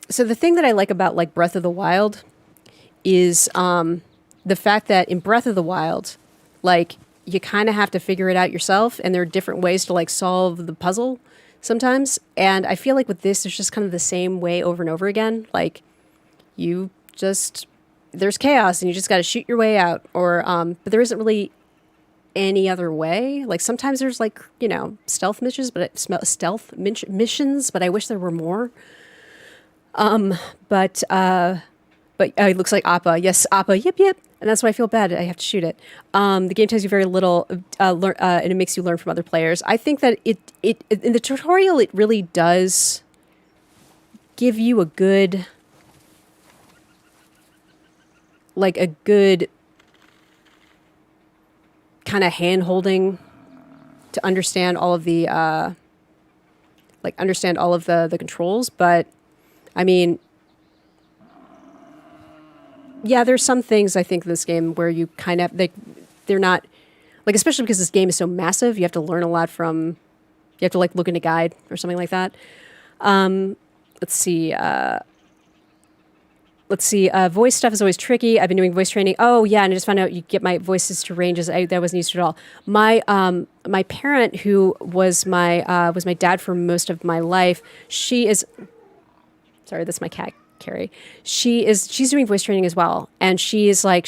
the thing that I like about like Breath of the Wild is the fact that in Breath of the Wild, like you kind of have to figure it out yourself, and there are different ways to like solve the puzzle sometimes. And I feel like with this, there's just kind of the same way over and over again. Like there's chaos and you just got to shoot your way out, or but there isn't really any other way. Like sometimes there's like stealth missions, missions, but I wish there were more. But it looks like Appa. Yes, Appa. Yip yip. And that's why I feel bad. I have to shoot it. The game tells you very little, and it makes you learn from other players. I think that it in the tutorial it really does give you a good kind of hand holding to understand all of the the controls. But I mean, yeah, there's some things I think in this game where you kind of they're not like, especially because this game is so massive, you have to learn a lot from. You have to like look in a guide or something like that. Let's see. Voice stuff is always tricky. I've been doing voice training. Oh yeah, and I just found out you get my voices to ranges. That wasn't used to at all. My parent, who was my dad for most of my life, she is. Sorry, that's my cat, Carrie. She's doing voice training as well, and she is a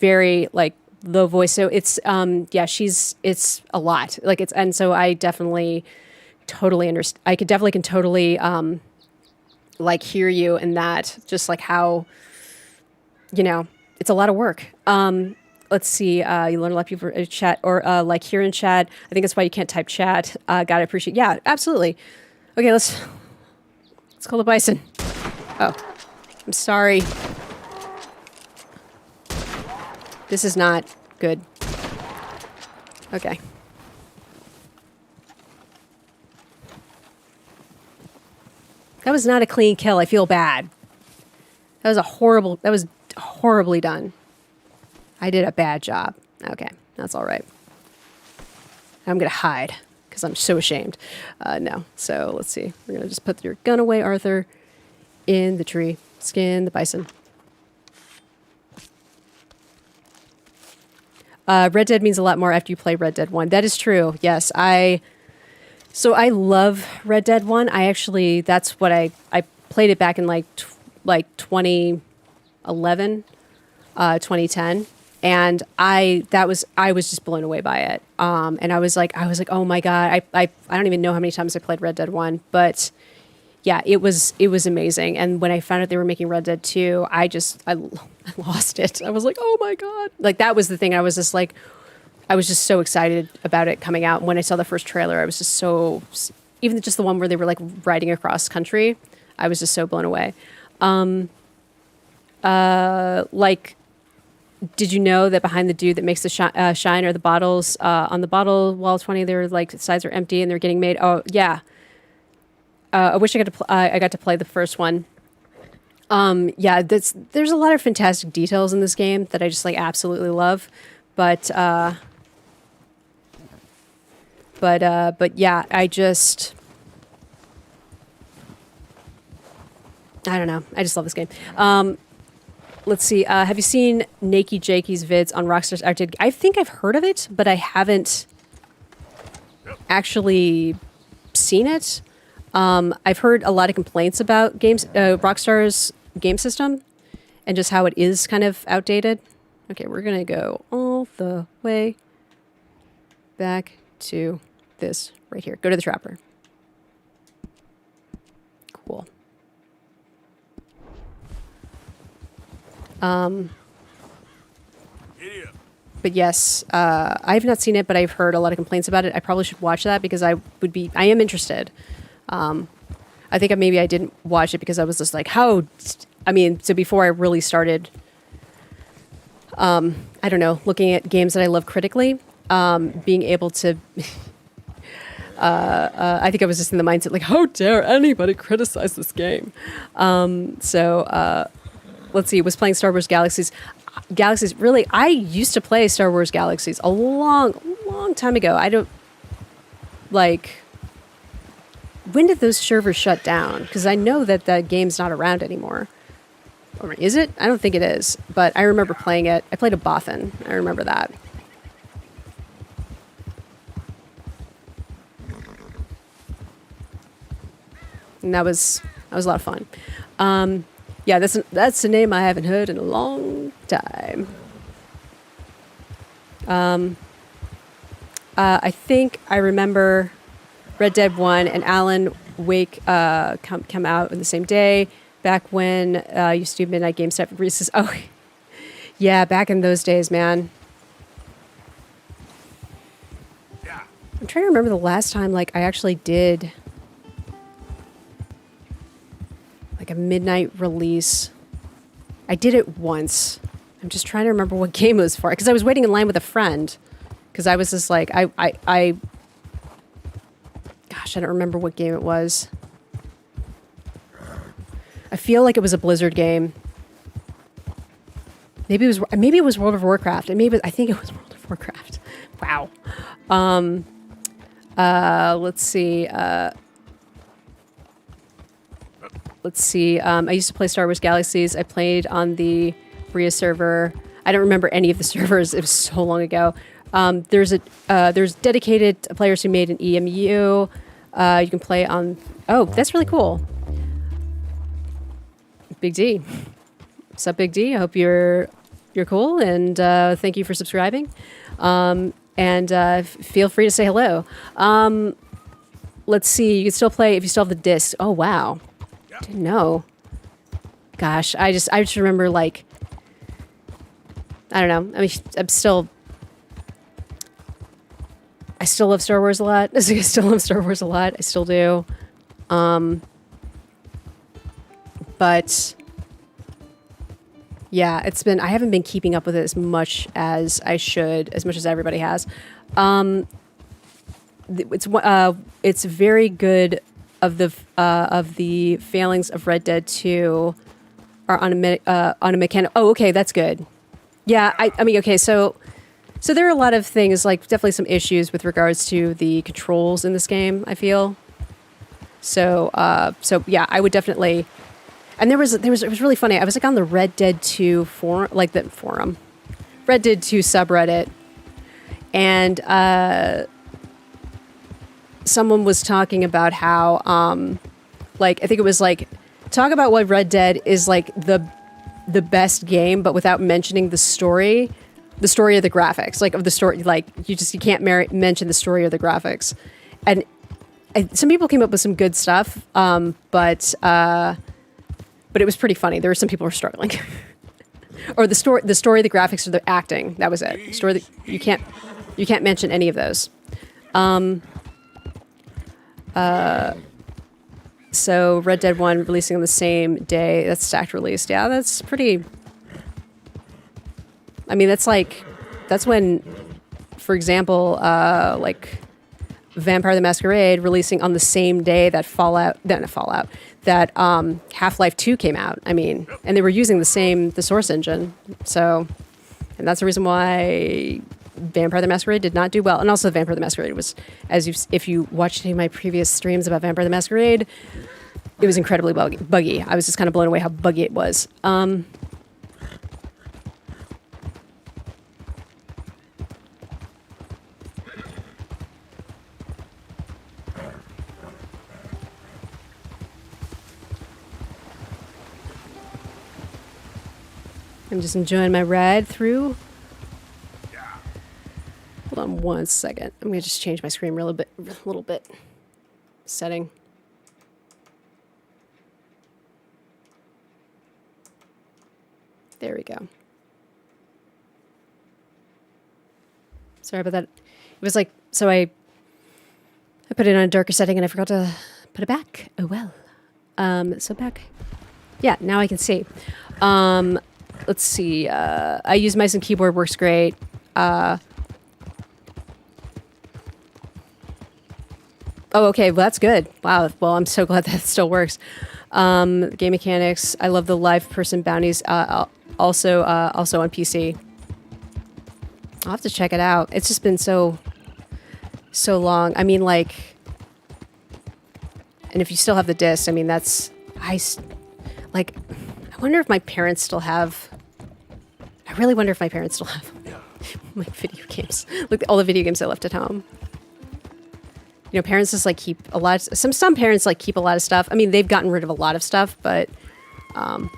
very like low voice. So it's it's a lot. Like it's, and so I definitely totally understand. I can totally like hear you in that, just like how it's a lot of work. Let's see. You learn a lot of people chat or like here in chat. I think that's why you can't type chat. Gotta appreciate. Yeah, absolutely. Okay, let's call the Bison. Oh, I'm sorry. This is not good. Okay. That was not a clean kill. I feel bad. That was horribly done. I did a bad job. Okay, that's all right. I'm gonna hide because I'm so ashamed. No, so let's see. We're gonna just put your gun away, Arthur, in the tree. Skin the Bison. Red Dead means a lot more after you play Red Dead 1. That is true. Yes, So I love Red Dead 1. That's what I played it back in like 2011, 2010. And I was just blown away by it. And I was like, oh my God, I don't even know how many times I played Red Dead 1, but yeah, it was amazing. And when I found out they were making Red Dead 2, I lost it. I was like, oh my God. Like that was the thing. I was just so excited about it coming out. When I saw the first trailer, I was just so, even just the one where they were like riding across country, I was just so blown away. Did you know that behind the dude that makes the shine are the bottles on the bottle wall 20? They're like sides are empty and they're getting made. Oh yeah. I wish I got to play the first one. Yeah, there's a lot of fantastic details in this game that I just like absolutely love, but yeah, I don't know. I just love this game. Let's see. Have you seen Nakey Jakey's vids on Rockstar's Acted? I think I've heard of it, but I haven't actually seen it. I've heard a lot of complaints about Rockstar's game system and just how it is kind of outdated. Okay, we're going to go all the way back to this right here. Go to the trapper. Cool. Giddy up. But yes, I have not seen it, but I've heard a lot of complaints about it. I probably should watch that because I am interested. I think maybe I didn't watch it because I was just like, so before I really started, I don't know, looking at games that I love critically, being able to, I think I was just in the mindset like, how dare anybody criticize this game? Let's see, was playing Star Wars Galaxies. Really, I used to play Star Wars Galaxies a long time ago. I don't, like, when did those servers shut down? Because I know that the game's not around anymore. Or is it? I don't think it is. But I remember playing it. I played a Bothan. I remember that. And that was a lot of fun. Yeah, that's a name I haven't heard in a long time. I think I remember Red Dead 1 and Alan Wake come out on the same day. Back when I used to do midnight game stuff at Reese's. Oh, yeah, back in those days, man. Yeah. I'm trying to remember the last time like I actually did like a midnight release. I did it once. I'm just trying to remember what game it was for because I was waiting in line with a friend because I was just like gosh, I don't remember what game it was. I feel like it was a Blizzard game. Maybe it was World of Warcraft. I think it was World of Warcraft. Wow. Let's see. I used to play Star Wars Galaxies. I played on the Bria server. I don't remember any of the servers. It was so long ago. There's dedicated players who made an EMU. You can play on. Oh, that's really cool. Big D. What's up, Big D? I hope you're cool, and thank you for subscribing. Feel free to say hello. Let's see. You can still play if you still have the disc. Oh wow. Didn't know. Gosh, I just remember like I don't know. I mean, I still love Star Wars a lot. I still love Star Wars a lot. I still do. But yeah, I haven't been keeping up with it as much as I should, as much as everybody has. It's very good. Of the failings of Red Dead 2 are on a mechanic. Oh, okay, that's good. Yeah, I mean, okay, so there are a lot of things, like definitely some issues with regards to the controls in this game, I feel. So yeah, I would definitely. And it was really funny. I was like on the Red Dead 2 forum, Red Dead 2 subreddit, and someone was talking about how, I think it was like, talk about what Red Dead is like the best game, but without mentioning the story of the graphics, like of the story, like you can't mention the story or the graphics. And some people came up with some good stuff, but it was pretty funny. There were some people who were struggling. Or the story, the graphics, or the acting. That was it. You can't mention any of those. So Red Dead 1 releasing on the same day. That's stacked released. Yeah, that's pretty. I mean, that's when, for example, like Vampire the Masquerade releasing on the same day that that Half-Life 2 came out. I mean, and they were using the source engine. So, and that's the reason why Vampire the Masquerade did not do well. And also Vampire the Masquerade was, if you watched any of my previous streams about Vampire the Masquerade, it was incredibly buggy. I was just kind of blown away how buggy it was. I'm just enjoying my ride through. Hold on one second. I'm gonna just change my screen a little bit. Setting. There we go. Sorry about that. It was like, so I put it on a darker setting and I forgot to put it back. Oh well. So back. Yeah, now I can see. Let's see. I use mouse and keyboard, works great. Oh, okay. Well, that's good. Wow. Well, I'm so glad that still works. Game mechanics. I love the live person bounties. Also on PC. I'll have to check it out. It's just been so long. I mean, like, and if you still have the disc, I mean, I wonder if my parents still have. I really wonder if my parents still have like video games. Look, all the video games I left at home. You know, parents just like keep a lot. Some parents like keep a lot of stuff. I mean, they've gotten rid of a lot of stuff, but oh.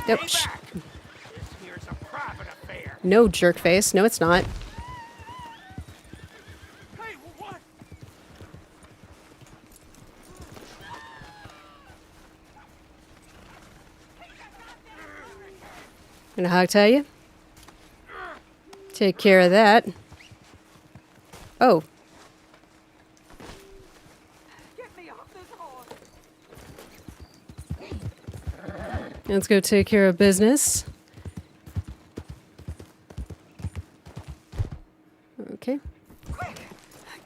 Nope. Here's a private affair. No, jerk face. No, it's not. Hey, what? Gonna hogtie you. Take care of that. Oh. Get me off this horse. Let's go take care of business. Okay. Quick,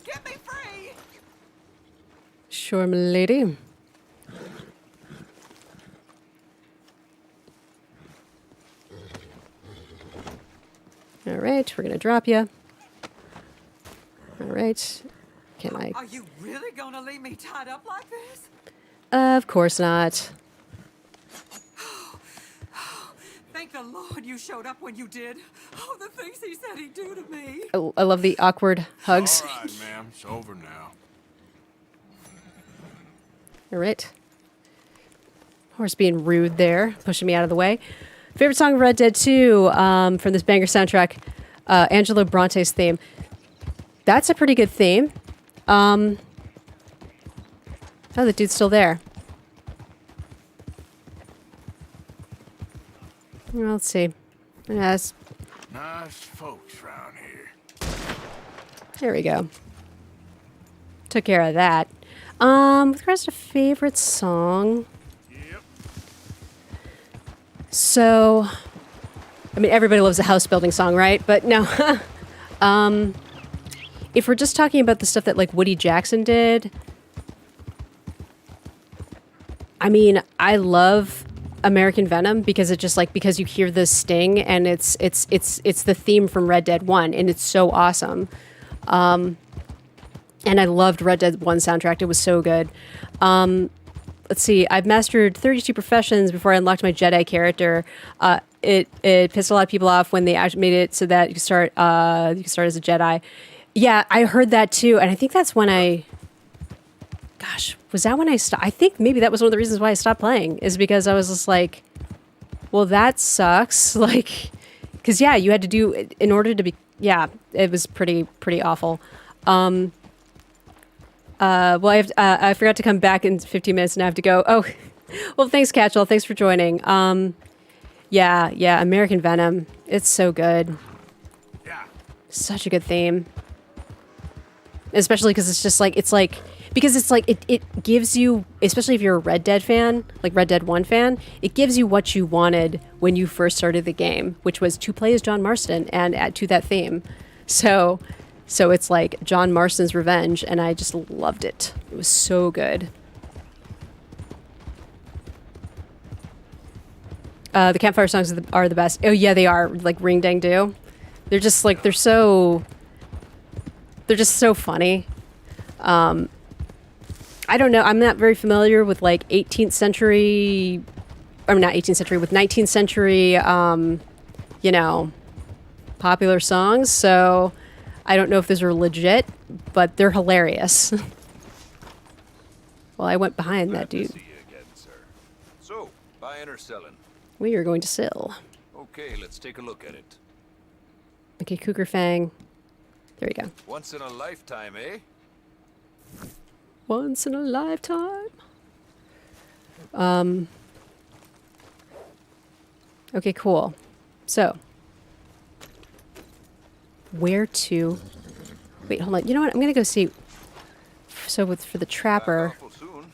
get me free. Sure, m'lady. All right, we're gonna drop you. All right. Can I? Are you really gonna leave me tied up like this? Of course not. Thank the Lord you showed up when you did. Oh, the things he said he'd do to me. I love the awkward hugs. All right, ma'am. It's over now. All right. Horse being rude there, pushing me out of the way. Favorite song of Red Dead 2 from this banger soundtrack, Angelo Bronte's theme. That's a pretty good theme. Oh, the dude's still there. Well, let's see. Yes. Nice folks round here. There we go. Took care of that. With regards to favorite song. Yep. So, I mean, everybody loves a house building song, right? But no. If we're just talking about the stuff that like Woody Jackson did, I mean, I love American Venom because it just like because you hear the sting and it's the theme from Red Dead 1 and it's so awesome. And I loved Red Dead 1 soundtrack. It was so good. Let's see. I've mastered 32 professions before I unlocked my Jedi character. It pissed a lot of people off when they actually made it so that you can start as a Jedi. Yeah, I heard that too, and I think that's when I. Gosh, was that when I stopped? I think maybe that was one of the reasons why I stopped playing is because I was just like, well, that sucks. Like, because yeah, you had to do in order to be. Yeah, it was pretty awful. Well, I forgot to come back in 15 minutes and I have to go. Oh, well, thanks, Catchall. Thanks for joining. Yeah, American Venom. It's so good. Yeah. Such a good theme. Especially because it gives you, especially if you're a Red Dead fan, like Red Dead 1 fan, it gives you what you wanted when you first started the game, which was to play as John Marston and add to that theme. So it's like John Marston's Revenge, and I just loved it. It was so good. The campfire songs are the best. Oh yeah, they are. Like Ring Dang Do. They're just like they're just so funny. I don't know. I'm not very familiar with like 18th century. I'm not 18th century with 19th century. Popular songs. So I don't know if those are legit, but they're hilarious. Well, I went behind that dude. See you again, sir. So, buying or selling? We are going to sell. Okay, let's take a look at it. Okay, Cougar Fang. There we go. Once in a lifetime, eh? Once in a lifetime. Okay, cool. So, where to... Wait, hold on. You know what? I'm going to go see... So, for the trapper... Awful soon.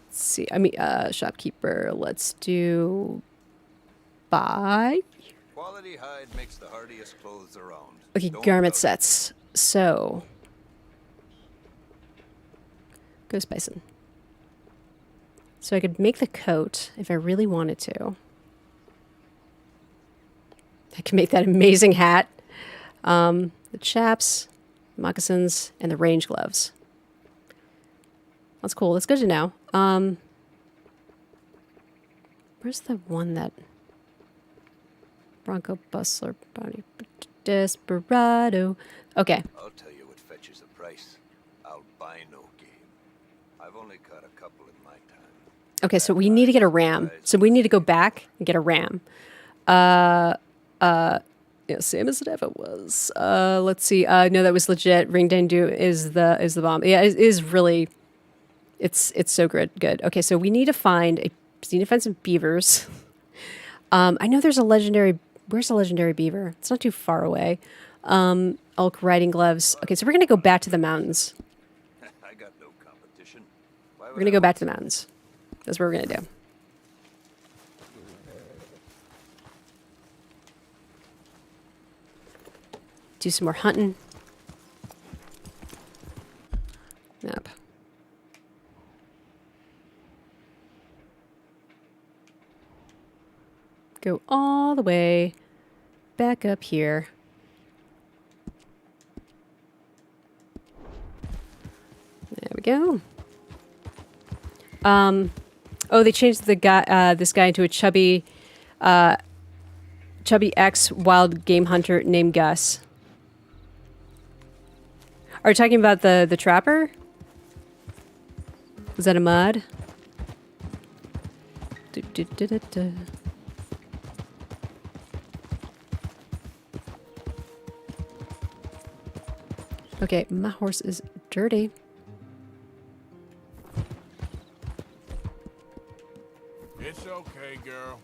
Let's see. I mean, shopkeeper. Let's do... Buy? Quality hide makes the hardiest clothes around. Okay, Don't garment doubt it. sets. So... Ghost Bison. So I could make the coat if I really wanted to. I can make that amazing hat. The chaps, moccasins, and the range gloves. That's cool. That's good to know. Where's the one that... Bronco Bustler, Bonnie Desperado. Okay. I'll tell you what fetches a price. Albino game. I've only caught a couple in my time. Okay, so we need to get a ram. So we need to go back and get a ram. Yeah, same as it ever was. Let's see. No, that was legit. Ring Dang Do is the bomb. Yeah, it is really. It's so good. Good. Okay, so we need to find some beavers. I know there's a legendary. Where's the legendary beaver? It's not too far away. Elk riding gloves. Okay, so we're gonna go back to the mountains. I got no competition. We're gonna go back to the mountains. That's what we're gonna do. Do some more hunting. Map. Go all the way back up here. There we go. Oh, they changed the guy, this guy into a chubby ex wild game hunter named Gus. Are you talking about the trapper? Is that a mod? Okay, my horse is dirty. It's okay, girl.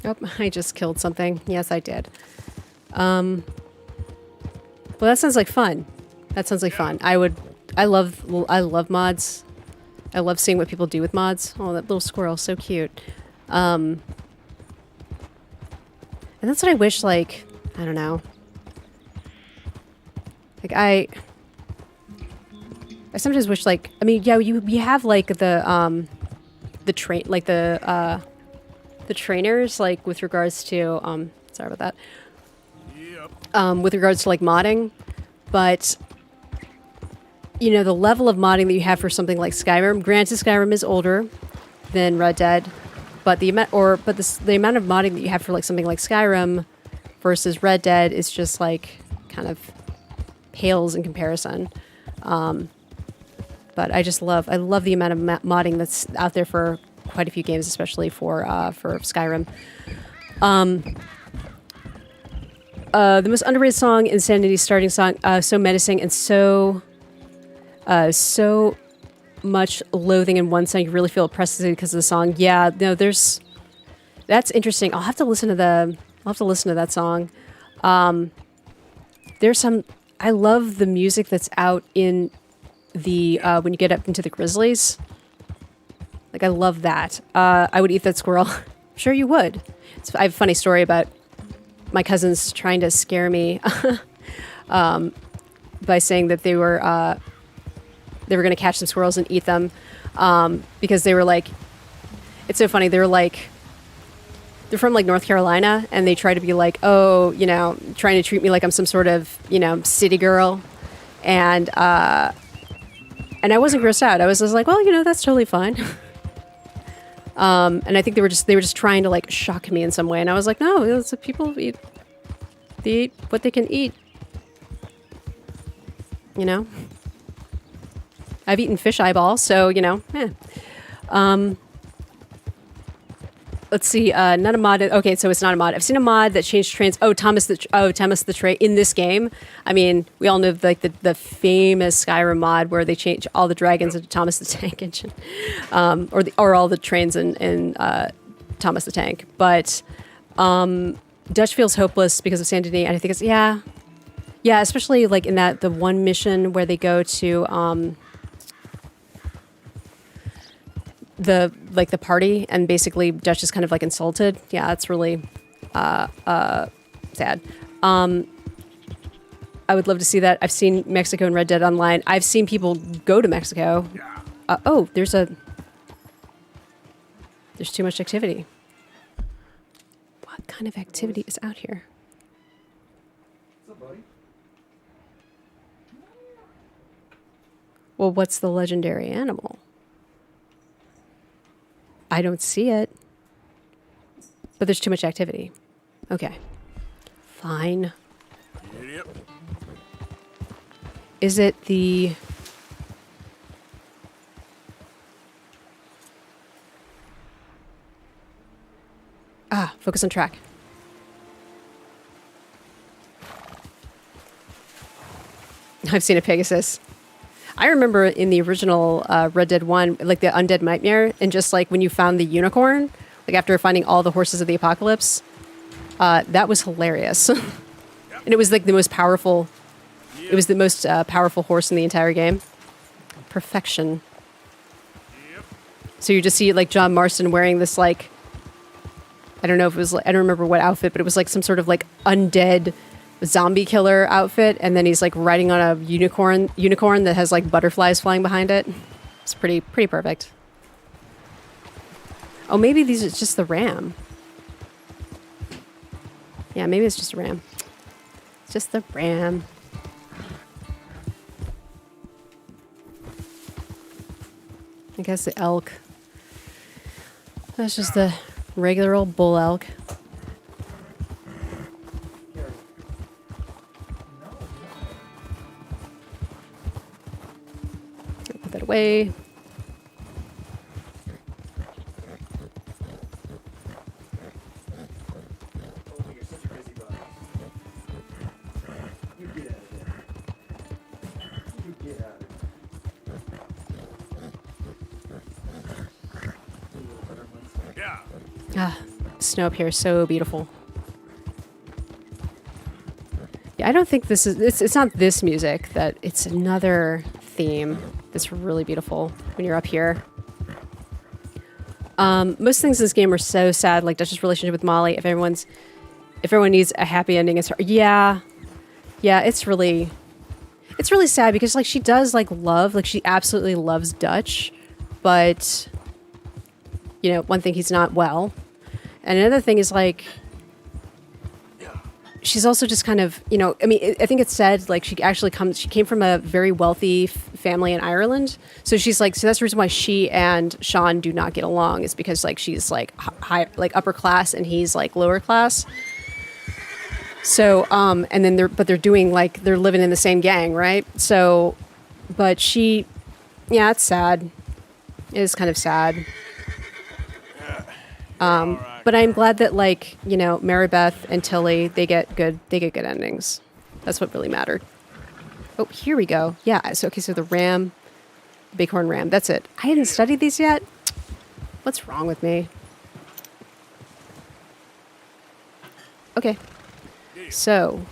Oh, I just killed something. Yes, I did. Well, that sounds like fun. That sounds like fun. I love mods. I love seeing what people do with mods. Oh, that little squirrel, so cute. And that's what I wish, like, I don't know. Like, I sometimes wish, like, I mean, yeah, you have, like, the trainers, like, with regards to, sorry about that. Yep. With regards to, like, modding, but, you know, the level of modding that you have for something like Skyrim, granted Skyrim is older than Red Dead, but the amount of modding that you have for, like, something like Skyrim versus Red Dead is just, like, kind of pales in comparison. But I love the amount of modding that's out there for quite a few games, especially for Skyrim. The most underrated song, Insanity starting song, so menacing and so much loathing in one song. You really feel oppressed because of the song. Yeah, no, that's interesting. I'll have to listen to that song. I love the music that's out in the when you get up into the Grizzlies. Like, I love that. I would eat that squirrel. Sure you would. I have a funny story about my cousins trying to scare me by saying that they were going to catch some squirrels and eat them because they were like, it's so funny. They were like, they're from like North Carolina, and they try to be like, oh, you know, trying to treat me like I'm some sort of, you know, city girl, and I wasn't grossed out. I was just like, well, you know, that's totally fine. And I think they were just trying to like shock me in some way, and I was like, no, people eat what they can eat. You know, I've eaten fish eyeball, so you know. Let's see. Not a mod. Okay, so it's not a mod. I've seen a mod that changed trains. Thomas the Train in this game. I mean, we all know like the famous Skyrim mod where they change all the dragons into Thomas the Tank Engine, or all the trains in Thomas the Tank. But Dutch feels hopeless because of Saint Denis, and I think it's yeah, especially like in the one mission where they go to the party, and basically Dutch is kind of like insulted. Yeah, that's really sad. I would love to see that. I've seen Mexico and Red Dead Online. I've seen people go to Mexico. There's too much activity. What kind of activity is out here? Well, what's the legendary animal? I don't see it. But there's too much activity. Okay. Fine. Yep. Is it the... focus on track. I've seen a Pegasus. I remember in the original Red Dead 1, like the Undead Nightmare, and just like when you found the unicorn, like after finding all the horses of the apocalypse, that was hilarious. And it was like the most powerful, it was the most powerful horse in the entire game. Perfection. So you just see like John Marston wearing this like, I don't know if it was like, I don't remember what outfit, but it was like some sort of like undead zombie killer outfit, and then he's like riding on a unicorn that has like butterflies flying behind it. It's pretty perfect. Oh, maybe these is just the ram. Yeah, maybe it's just a ram. It's just the ram. I guess the elk. That's just the regular old bull elk. Put that away. Snow up here is so beautiful. Yeah, I don't think this is, it's not this music, that it's another theme that's really beautiful when you're up here. Most things in this game are so sad, like Dutch's relationship with Molly. If everyone needs a happy ending, it's her. Yeah, it's really sad because like she does like love, like she absolutely loves Dutch, but you know, one thing, he's not well. And another thing is like, she's also just kind of, you know, I mean, I think it's said like she came from a very wealthy family in Ireland. So she's like, so that's the reason why she and Sean do not get along, is because like she's like high, like upper class and he's like lower class. So, and then they're doing like, they're living in the same gang, right? So, but yeah, it's sad. It is kind of sad. But I'm glad that like, you know, Maribeth and Tilly, they get good endings. That's what really mattered. Oh, here we go. Yeah. So, okay. So the ram, bighorn ram, that's it. I hadn't studied these yet. What's wrong with me? Okay. So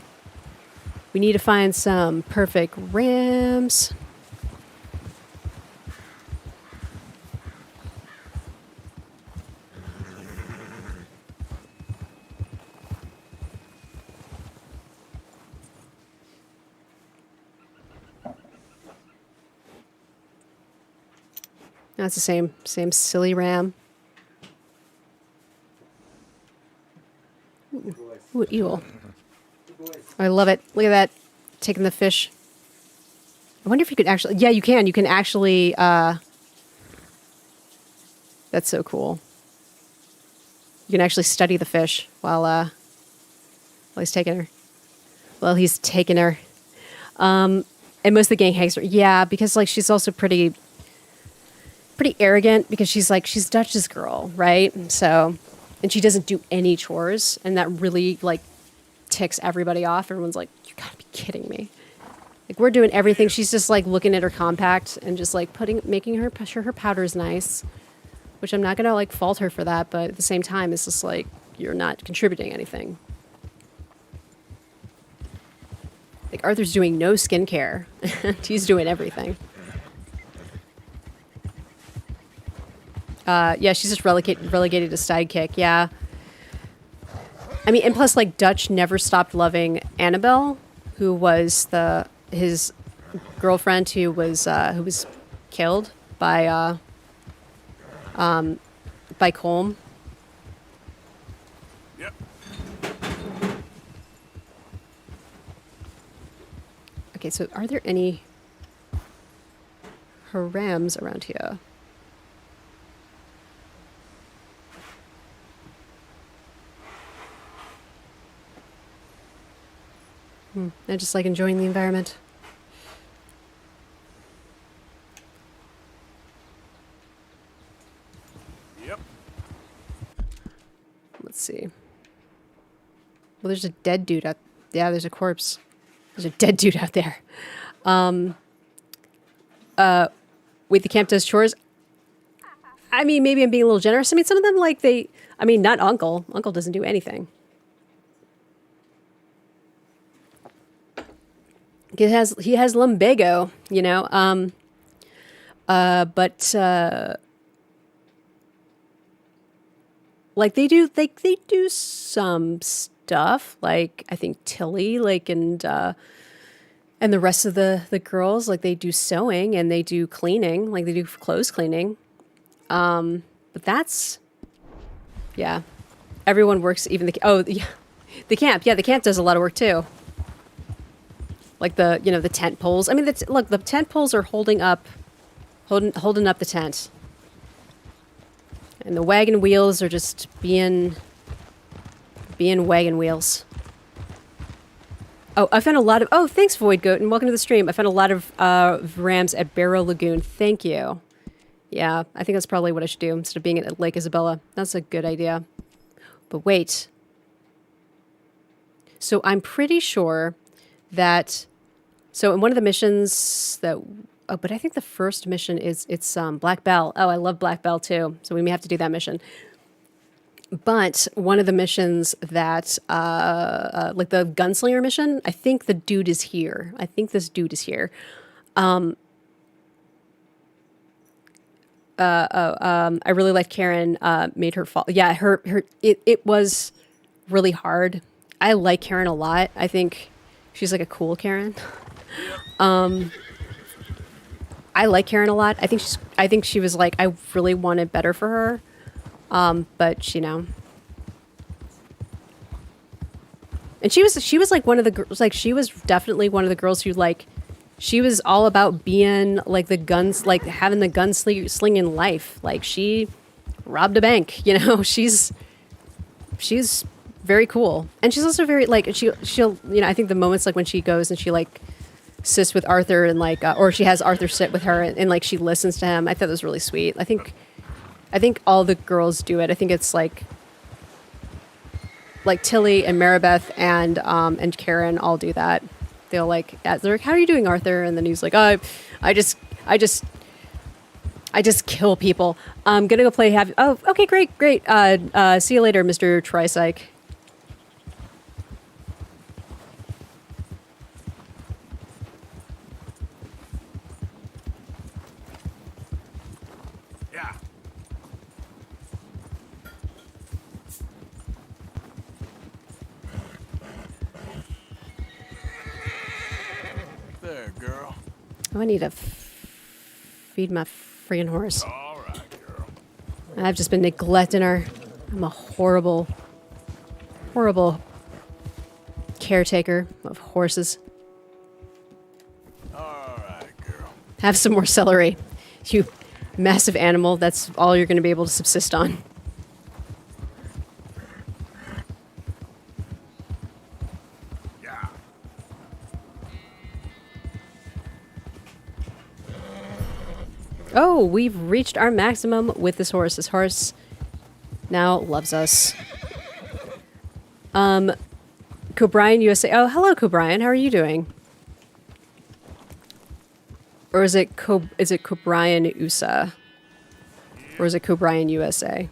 we need to find some perfect rams. That's the same silly ram. Ooh, eagle. I love it. Look at that. Taking the fish. I wonder if you could actually... Yeah, you can. You can actually... That's so cool. You can actually study the fish while he's taking her. Well, he's taking her. And most of the gang hangs her. Yeah, because like she's also pretty arrogant because she's Dutch's girl, right? So, and she doesn't do any chores, and that really like ticks everybody off. Everyone's like, "You gotta be kidding me!" Like we're doing everything. She's just like looking at her compact and just like making sure her powder's nice, which I'm not gonna like fault her for that. But at the same time, it's just like you're not contributing anything. Like Arthur's doing no skincare. He's doing everything. Yeah, she's just relegated to sidekick. Yeah. I mean, and plus, like Dutch never stopped loving Annabelle, who was his girlfriend who was killed by Colm. Yep. Okay, so are there any harems around here? I just like enjoying the environment. Yep. Let's see. Well, there's a dead dude out. Yeah, there's a corpse. There's a dead dude out there. Wait, the camp does chores. I mean, maybe I'm being a little generous. I mean, some of them not Uncle. Uncle doesn't do anything. He has lumbago, you know. But like they do some stuff. Like I think Tilly, and the rest of the girls, like they do sewing and they do cleaning, like they do clothes cleaning. But that's, yeah, everyone works. Even the camp. Yeah, the camp does a lot of work too. Like the tent poles. I mean, look, the tent poles are holding up the tent, and the wagon wheels are just being wagon wheels. Oh, I found a lot of. Oh, thanks, Void Goat, and welcome to the stream. I found a lot of rams at Barrow Lagoon. Thank you. Yeah, I think that's probably what I should do instead of being at Lake Isabella. That's a good idea. But wait. So I'm pretty sure that. So in one of the missions but I think the first mission it's Black Belle. Oh, I love Black Belle too. So we may have to do that mission. But one of the missions that, like the gunslinger mission, I think the dude is here. I think this dude is here. I really liked Karen made her fall. Yeah, it was really hard. I like Karen a lot. I think she's like a cool Karen. I like Karen a lot. I think she was like, I really wanted better for her. But and she was like one of the girls, like she was definitely one of the girls who like, she was all about being like the guns, like having the slinging life. Like she robbed a bank, she's very cool. And she's also very like, she'll, I think the moments like when she goes and she like sits with Arthur and like, or she has Arthur sit with her and like she listens to him. I thought that was really sweet. I think all the girls do it. I think it's like Tilly and Maribeth and Karen all do that. They're like, how are you doing, Arthur? And then he's like, oh, I just kill people. I'm gonna go play. Oh, okay, great. See you later, Mr. Tricycle. Girl. Oh, I need to feed my friggin' horse. All right, girl. I've just been neglecting her. I'm a horrible caretaker of horses. All right, girl. Have some more celery, you massive animal. That's all you're going to be able to subsist on. Oh, we've reached our maximum with this horse. This horse now loves us. Cobrian USA. Oh, hello, Cobrian. How are you doing? Or is it Cobrian USA? Or is it Cobrian USA?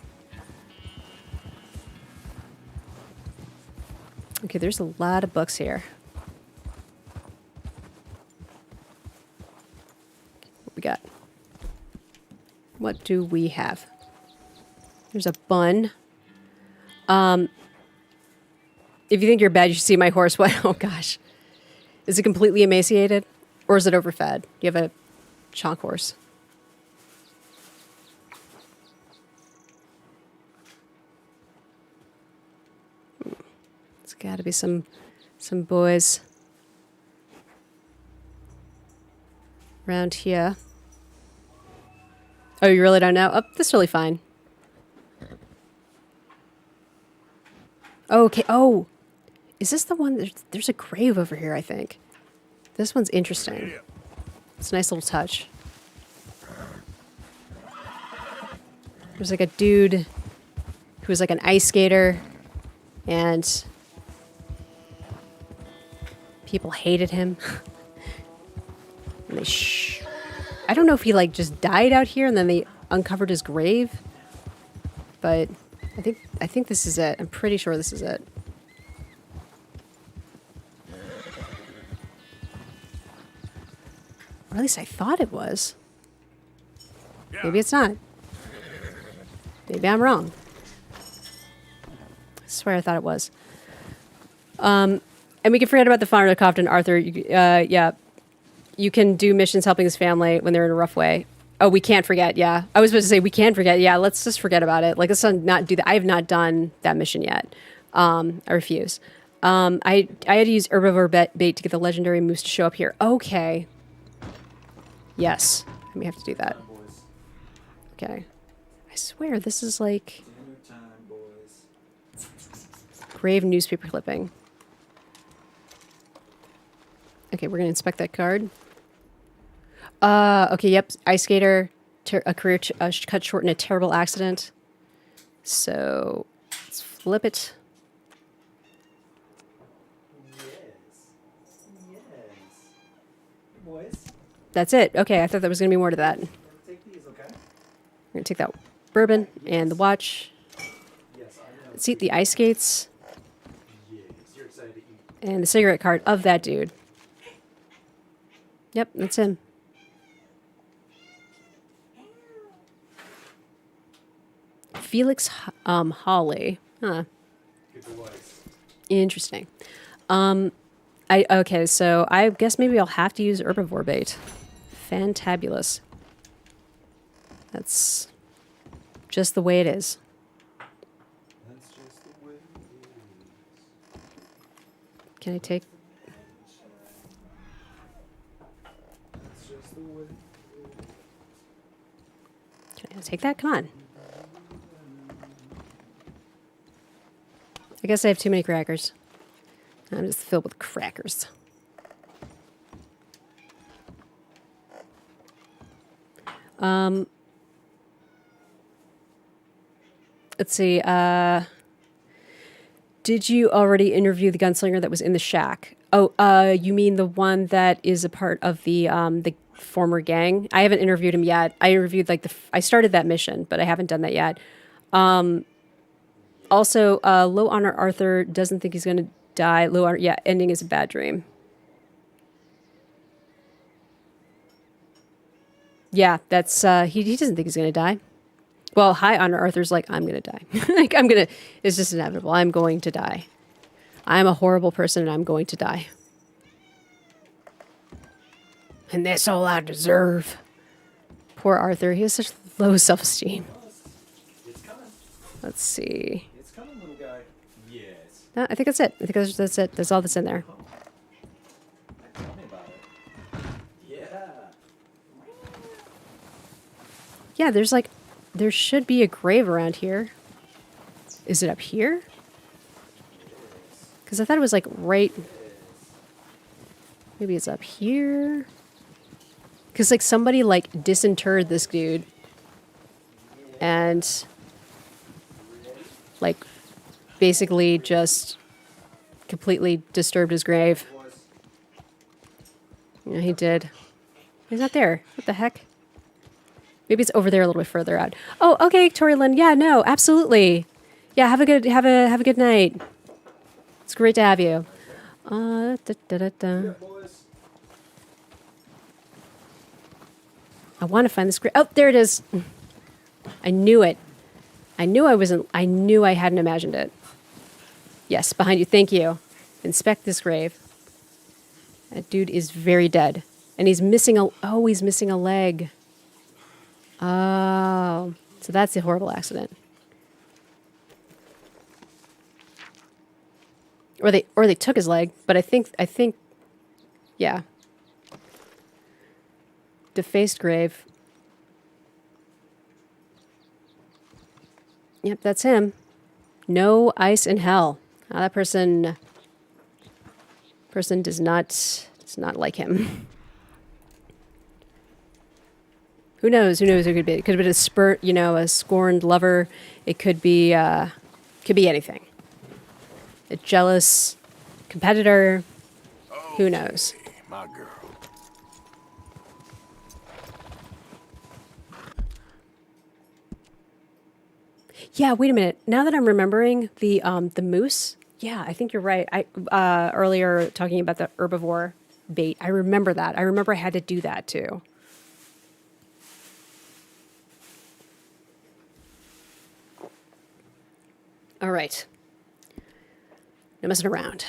Okay, there's a lot of books here. What we got? What do we have? There's a bun. If you think you're bad, you should see my horse. What? Oh gosh. Is it completely emaciated? Or is it overfed? Do you have a chonk horse? It's gotta be some boys around here. Oh, you really don't know? Oh, this is really fine. Okay. Oh, is this the one? There's a grave over here, I think. This one's interesting. It's a nice little touch. There's like a dude who was like an ice skater, and people hated him. And I don't know if he like just died out here and then they uncovered his grave, but I think this is it. I'm pretty sure this is it. Or at least I thought it was. Maybe it's not. Maybe I'm wrong. I swear I thought it was. And we can forget about the founder of Cofton, Arthur. Yeah. You can do missions helping his family when they're in a rough way. Oh, we can't forget. Yeah. I was supposed to say we can forget. Yeah, let's just forget about it. Like, let's not do that. I have not done that mission yet. I refuse. I had to use herbivore bait to get the legendary moose to show up here. Okay. Yes. I may have to do that. Okay. I swear this is like grave newspaper clipping. Okay, we're gonna inspect that card. Okay, yep. Ice skater, a career cut short in a terrible accident. So let's flip it. Yes. Boys. That's it. Okay, I thought there was gonna be more to that. Take these, okay? We're gonna take that bourbon and the watch. Yes, I know. Let's eat the ice skates Yes, you're excited to eat. and the cigarette card of that dude. Yep, that's him. Felix Hawley. Huh. Good voice. Interesting. Okay, so I guess maybe I'll have to use herbivore bait. Fantabulous. That's just the way it is. That's just the way it is. Can I take? That's just the way it is. Can I take that? Come on. I guess I have too many crackers. I'm just filled with crackers. Let's see. Did you already interview the gunslinger that was in the shack? Oh, you mean the one that is a part of the former gang? I haven't interviewed him yet. I interviewed I started that mission, but I haven't done that yet. Also, low honor Arthur doesn't think he's going to die. Low honor, yeah, ending is a bad dream. Yeah, that's, he doesn't think he's going to die. Well, high honor Arthur's like, I'm going to die. It's just inevitable. I'm going to die. I'm a horrible person and I'm going to die. And that's all I deserve. Poor Arthur. He has such low self-esteem. It's coming. Let's see. It's coming, little guy. Yes. No, I think that's it. I think that's it. That's all that's in there. Tell me about it. Yeah. Yeah, there should be a grave around here. Is it up here? Because I thought it was like right. Maybe it's up here. Because like somebody like disinterred this dude and like basically just completely disturbed his grave. Yeah, he did. He's not there. What the heck? Maybe it's over there a little bit further out. Oh, okay, Tori Lynn. Yeah, no, absolutely. Yeah, have a good night. It's great to have you. I want to find this grave. Oh, there it is. I knew it. I knew I hadn't imagined it. Yes, behind you. Thank you. Inspect this grave. That dude is very dead. And he's missing a leg. Oh. So that's a horrible accident. Or they took his leg, but I think yeah. Defaced grave. Yep, that's him. No ice in hell. That person does not like him. Who knows? Who knows who it could be? It could have been a scorned lover. It could be anything. A jealous competitor. Who knows? My girl. Yeah, wait a minute. Now that I'm remembering the moose, yeah, I think you're right. I earlier talking about the herbivore bait. I remember that. I remember I had to do that too. All right. No messing around.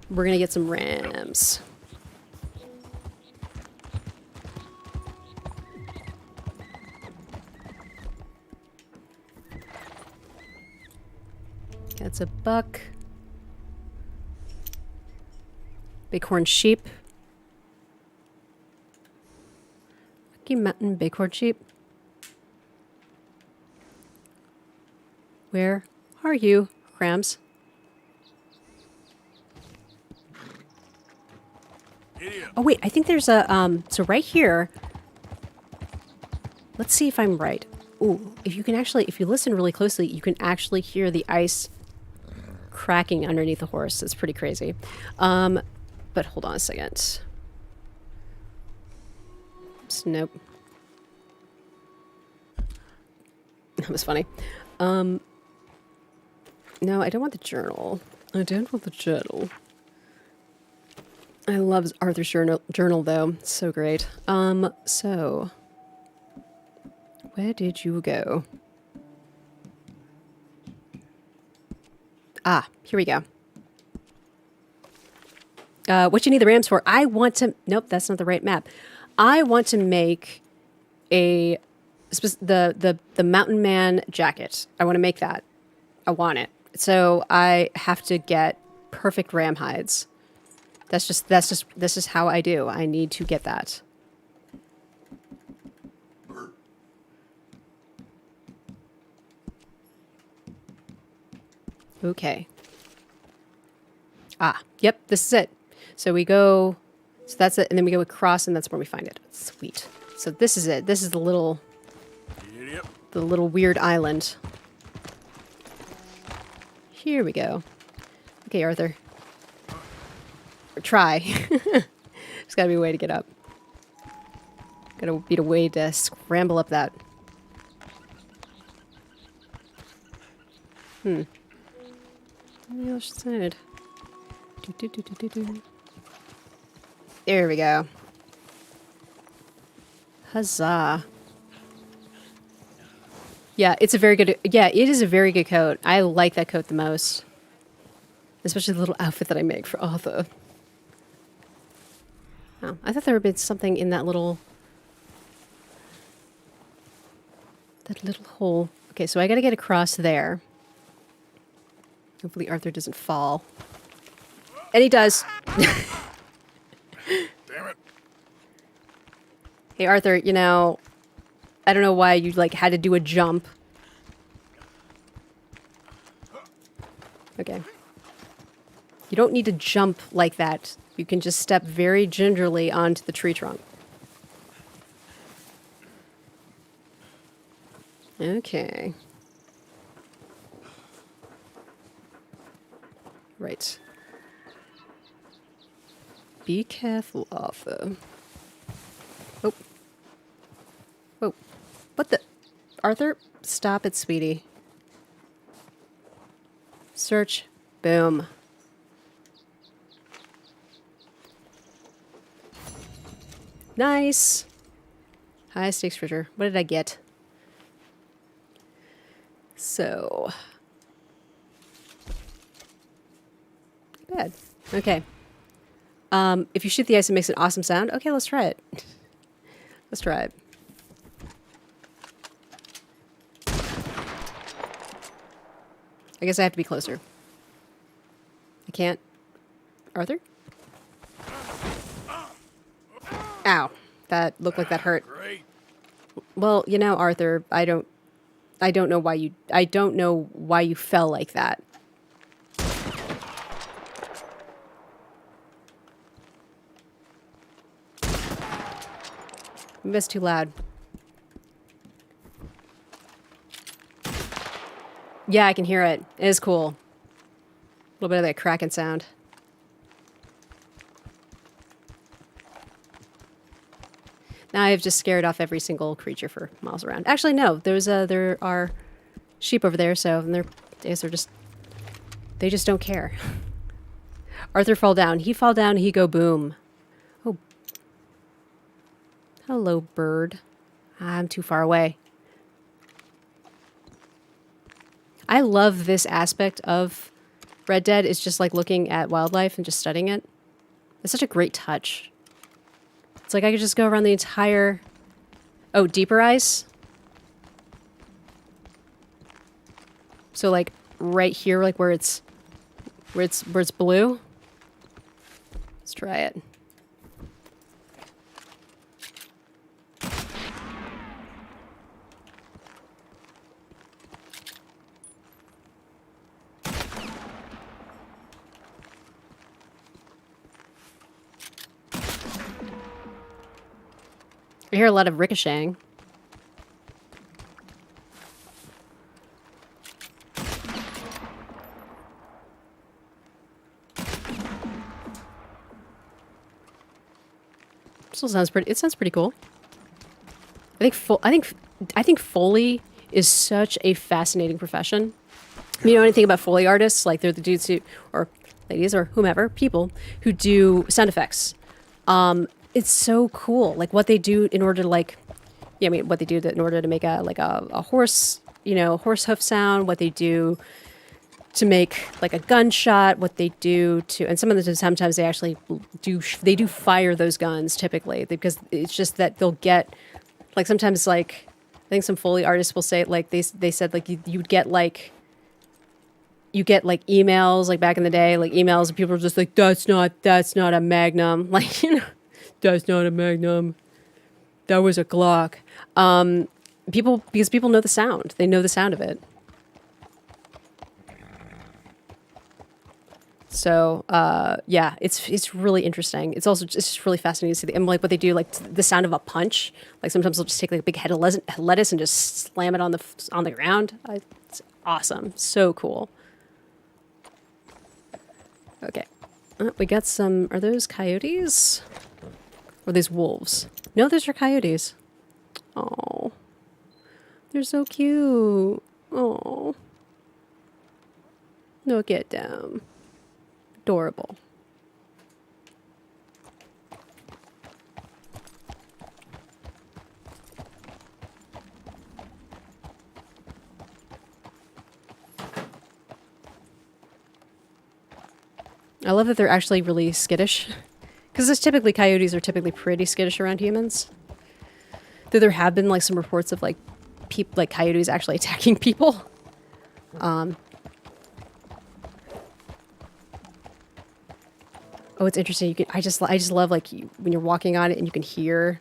We're gonna get some rams. That's a buck. Bighorn sheep. Rocky Mountain bighorn sheep. Where are you, rams? Oh wait, I think there's a so right here. Let's see if I'm right. Ooh, if you listen really closely, you can actually hear the ice cracking underneath the horse. It's pretty crazy. But hold on a second. Oops, nope. That was funny. No, I don't want the journal. I don't want the journal. I love Arthur's journal though. It's so great. So where did you go? Ah, here we go. What you need the rams for? I want to... Nope, that's not the right map. I want to make the Mountain Man jacket. I want to make that. I want it. So I have to get perfect ram hides. This is how I do. I need to get that. Okay. Ah, yep, this is it. So we go, so that's it, and then we go across, and that's where we find it. Sweet. So this is it. This is the little weird island. Here we go. Okay, Arthur. Or try. There's got to be a way to get up. Got to be a way to scramble up that. On the other side. There we go. Huzzah. Yeah, it's a very good... Yeah, it is a very good coat. I like that coat the most. Especially the little outfit that I make for Arthur. Oh, I thought there would be something in that little... That little hole. Okay, so I gotta get across there. Hopefully Arthur doesn't fall. And he does. Damn it. Hey, Arthur, you know, I don't know why you, like, had to do a jump. Okay. You don't need to jump like that. You can just step very gingerly onto the tree trunk. Okay. Right. Be careful, Arthur. Oh. Oh. What the? Arthur, stop it, sweetie. Search. Boom. Nice. High stakes treasure. What did I get? So. Bad. Okay. If you shoot the ice, it makes an awesome sound. Okay, let's try it. Let's try it. I guess I have to be closer. I can't. Arthur? Ow. That looked like that hurt. Great. Well, you know, Arthur, I don't know why you fell like that. Maybe that's too loud. Yeah, I can hear it. It is cool. A little bit of that cracking sound. Now I've just scared off every single creature for miles around. Actually, no. There are sheep over there, so they just don't care. Arthur fall down. He fall down. He go boom. Oh, hello, bird. I'm too far away. I love this aspect of Red Dead. It's just like looking at wildlife and just studying it. It's such a great touch. It's like I could just go around the entire... Oh, deeper ice? So like right here, like where it's blue. Let's try it. I hear a lot of ricocheting. Still sounds pretty. It sounds pretty cool. I think Foley is such a fascinating profession. You know anything about Foley artists? Like they're the dudes who, or ladies, or whomever, people who do sound effects. It's so cool, like what they do in order to what they do in order to make a horse, horse hoof sound, what they do to make like a gunshot, what they do to, and some of the sometimes they actually do fire those guns typically because it's just that they'll get like sometimes like I think some Foley artists will say like they said like you get like emails like back in the day like emails and people are just like that's not a Magnum like that's not a Magnum. That was a Glock. Because people know the sound. They know the sound of it. So, yeah, it's really interesting. It's just really fascinating to see and like what they do, like the sound of a punch. Like sometimes they'll just take like a big head of lettuce and just slam it on the ground. It's awesome. So cool. Okay. We got some, are those coyotes? Or these wolves? No, those are coyotes. Oh, they're so cute. Oh, look at them. Adorable. I love that they're actually really skittish. Because typically coyotes are typically pretty skittish around humans. Though there have been like some reports of like coyotes actually attacking people. Oh, it's interesting. I just love like when you're walking on it and you can hear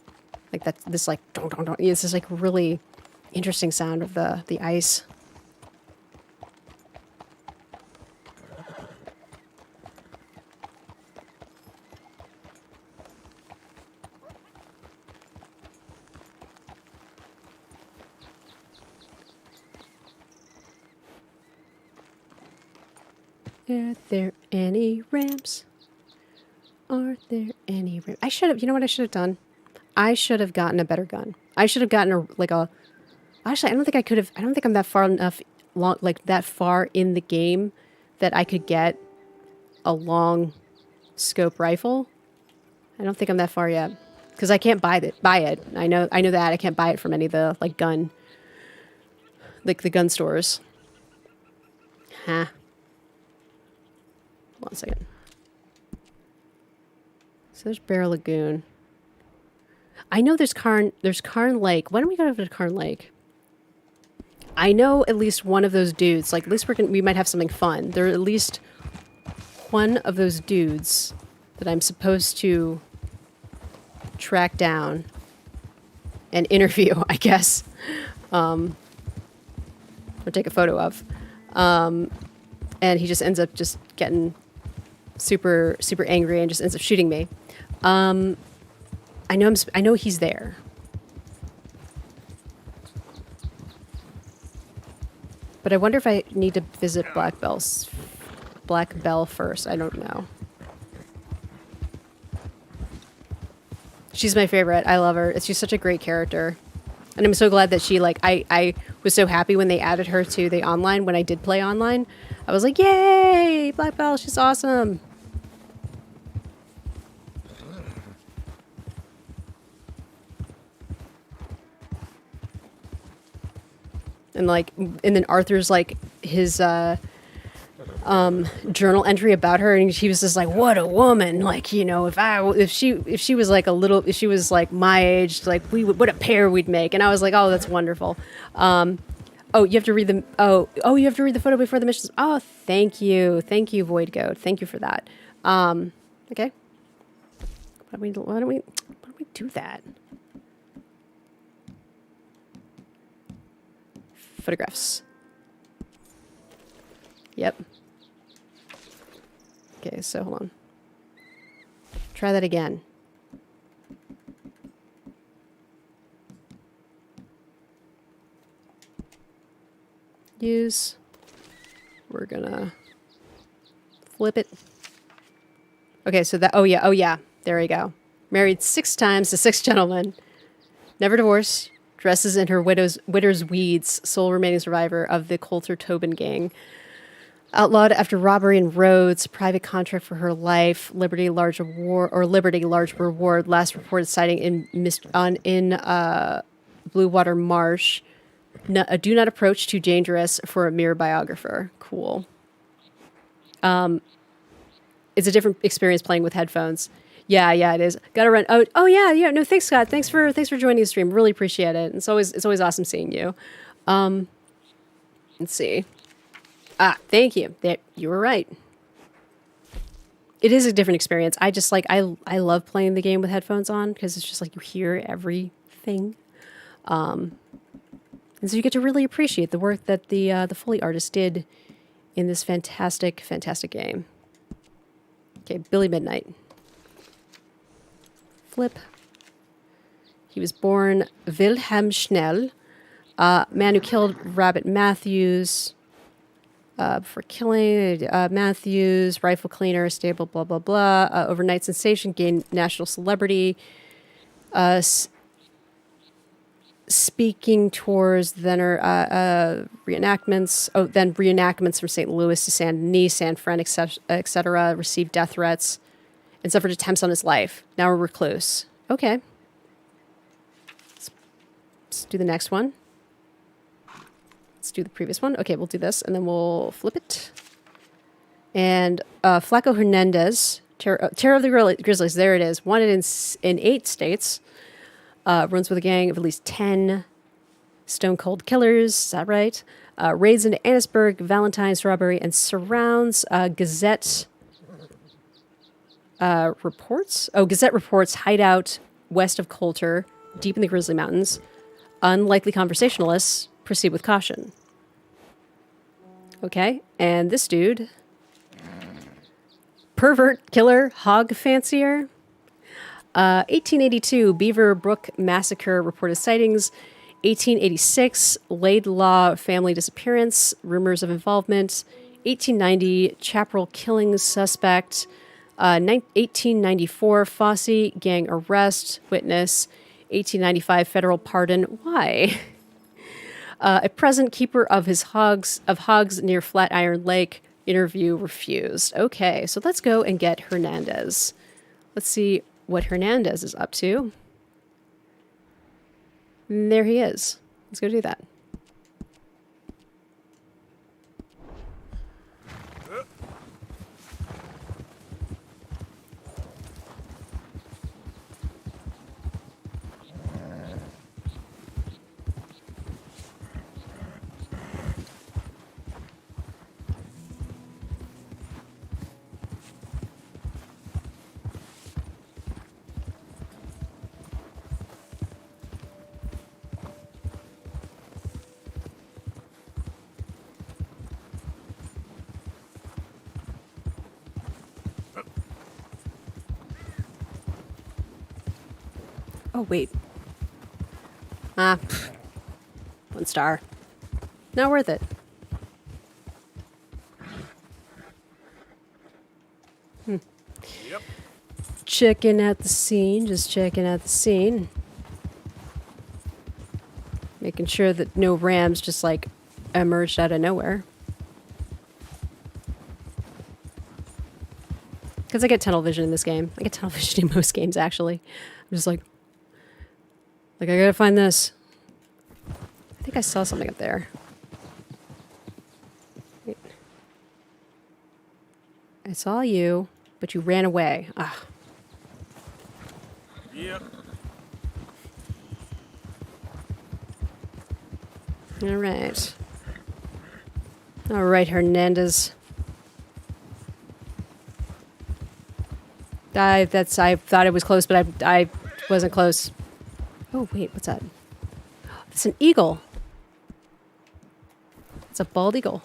like this like don't. It's this like really interesting sound of the ice. Are there any ramps? Are there any ramps? I should have, you know what I should have done? I should have gotten a better gun. I should have gotten actually, I don't think I could have, I don't think I'm that far enough, that far in the game that I could get a long scope rifle. I don't think I'm that far yet. Because I can't buy it. I know that. I can't buy it from any of the, the gun stores. Huh. Hold on a second. So there's Bear Lagoon. I know there's Karn Lake. Why don't we go over to Karn Lake? I know at least one of those dudes. Like, at least we might have something fun. There are at least one of those dudes that I'm supposed to track down and interview, I guess. Or take a photo of. And he just ends up just getting super, super angry and just ends up shooting me. I know he's there. But I wonder if I need to visit Black Belle first. I don't know. She's my favorite. I love her. She's such a great character. And I'm so glad that she, I was so happy when they added her to the online, when I did play online. I was like, yay! Black Belle, she's awesome. And then Arthur's his journal entry about her, and he was just like, what a woman. If she was if she was my age, what a pair we'd make. And I was like, oh, that's wonderful. Oh, you have to read the you have to read the photo before the missions. Oh, thank you, Void Goat, thank you for that. Okay, why don't we do that? Photographs. Yep. Okay, so hold on. Try that again. Use. We're gonna flip it. Okay, so that, oh yeah, there we go. Married 6 times to 6 gentlemen. Never divorced. Dresses in her widow's weeds, sole remaining survivor of the Coulter Tobin gang. Outlawed after robbery in Rhodes, private contract for her life, Liberty large reward. Last reported sighting in Blue Water Marsh. Do not approach, too dangerous for a mere biographer. Cool. It's a different experience playing with headphones. Yeah, it is. Gotta run. Oh yeah. No, thanks, Scott. Thanks for joining the stream. Really appreciate it. It's always awesome seeing you. Let's see. Thank you. You were right. It is a different experience. I just I love playing the game with headphones on because it's just you hear everything. And so you get to really appreciate the work that the Foley artist did in this fantastic, fantastic game. Okay, Billy Midnight. Flip. He was born Wilhelm Schnell, man who killed Rabbit Matthews. For killing Matthews, rifle cleaner, stable, blah, blah, blah. Overnight sensation, gained national celebrity. Speaking tours, then reenactments. Then reenactments from St. Louis to Saint Denis, San Fran, etc. Received death threats and suffered attempts on his life. Now a recluse. Okay. Let's do the next one. Let's do the previous one. Okay, we'll do this, and then we'll flip it. And Flaco Hernandez, Terror of the Grizzlies, there it is. Wanted in 8 states. Runs with a gang of at least 10 stone cold killers. Is that right? Raids into Annisburg, Valentine, Strawberry, and surrounds. Gazette reports. Oh, Gazette reports hideout west of Coulter, deep in the Grizzly Mountains. Unlikely conversationalists. Proceed with caution. Okay, and this dude, pervert, killer, hog fancier. 1882, Beaver Brook Massacre, reported sightings. 1886, Laidlaw family disappearance, rumors of involvement. 1890, Chaparral killing suspect. 1894, Fosse gang arrest. Witness. 1895, federal pardon. Why? A present keeper of hogs near Flatiron Lake. Interview refused. Okay, so let's go and get Hernandez. Let's see what Hernandez is up to. And there he is. Let's go do that. Oh, wait. 1 star. Not worth it. Yep. Checking out the scene. Just checking out the scene. Making sure that no rams just, like, emerged out of nowhere. Because I get tunnel vision in this game. I get tunnel vision in most games, actually. I'm just like, I gotta find this. I think I saw something up there. Wait. I saw you, but you ran away. Ah. Yep. All right. All right, Hernandez. I thought it was close, but I wasn't close. Oh, wait, what's that? It's an eagle. It's a bald eagle.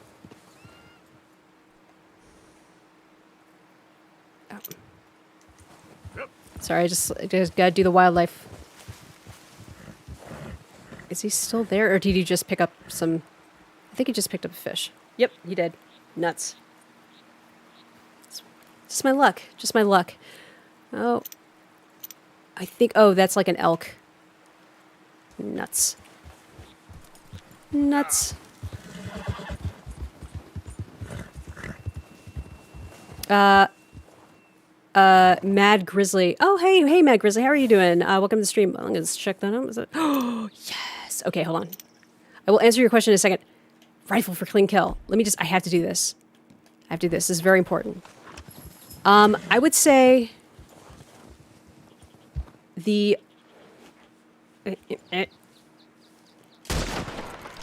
Oh. Yep. Sorry, I just gotta do the wildlife. Is he still there, or did he just pick up some... I think he just picked up a fish. Yep, he did. Nuts. Just my luck. Just my luck. Oh. I think... Oh, that's like an elk. Nuts. Nuts. Mad Grizzly. Oh, hey, Mad Grizzly. How are you doing? Welcome to the stream. I'm going to check that out. Is it? Oh, yes. Okay, hold on. I will answer your question in a second. Rifle for clean kill. I have to do this. I have to do this. This is very important. I would say the...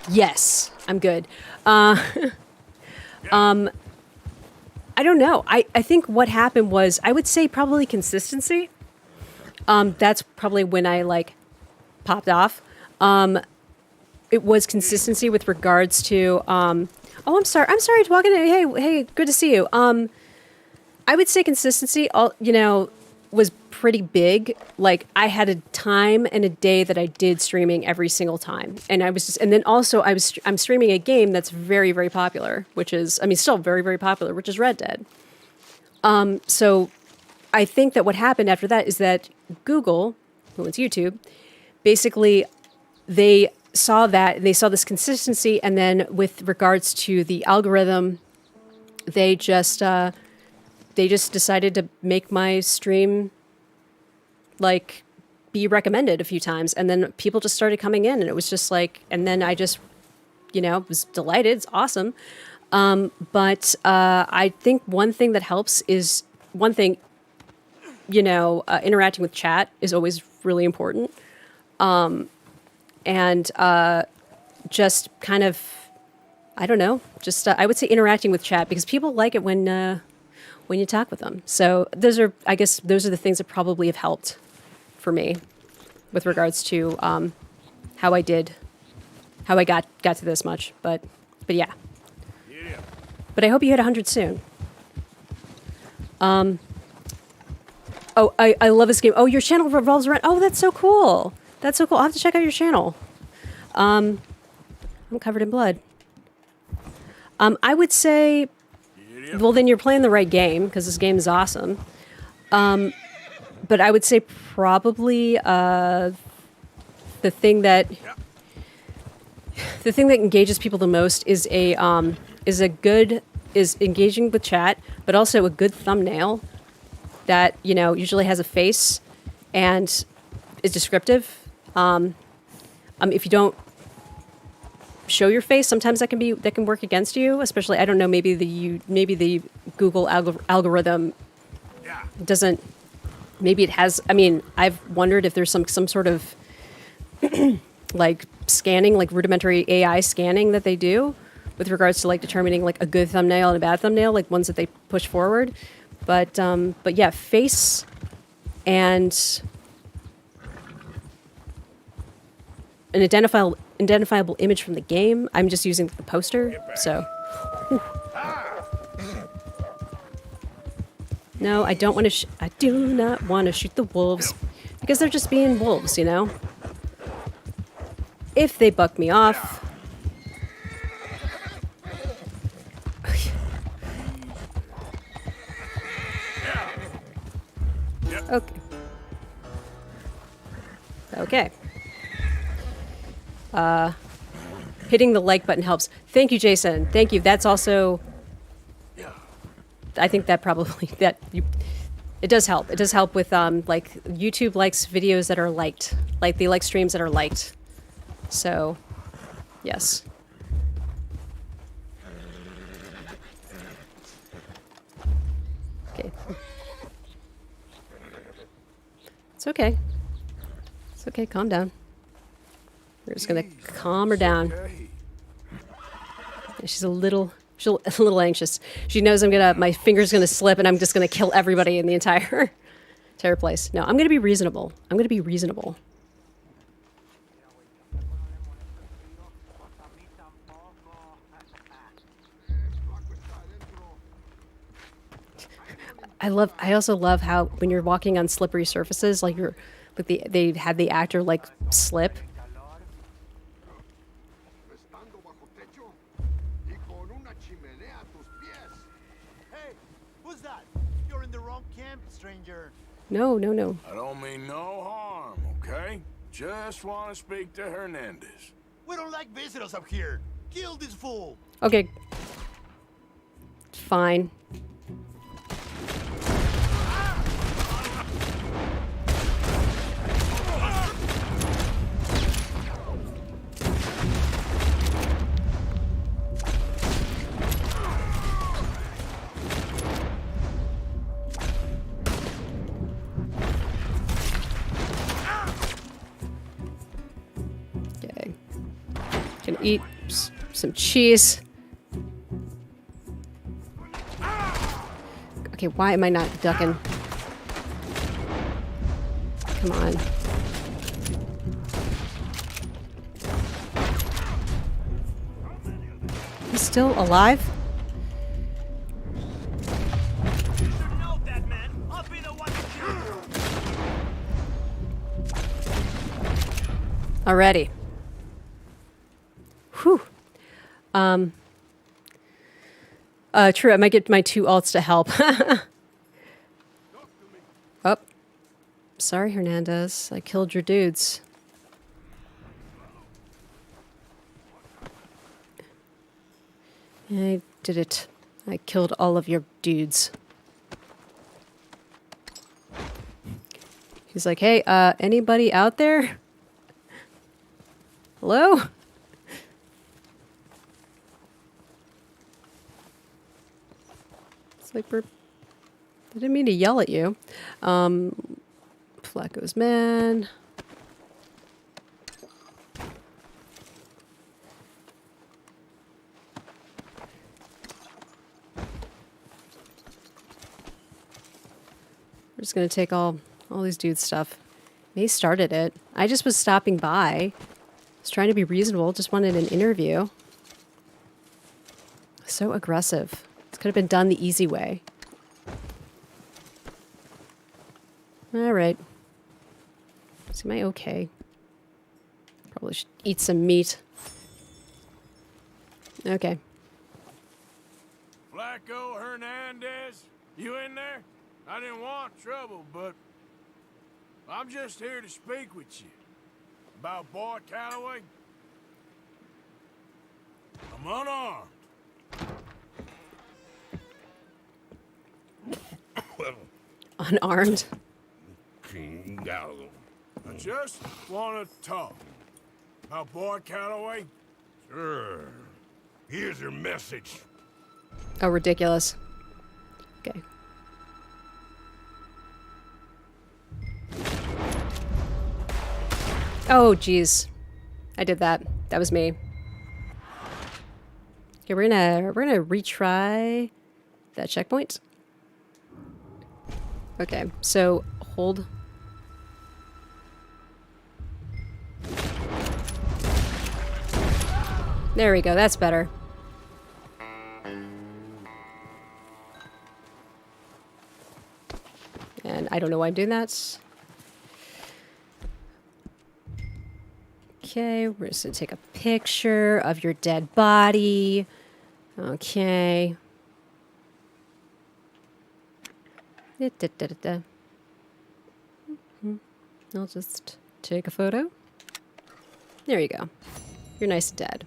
Yes, I'm good. I don't know. I think what happened was, I would say probably consistency. That's probably when I, like, popped off. It was consistency with regards to... oh, I'm sorry. I'm sorry to walk in. Hey, good to see you. I would say consistency, was pretty big. Like, I had a time and a day that I did streaming every single time. And then also I'm streaming a game that's very, very popular, which is, still very, very popular, which is Red Dead. So I think that what happened after that is that Google, who owns YouTube, basically they saw this consistency, and then with regards to the algorithm, they just decided to make my stream, like, be recommended a few times, and then people just started coming in, and it was just like, and then I just, was delighted. It's awesome. But I think one thing that helps is interacting with chat is always really important. And just kind of, I don't know, just I would say interacting with chat, because people like it when you talk with them. So those are the things that probably have helped for me with regards to how I got to this much. But yeah. But I hope you hit 100 soon. Oh, I love this game. Oh, your channel revolves around... Oh, that's so cool. That's so cool. I'll have to check out your channel. I'm covered in blood. I would say well, then you're playing the right game because this game is awesome. But I would say probably the thing that engages people the most is engaging with chat, but also a good thumbnail that usually has a face and is descriptive. If you don't show your face, sometimes that can work against you. Especially, I don't know, maybe the Google algorithm doesn't. Maybe it has. I mean, I've wondered if there's some sort of like scanning, like rudimentary AI scanning that they do with regards to like determining like a good thumbnail and a bad thumbnail, like ones that they push forward. But yeah, face and an identifiable image from the game. I'm just using the poster, so. No, I don't want to. I do not want to shoot the wolves because they're just being wolves, If they buck me off. Okay. Okay. Hitting the like button helps. Thank you, Jason. Thank you. That's also. I think that probably it does help. It does help with like YouTube likes videos that are liked, like they like streams that are liked. So, yes. Okay. It's okay. It's okay. Calm down. We're just gonna calm her down. She's a little anxious. She knows my finger's gonna slip and I'm just gonna kill everybody in the entire place. No, I'm gonna be reasonable. I also love how when you're walking on slippery surfaces, like they had the actor like slip. No. I don't mean no harm, okay? Just want to speak to Hernandez. We don't like visitors up here. Kill this fool. Okay. Fine. Can eat some cheese. Okay, why am I not ducking? Come on. He's still alive? Already. Whew. True, I might get my 2 alts to help. Oh. Sorry, Hernandez. I killed your dudes. I did it. I killed all of your dudes. He's like, hey, anybody out there? Hello? It's like I didn't mean to yell at you. Flacco's man. We're just gonna take all these dudes' stuff. They started it. I just was stopping by. I was trying to be reasonable. Just wanted an interview. So aggressive. This could have been done the easy way. All right. So am I okay? Probably should eat some meat. Okay. Flacco Hernandez? You in there? I didn't want trouble, but I'm just here to speak with you. About Boy Calloway? I'm unarmed. Unarmed. I just want to talk. About Boy Calloway? Sure. Here's your message. Oh, ridiculous. Okay. Oh, jeez. I did that. That was me. Okay, we're gonna retry that checkpoint. Okay, so hold. There we go. That's better. And I don't know why I'm doing that. Okay, we're just gonna take a picture of your dead body. Okay. I'll just take a photo. There you go. You're nice and dead.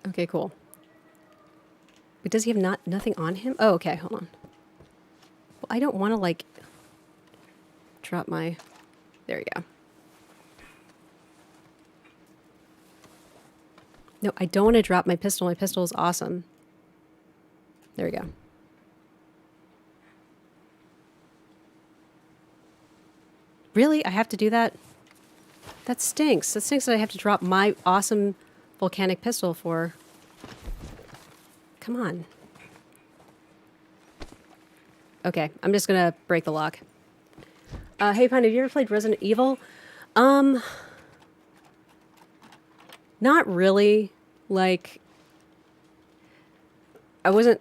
Okay, cool. But does he have nothing on him? Oh, okay, hold on. Well, I don't want to, like, drop my... There we go. No, I don't want to drop my pistol. My pistol is awesome. There we go. Really? I have to do that? That stinks. That stinks that I have to drop my awesome volcanic pistol for... Come on. Okay, I'm just gonna break the lock. Hey, Pine, have you ever played Resident Evil? Not really. Like, I wasn't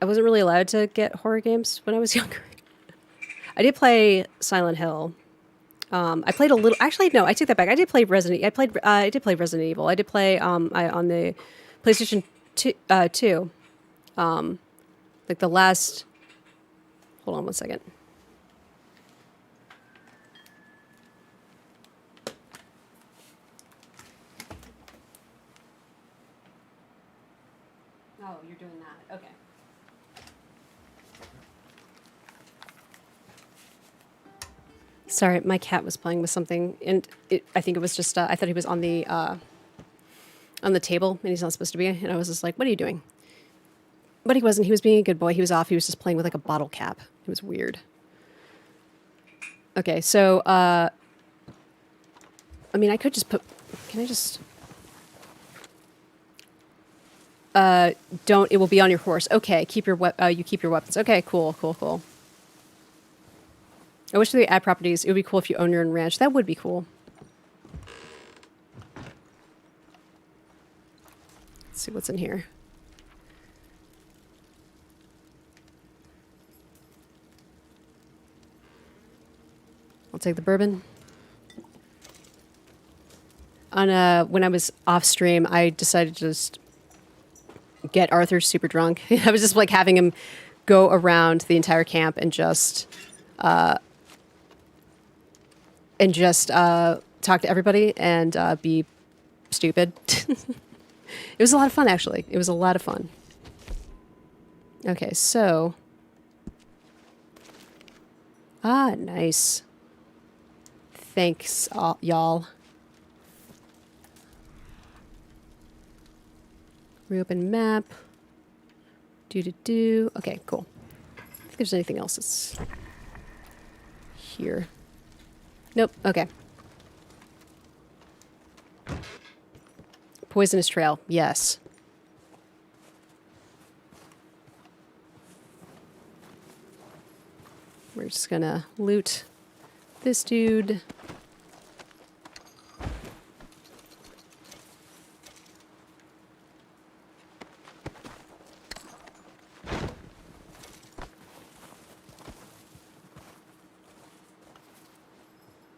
really allowed to get horror games when I was younger. I did play Silent Hill. I played a little. Actually, no, I take that back. I did play Resident. I did play Resident Evil. I did play on the PlayStation 2. Like the last. Hold on one second. Oh, you're doing that. Okay. Sorry, my cat was playing with something, and I think it was just, I thought he was on the table, and he's not supposed to be, and I was just like, what are you doing? But he wasn't. He was being a good boy. He was off. He was just playing with, like, a bottle cap. It was weird. Okay, so, I mean, I could just put... Can I just... Don't... It will be on your horse. Okay, keep your you keep your weapons. Okay, cool, cool, cool. I wish they would add properties. It would be cool if you own your own ranch. That would be cool. Let's see what's in here. I'll take the bourbon. On when I was off stream, I decided to just get Arthur super drunk. I was just like having him go around the entire camp and just talk to everybody and be stupid. It was a lot of fun, actually. It was a lot of fun. Okay, so... Ah, nice. Thanks, y'all. Reopen map. Do. Okay, cool. I don't think there's anything else that's here. Nope, okay. Poisonous trail, yes. We're just gonna loot this dude.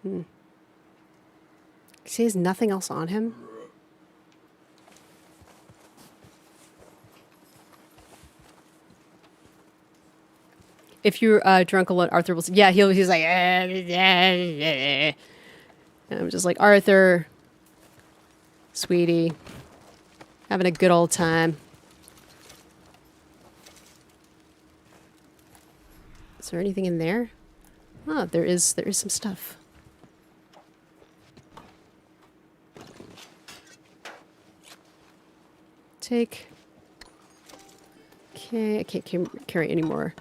He has nothing else on him. If you're drunk alone, Arthur will. Yeah, he's like. And I'm just like, Arthur, sweetie, having a good old time. Is there anything in there? Oh, there is some stuff. Take. Okay, I can't carry any more.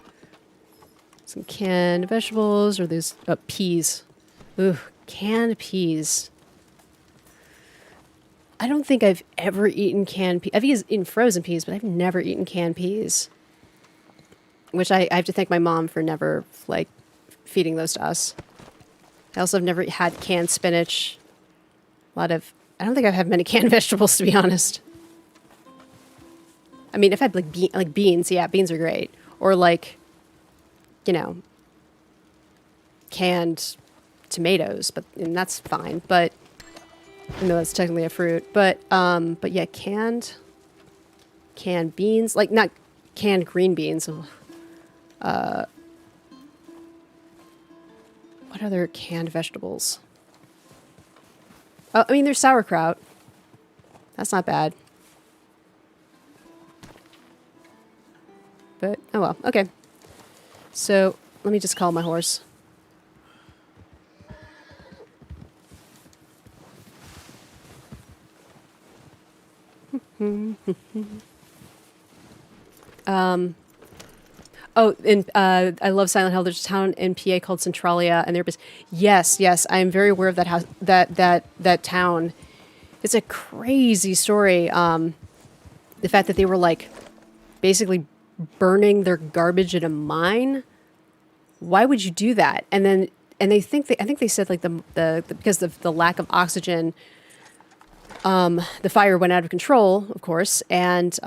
Some canned vegetables, or these peas. Ooh, canned peas. I don't think I've ever eaten canned peas. I've eaten frozen peas, but I've never eaten canned peas. Which I have to thank my mom for never, like, feeding those to us. I also have never had canned spinach. I don't think I've had many canned vegetables, to be honest. I mean, I've had, like beans. Yeah, beans are great. Or, like, you know, canned tomatoes, and that's fine. But, I know that's technically a fruit. But yeah, canned beans. Like, not canned green beans. What other canned vegetables? Oh, I mean, there's sauerkraut. That's not bad. But, oh well, okay. So, let me just call my horse. Oh, and I love Silent Hill. There's a town in PA called Centralia, and yes, I am very aware of that house, that town. It's a crazy story. The fact that they were like basically burning their garbage in a mine. Why would you do that? And I think they said like the because of the lack of oxygen, the fire went out of control, of course, and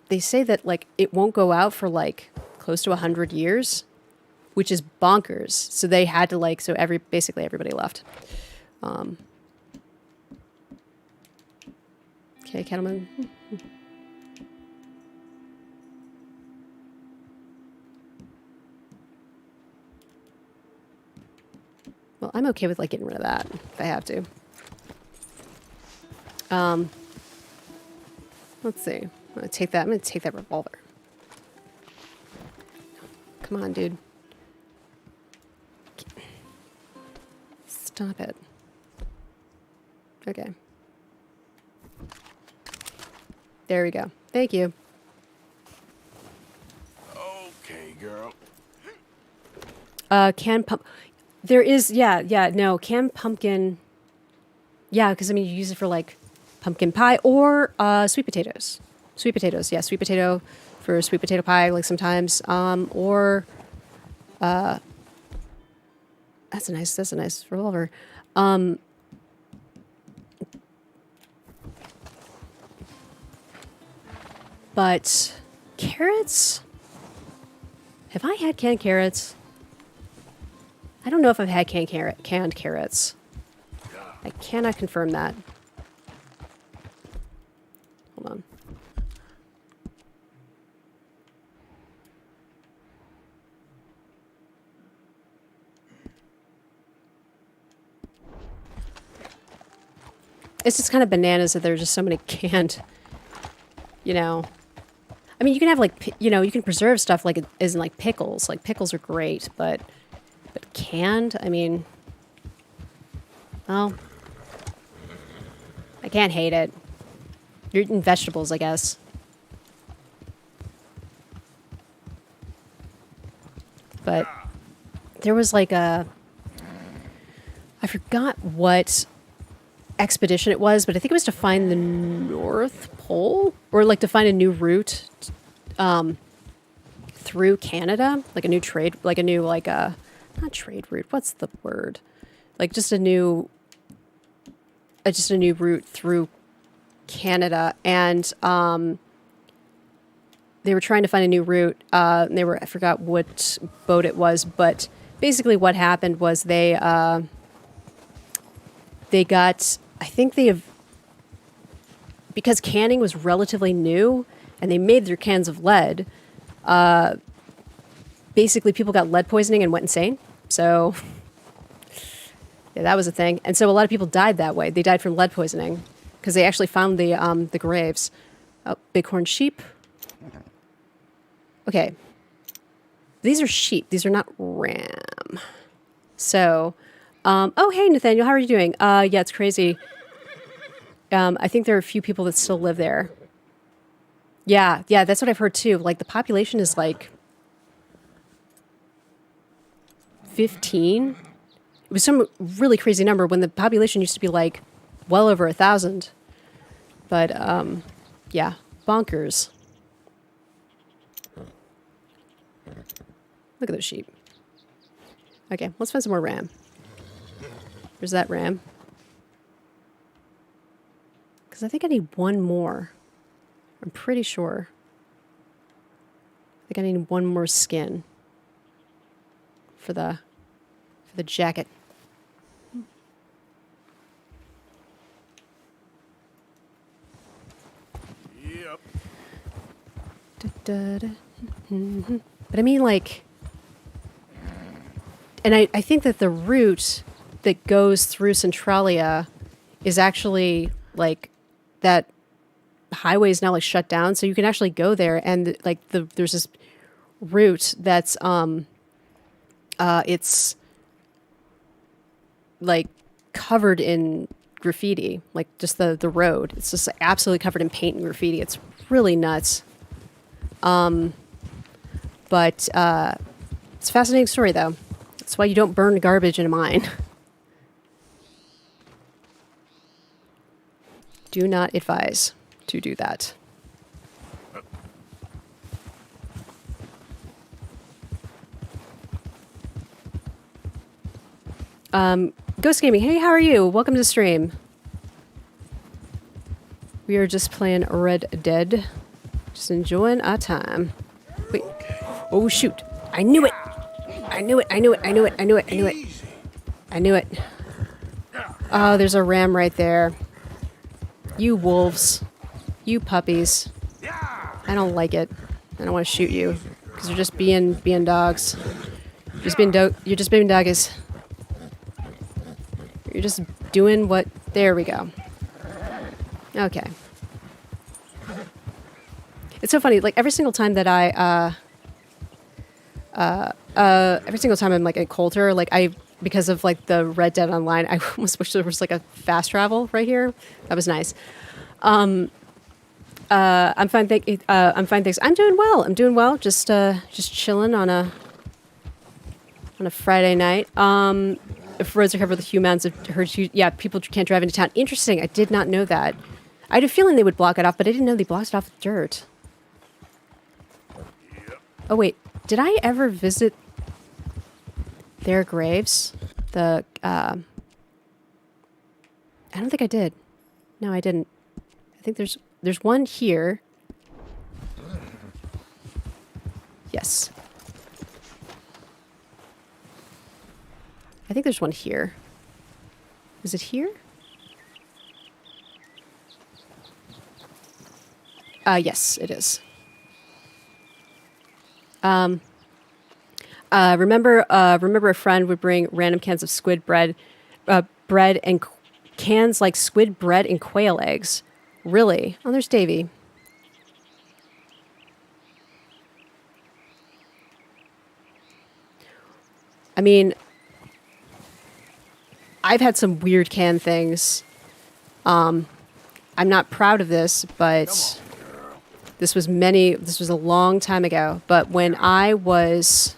they say that like it won't go out for like close to 100 years, which is bonkers. So they had to basically everybody left. Okay, cattleman. Well, I'm okay with like getting rid of that if I have to. Let's see. I'm gonna take that revolver. Come on, dude. Stop it. Okay. There we go. Thank you. Okay, girl. Canned pump. There is, no, canned pumpkin. Yeah, because I mean, you use it for like pumpkin pie or sweet potatoes. Sweet potatoes, yeah, sweet potato for sweet potato pie, like sometimes. Or that's a nice revolver. But carrots? Have I had canned carrots? I don't know if I've had canned carrots. I cannot confirm that. Hold on. It's just kind of bananas that there are just so many canned, you know. I mean, you can have like, you can preserve stuff like it isn't like pickles. Like pickles are great, but canned, I mean, well, I can't hate it. You're eating vegetables, I guess. But there was like I forgot what expedition it was, but I think it was to find the North Pole, or like to find a new route through Canada, like a new trade, like a new not trade route. What's the word? Like just a new route through Canada, and they were trying to find a new route. And I forgot what boat it was, but basically what happened was they they got, I think they have, because canning was relatively new and they made their cans of lead, basically people got lead poisoning and went insane. So yeah, that was a thing. And so a lot of people died that way. They died from lead poisoning because they actually found the graves. Oh, bighorn sheep. Okay. These are sheep. These are not ram. So, oh, hey, Nathaniel, how are you doing? Yeah, it's crazy. I think there are a few people that still live there. Yeah, that's what I've heard too. Like the population is like 15. It was some really crazy number when the population used to be like well over 1,000. But yeah, bonkers. Look at those sheep. Okay, let's find some more ram. Where's that ram? Because I think I need one more. I'm pretty sure. I think I need one more skin for the jacket. Yep. But I mean, like, and I think that the route that goes through Centralia is actually like that highway is now like shut down, so you can actually go there and like there's this route that's it's like covered in graffiti, like just the road. It's just absolutely covered in paint and graffiti. It's really nuts. But it's a fascinating story though. That's why you don't burn garbage in a mine. Do not advise to do that. Ghost Gaming, hey, how are you? Welcome to the stream. We are just playing Red Dead. Just enjoying our time. Wait. Oh, shoot. I knew it. I knew it. I knew it. I knew it. I knew it. I knew it. I knew it. Oh, there's a ram right there. You wolves. You puppies. I don't like it. I don't want to shoot you. Because you're just being dogs. You're just being doggies. You're just doing what... There we go. Okay. It's so funny. Like, every single time that every single time I'm, like, at Coulter, like, because of, like, the Red Dead Online, I almost wish there was, like, a fast travel right here. That was nice. I'm fine, thanks. I'm doing well. Just chilling on a Friday night. If roads are covered with humans, I've heard yeah, people can't drive into town. Interesting. I did not know that. I had a feeling they would block it off, but I didn't know they blocked it off with dirt. Oh, wait. Did I ever visit their graves? I don't think I did. No, I didn't. I think there's one here. Yes. I think there's one here. Is it here? Yes, it is. Remember a friend would bring random cans of squid bread and cans like squid bread and quail eggs. Really? Oh, there's Davy. I mean, I've had some weird canned things. I'm not proud of this, but this was a long time ago. But when I was,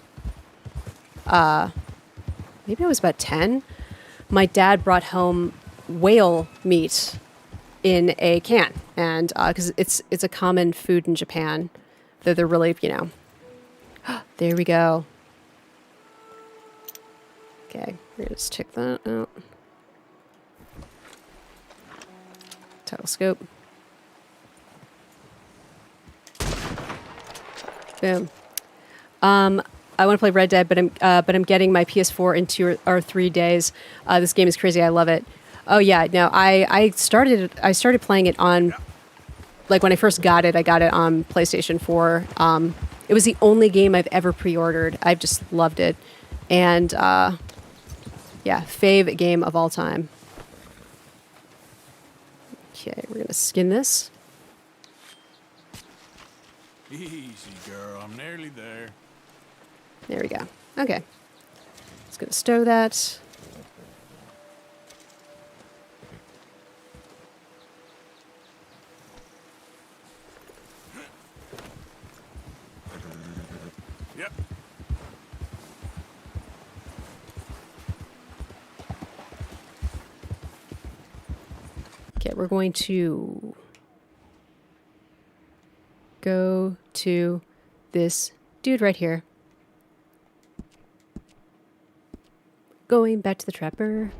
maybe I was about 10, my dad brought home whale meat in a can. And, cause it's a common food in Japan, though they're really, there we go. Okay, we're gonna just check that out. Telescope. Boom. I want to play Red Dead, but I'm getting my PS4 in 2 or 3 days. This game is crazy. I love it. Oh yeah, no, I started playing it on, like when I first got it, I got it on PlayStation 4. It was the only game I've ever pre-ordered. I've just loved it, and yeah, fave game of all time. Okay, we're gonna skin this. Easy, girl. I'm nearly there. There we go. Okay, just gonna stow that. Yep. Okay, we're going to go to this dude right here. Going back to the trapper.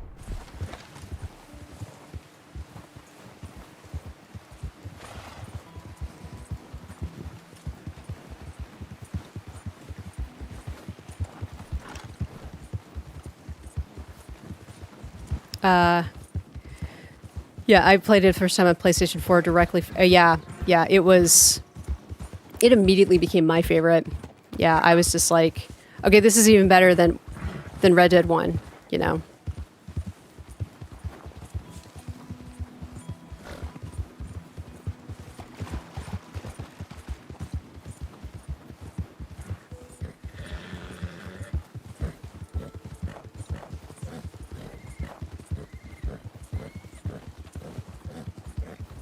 Yeah, I played it the first time on PlayStation 4 directly. Yeah, it immediately became my favorite. Yeah, I was just like, okay, this is even better than Red Dead 1, you know.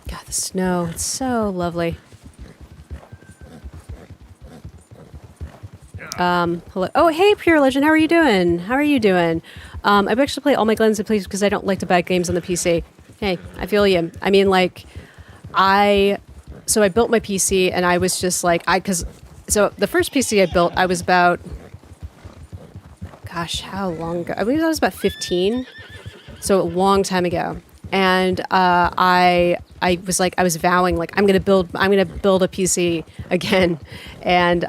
God, the snow, it's so lovely. Hello. Oh, hey, Pure Legend. How are you doing? How are you doing? I've actually played all my Glens and Please because I don't like to buy games on the PC. Hey, I feel you. I mean, like, so I built my PC and I was just like, so the first PC I built, I was about, gosh, how long ago? I believe I was about 15. So a long time ago. And I was like, I was vowing, like, I'm gonna build a PC again, and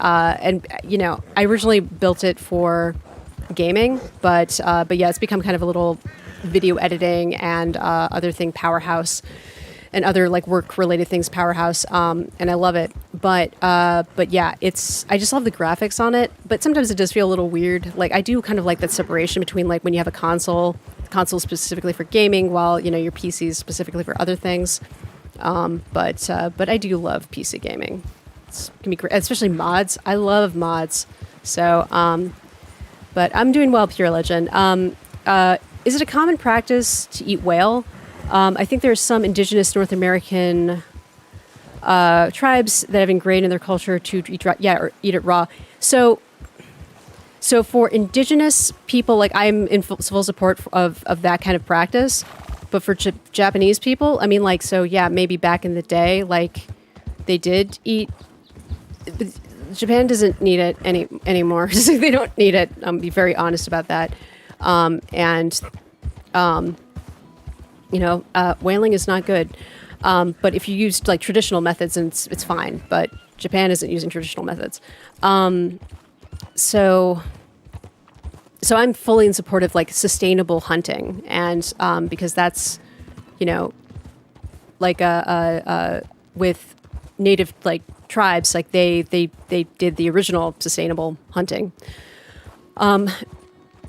you know, I originally built it for gaming, but yeah, it's become kind of a little video editing and other thing powerhouse, and other like work related things powerhouse, and I love it. But yeah, I just love the graphics on it. But sometimes it does feel a little weird. Like I do kind of like that separation between like when you have a console specifically for gaming, while you know your PC is specifically for other things. But I do love PC gaming. It can be great, especially mods. I love mods. So, but I'm doing well, Pure Legend. Is it a common practice to eat whale? I think there are some indigenous North American tribes that have ingrained in their culture to eat it raw. So for indigenous people, like I'm in full support of that kind of practice. But for Japanese people, I mean, like, so yeah, maybe back in the day, like they did eat. Japan doesn't need it anymore. They don't need it. I'm be very honest about that. You know, whaling is not good. But if you use like traditional methods, and it's fine. But Japan isn't using traditional methods. So I'm fully in support of like sustainable hunting, and because that's, you know, like with native like tribes, like they did the original sustainable hunting. And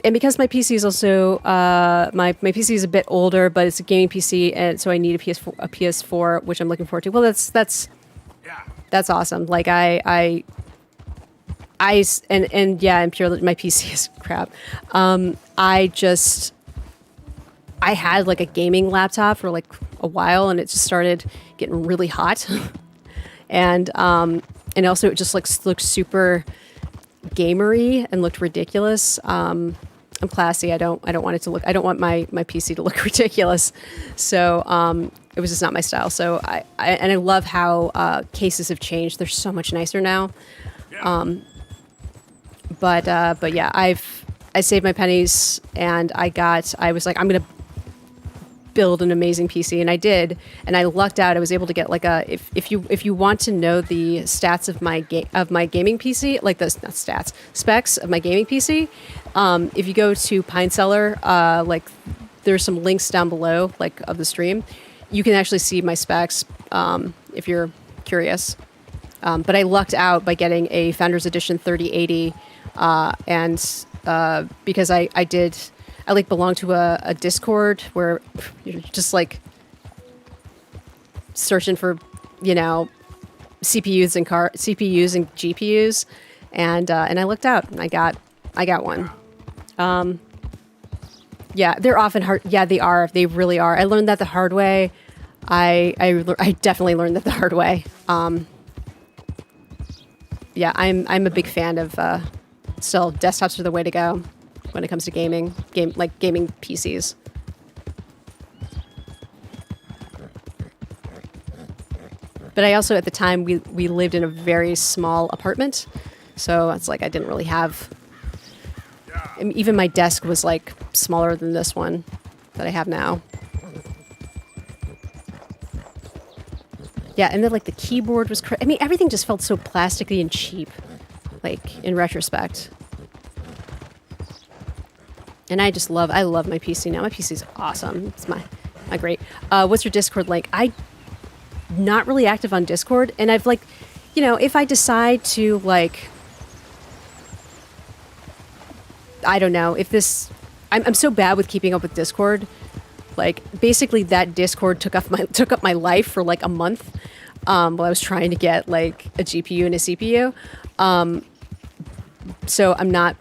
because my PC is also my PC is a bit older, but it's a gaming PC, and so I need a PS4, which I'm looking forward to. Well, that's awesome. Like and pure my PC is crap. I had like a gaming laptop for like a while, and it just started getting really hot, and also it just looked super gamery and looked ridiculous. I'm classy. I don't want it to look. I don't want my PC to look ridiculous. So it was just not my style. So I love how cases have changed. They're so much nicer now. But yeah, I saved my pennies, and I was like, I'm gonna build an amazing PC, and I did, and I lucked out. I was able to get like if you want to know the stats of my gaming PC, like the not stats specs of my gaming PC, if you go to Cellar, like there's some links down below, like of the stream. You can actually see my specs if you're curious. But I lucked out by getting a Founders Edition 3080, and because I like belong to a Discord where you're just like searching for, you know, CPUs and GPUs, and I looked out and I got one. Yeah, they're often hard. Yeah, they are. They really are. I learned that the hard way. I definitely learned that the hard way. Yeah, I'm a big fan of still desktops are the way to go when it comes to gaming PCs. But I also, at the time, we lived in a very small apartment, so it's like I didn't really have. I mean, even my desk was like smaller than this one that I have now. Yeah, and then like the keyboard was. I mean, everything just felt so plasticky and cheap, like in retrospect. And I love my PC now. My PC's awesome. It's my great. What's your Discord link? Not really active on Discord, and I've like, you know, if I decide to like, I don't know if this, I'm so bad with keeping up with Discord. Like basically that Discord took up my life for like a month while I was trying to get like a GPU and a CPU. So I'm not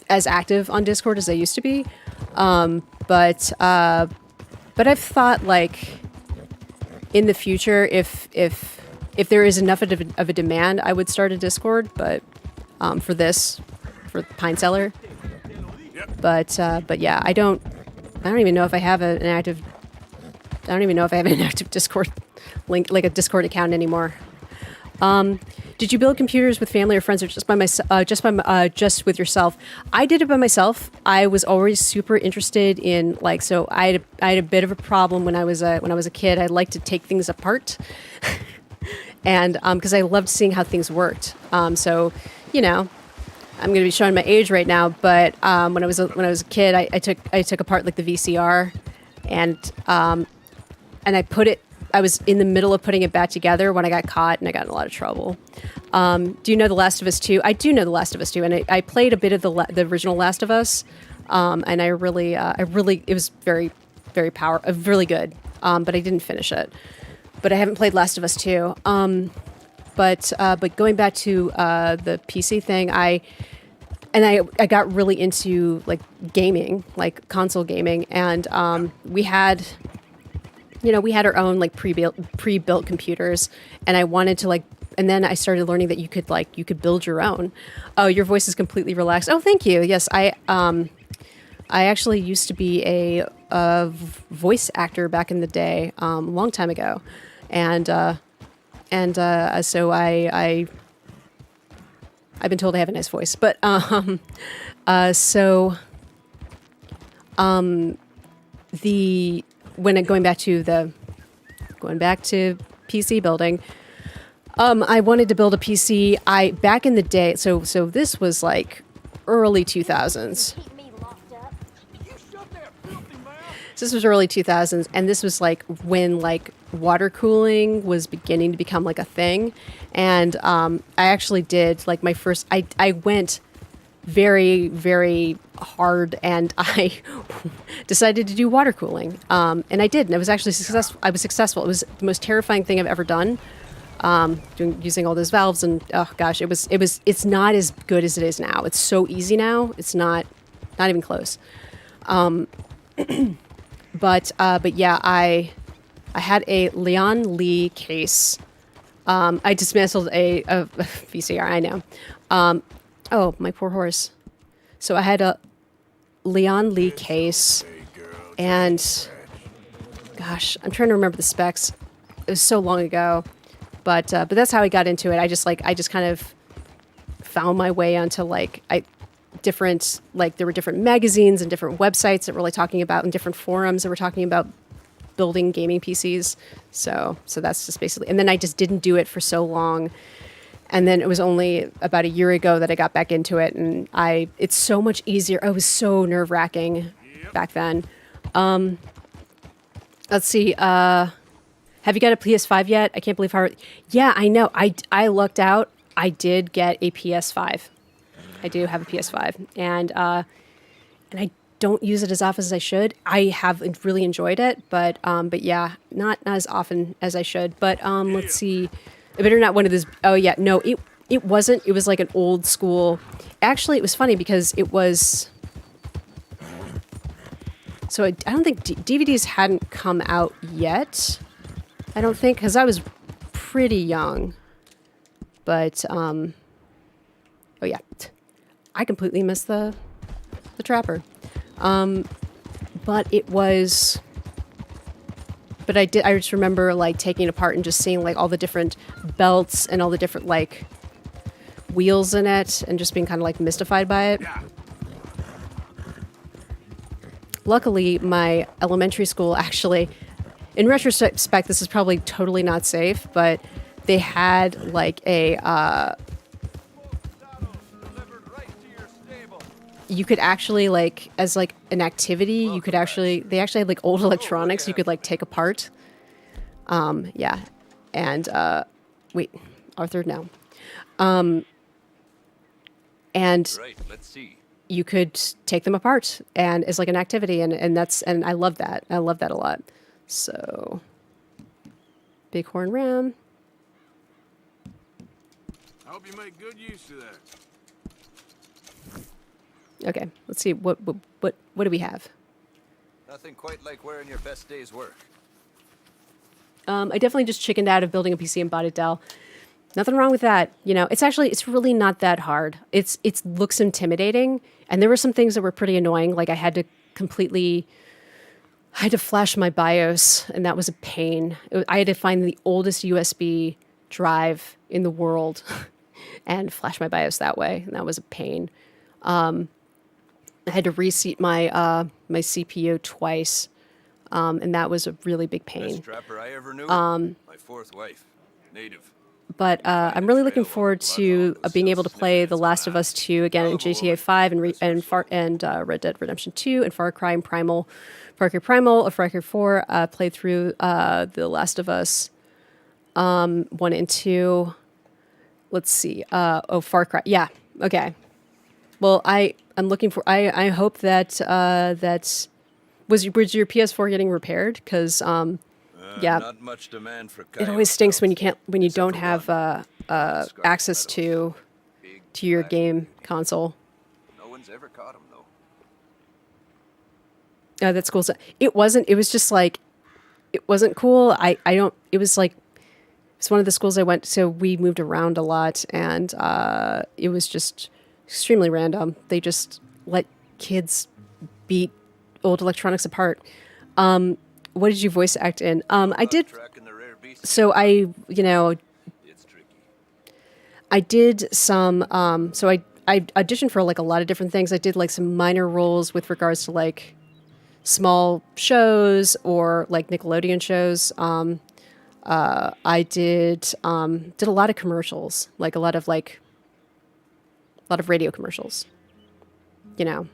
as active on Discord as I used to be. But I've thought like in the future, if there is enough of a demand, I would start a Discord. But for Pine Cellar. But yeah, I don't even know if I have an active Discord link, like a Discord account anymore. Did you build computers with family or friends, or just with yourself? I did it by myself. I was always super interested in so I had a bit of a problem when I was a kid. I liked to take things apart, and because I loved seeing how things worked. So, you know, I'm going to be showing my age right now, but when I was a kid, I took apart like the VCR, and I was in the middle of putting it back together when I got caught, and I got in a lot of trouble. Do you know The Last of Us 2? I do know The Last of Us 2, and I played a bit of the original Last of Us, and I really, it was very, very really good, but I didn't finish it. But I haven't played Last of Us 2. But going back to the PC thing, I got really into like gaming, like console gaming, and we had our own like pre-built computers, and I wanted to like, and then I started learning that you could build your own. Oh, your voice is completely relaxed. Oh, thank you. Yes, I actually used to be a voice actor back in the day, a long time ago, and so I've been told I have a nice voice, but going back to PC building, I wanted to build a PC. Back in the day, so this was like early 2000s. So this was early 2000s, and this was like when like water cooling was beginning to become like a thing, and I actually did like my first. I went very, very hard, and I decided to do water cooling, and I did, and I was actually successful. I was successful. It was the most terrifying thing I've ever done, using all those valves, and oh gosh, it's not as good as it is now. It's so easy now. It's not even close. But yeah, I had a Leon Lee case. I dismantled a VCR. I know. Oh, my poor horse. So I had a Leon Lee case, and gosh, I'm trying to remember the specs. It was so long ago, but that's how I got into it. I just kind of found my way onto there were different magazines and different websites that were like talking about, and different forums that were talking about building gaming PCs. So that's just basically, and then I just didn't do it for so long. And then it was only about a year ago that I got back into it, and it's so much easier. Oh, it was so nerve-wracking. back then. Let's see. Have you got a PS5 yet? I can't believe how. Yeah, I know. I lucked out. I did get a PS5. I do have a PS5, and I don't use it as often as I should. I have really enjoyed it, but yeah, not as often as I should. But let's see. I better not one of those. Oh yeah, no, it wasn't. It was like an old school. Actually, it was funny because it was. So I don't think DVDs hadn't come out yet. I don't think, because I was pretty young. But oh yeah, I completely missed the Trapper. But it was. But I just remember like taking it apart and just seeing like all the different belts and all the different like wheels in it, and just being kind of like mystified by it. Luckily, my elementary school actually, in retrospect, this is probably totally not safe, but they had like a, you could actually like, as like an activity, you could actually, they actually had like old electronics you could like take apart. Yeah. And, wait, Arthur, no. And Right, let's see. you could take them apart and as like an activity, and I love that. I love that a lot. So Bighorn Ram. I hope you make good use of that. Okay, let's see what do we have? Nothing quite like wearing your best day's work. I definitely just chickened out of building a PC and bought a Dell. Nothing wrong with that. You know, it's really not that hard. It looks intimidating, and there were some things that were pretty annoying. Like I had to flash my BIOS, and that was a pain. I had to find the oldest USB drive in the world and flash my BIOS that way, and that was a pain. I had to reseat my my CPU twice, and that was a really big pain. Best trapper I ever knew. My fourth wife, native. But I'm really looking forward to being able to play The Last of Us 2 again in GTA 5 and Red Dead Redemption 2 and Far Cry Primal, Far Cry 4. Played through The Last of Us 1 and 2. Let's see. Far Cry. Yeah. Okay. Well, I'm looking for. I hope that was your PS4 getting repaired? Because yeah, Not much demand for it always stinks when you don't have access to your game console. No one's ever caught him though. That's cool. So it wasn't. It was just like it wasn't cool. I don't. It was like it's one of the schools I went. So we moved around a lot, and it was just extremely random. They just let kids beat old electronics apart. What did you voice act in? I did. So I did some. So I auditioned for like a lot of different things. I did like some minor roles with regards to like small shows or like Nickelodeon shows. I did a lot of commercials, like a lot of radio commercials. You know.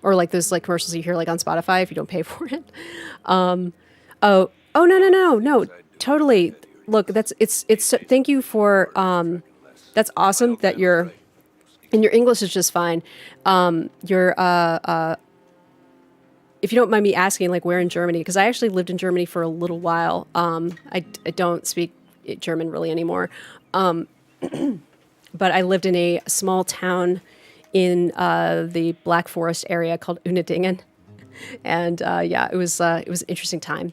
Or like those like commercials you hear like on Spotify if you don't pay for it. No, totally. Look, it's thank you for that's awesome that your English is just fine. If you don't mind me asking, like where in Germany, because I actually lived in Germany for a little while. I don't speak German really anymore. But I lived in a small town in the Black Forest area called Unadingen, and yeah, it was an interesting time,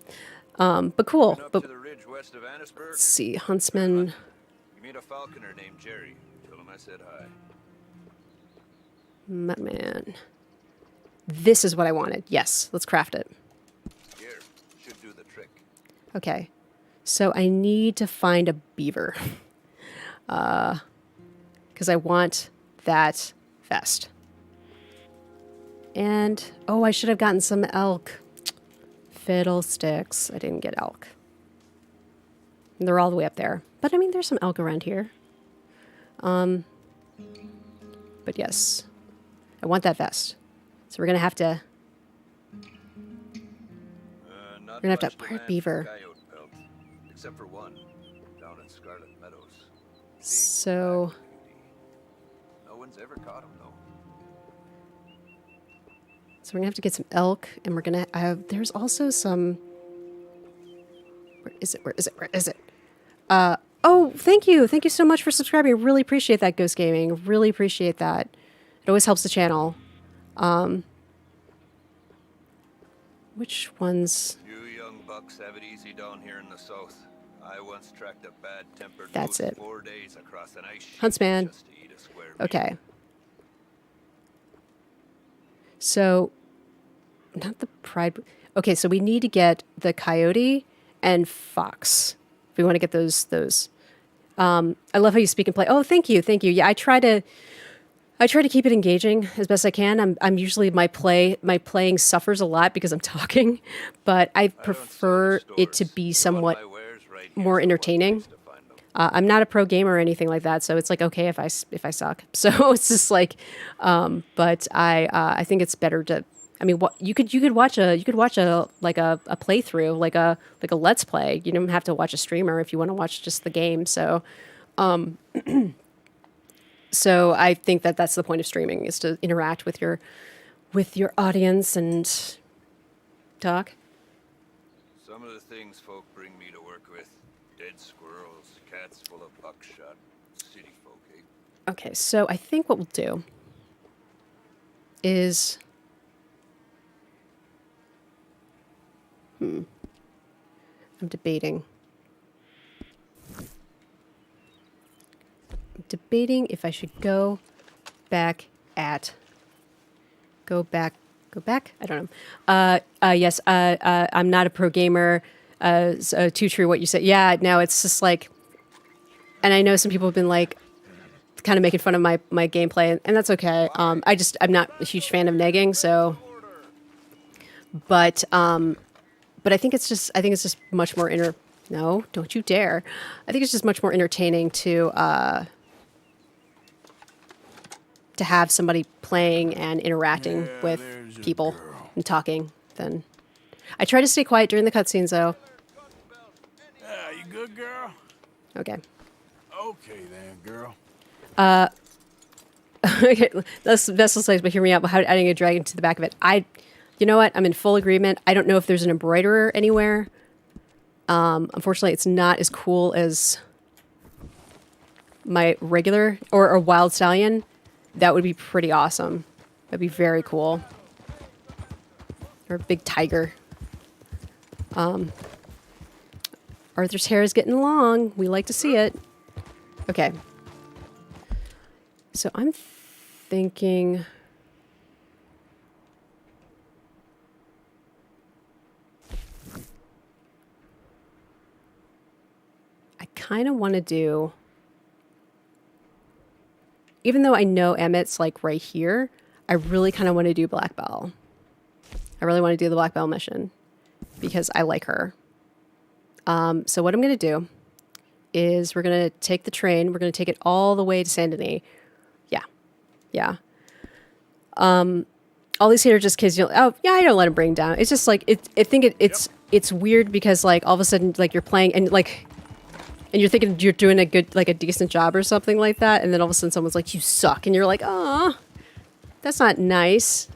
but cool. But let's see, Huntsman. You meet a falconer named Jerry. Tell him I said hi. Man, this is what I wanted. Yes, let's craft it. Here, should do the trick. Okay, so I need to find a beaver, because I want that vest. And I should have gotten some elk. Fiddlesticks. I didn't get elk. And they're all the way up there. But I mean, there's some elk around here. But yes, I want that vest. So we're gonna have to Not We're gonna have to much where demand for beaver. coyote pelts, except for one down in Scarlet Meadows. Big So black beauty. No one's ever caught him though. so we're gonna have to get some elk, and we're gonna have. There's also some. Where is it? Where is it? Where is it? Oh, thank you so much for subscribing. I really appreciate that, Ghost Gaming. Really appreciate that. It always helps the channel. Which ones? You young bucks have it easy down here in the south. I once tracked a bad-tempered That's moose it. 4 days across an ice sheet Huntsman. just to eat a square meal. Okay. So, not the pride. Okay, so we need to get the coyote and fox. If we want to get those. I love how you speak and play. Oh, thank you. Yeah, I try to keep it engaging as best I can. I'm usually my playing suffers a lot because I'm talking, but I prefer it to be somewhat more entertaining. I'm not a pro gamer or anything like that, so it's like okay if I suck. So it's just like, but I think it's better to. I mean, what you could watch a like a playthrough, like a let's play. You don't have to watch a streamer if you want to watch just the game. So, so I think that's the point of streaming is to interact with your audience and talk. Some of the things folk bring me to work with: dead squirrels, cats full of buckshot, city folk. Eh? Okay, so I think what we'll do is. I'm debating. If I should go back. I don't know. Yes. I'm not a pro gamer. So too true what you said. Yeah. No, it's just like, and I know some people have been like, kind of making fun of my gameplay, and that's okay. I'm not a huge fan of negging. So, but I think it's just much more No, don't you dare! I think it's just much more entertaining to have somebody playing and interacting with people and talking. Then I try to stay quiet during the cutscenes, though. You good, girl? Okay. Okay then, girl. Okay, that's Vessel's place, but hear me out. How adding a dragon to the back of it? You know what? I'm in full agreement. I don't know if there's an embroiderer anywhere. Unfortunately, it's not as cool as my regular or a wild stallion. That would be pretty awesome. That'd be very cool. Or a big tiger. Arthur's hair is getting long. We like to see it. Okay. So I'm thinking. I kind of want to do, even though I know Emmett's like right here, I really kind of want to do Black Belle. I really want to do the Black Belle mission because I like her. So what I'm going to do is we're going to take the train. We're going to take it all the way to Saint Denis. Yeah. All these here are just kids. Oh yeah, I don't let them bring down. It's just like it's weird because like all of a sudden like you're playing and like. And you're thinking you're doing a decent job or something like that, and then all of a sudden someone's like, "You suck," and you're like, "Oh, that's not nice.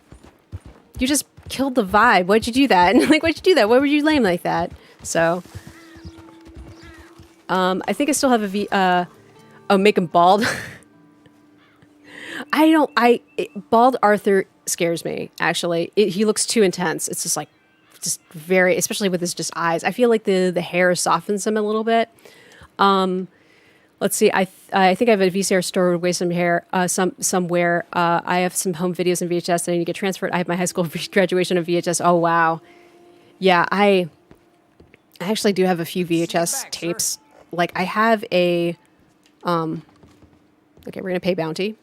You just killed the vibe. Why'd you do that?" And like, "Why'd you do that? Why were you lame like that?" So, I think I still have make him bald. Bald Arthur scares me. Actually, he looks too intense. It's just like, just very, especially with his just eyes. I feel like the hair softens him a little bit. Let's see. I think I have a VCR stored away somewhere. I have some home videos in VHS that I need to get transferred. I have my high school graduation of VHS. Oh wow, yeah. I actually do have a few VHS tapes. Sir. Like I have a. Okay, we're gonna pay bounty.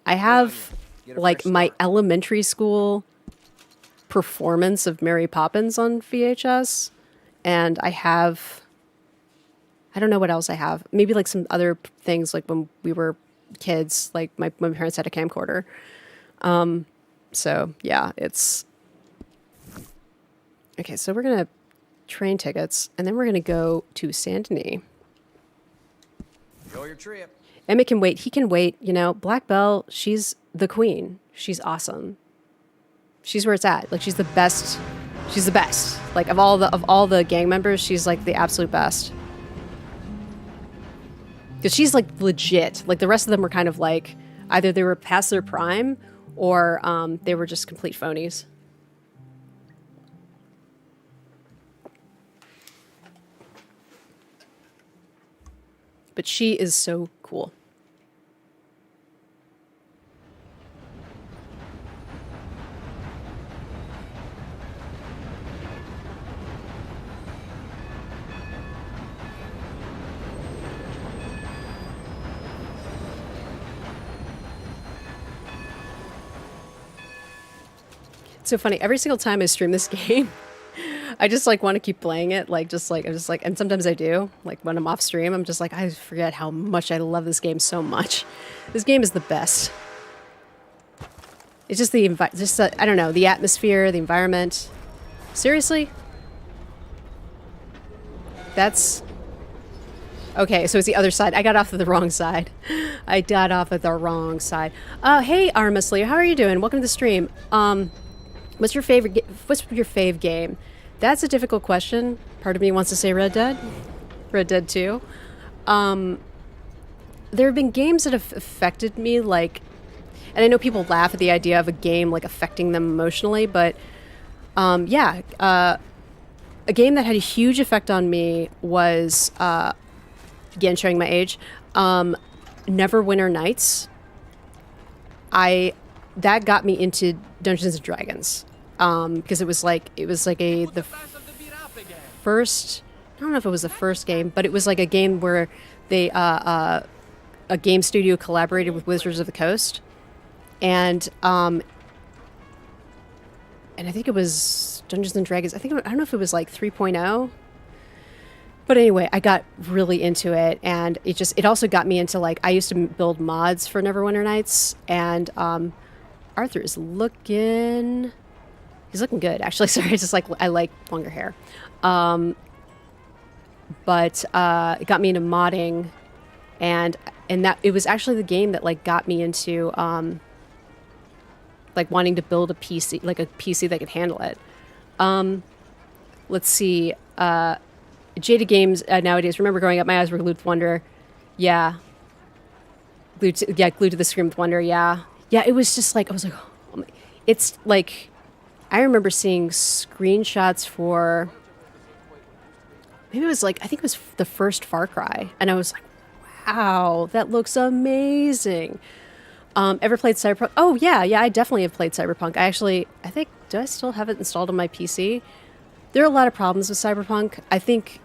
I have like my elementary school performance of Mary Poppins on VHS, and I have. I don't know what else I have. Maybe like some other things like when we were kids, like my parents had a camcorder. So yeah, it's okay. So we're going to train tickets, and then we're going to go to Saint Denis. Enjoy your trip. Emmett can wait. He can wait. You know, Black Belle, she's the queen. She's awesome. She's where it's at. Like, she's the best. She's the best. Like, of all the gang members, she's like the absolute best. Because she's like legit. Like, the rest of them were kind of like either they were past their prime or they were just complete phonies. But she is so cool. It's so funny. Every single time I stream this game, I just like want to keep playing it. I'm just like, and sometimes I do. Like when I'm off stream, I'm just like, I forget how much I love this game so much. This game is the best. It's just I don't know, the atmosphere, the environment. Seriously? That's okay. So it's the other side. I got off of the wrong side. I got off of the wrong side. Hey, Arma Slayer, how are you doing? Welcome to the stream. What's your fave game? That's a difficult question. Part of me wants to say Red Dead. Red Dead 2. There have been games that have affected me, like, and I know people laugh at the idea of a game like affecting them emotionally, but yeah, a game that had a huge effect on me was, again, showing my age, Neverwinter Nights. That got me into Dungeons and Dragons. Because it was like the first, I don't know if it was the first game, but it was like a game where they a game studio collaborated with Wizards of the Coast, and I think it was Dungeons and Dragons. I don't know if it was like 3.0. But anyway, I got really into it, and it also got me into, like, I used to build mods for Neverwinter Nights, and Arthur is looking. He's looking good, actually. Sorry, it's just like I like longer hair. But it got me into modding, and that it was actually the game that like got me into like wanting to build a PC, like a PC that could handle it. Let's see. Jada games nowadays. Remember growing up, my eyes were glued with wonder. Yeah. Glued to the screen with wonder. Yeah. Yeah. It was just like I was like, oh my. It's like. I remember seeing screenshots for, maybe it was like, I think it was the first Far Cry. And I was like, wow, that looks amazing. Ever played Cyberpunk? Oh, yeah, I definitely have played Cyberpunk. Do I still have it installed on my PC? There are a lot of problems with Cyberpunk. I think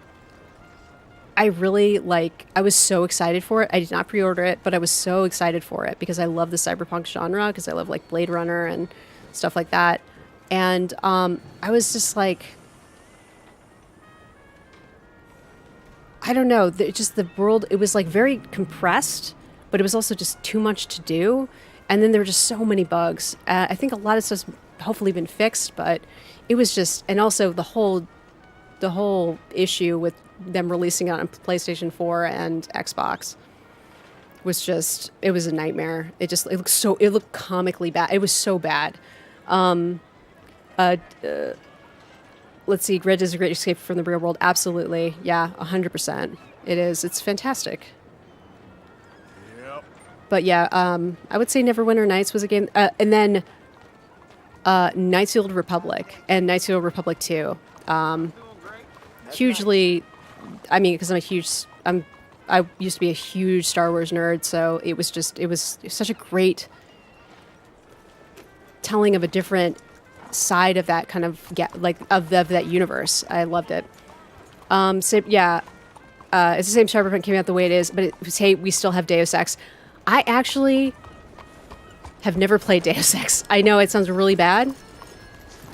I was so excited for it. I did not pre-order it, but I was so excited for it because I love the Cyberpunk genre, because I love like Blade Runner and stuff like that. And I was just like, I don't know, the world, it was like very compressed, but it was also just too much to do. And then there were just so many bugs. I think a lot of stuff's hopefully been fixed, but it was just, and also the whole issue with them releasing it on PlayStation 4 and Xbox was just, it was a nightmare. It looked comically bad. It was so bad. Let's see. Red is a great escape from the real world. Absolutely. Yeah, 100%. It is. It's fantastic. Yep. But yeah, I would say Neverwinter Nights was a game. And then Knights of the Old Republic and Knights of the Old Republic 2. Hugely, I mean, because I used to be a huge Star Wars nerd, so it was such a great telling of a different side of that kind of of that universe. I loved it. So yeah, it's the same Cyberpunk came out the way it is, but it was, hey, we still have Deus Ex. I actually have never played Deus Ex. I know it sounds really bad.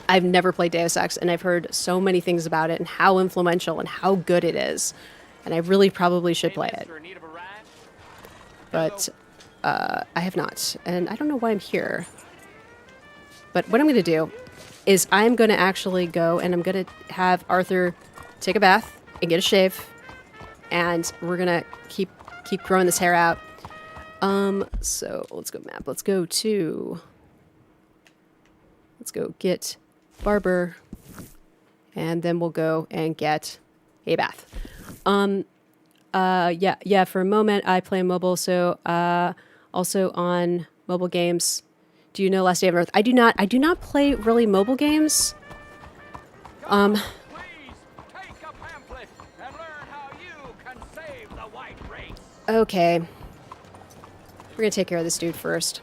I've never played Deus Ex, and I've heard so many things about it and how influential and how good it is, and I really probably should play it. But I have not, and I don't know why I'm here. But what I'm going to do is I'm going to actually go and I'm going to have Arthur take a bath and get a shave, and we're gonna keep growing this hair out. So let's go map. Let's go get barber, and then we'll go and get a bath. Yeah. For a moment, I play mobile. So, also on mobile games. Do you know Last Day of Earth? I do not. I do not play really mobile games. Please take a pamphlet and learn how you can save the white race. Okay. We're gonna take care of this dude first.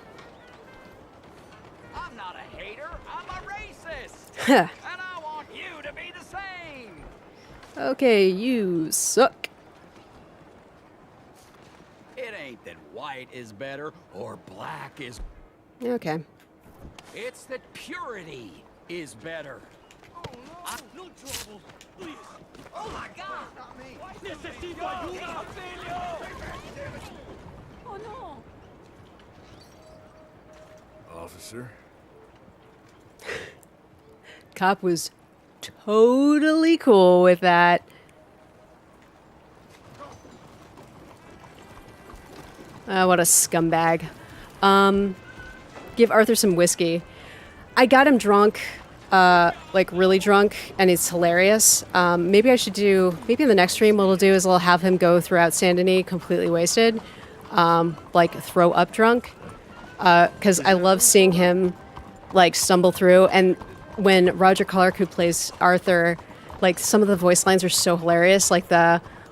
I'm not a hater, I'm a racist. Huh. And I want you to be the same. Okay, you suck. It ain't that white is better or black is. Okay. It's that purity is better. No trouble, please. Oh my God! Oh no! Officer? Cop was totally cool with that. What a scumbag. Give Arthur some whiskey. I got him drunk, like really drunk, and it's hilarious. Maybe I should do, maybe in the next stream what we'll do is I'll have him go throughout Saint Denis completely wasted, like throw up drunk, because I love seeing him like stumble through. And when Roger Clark, who plays Arthur, like some of the voice lines are so hilarious, like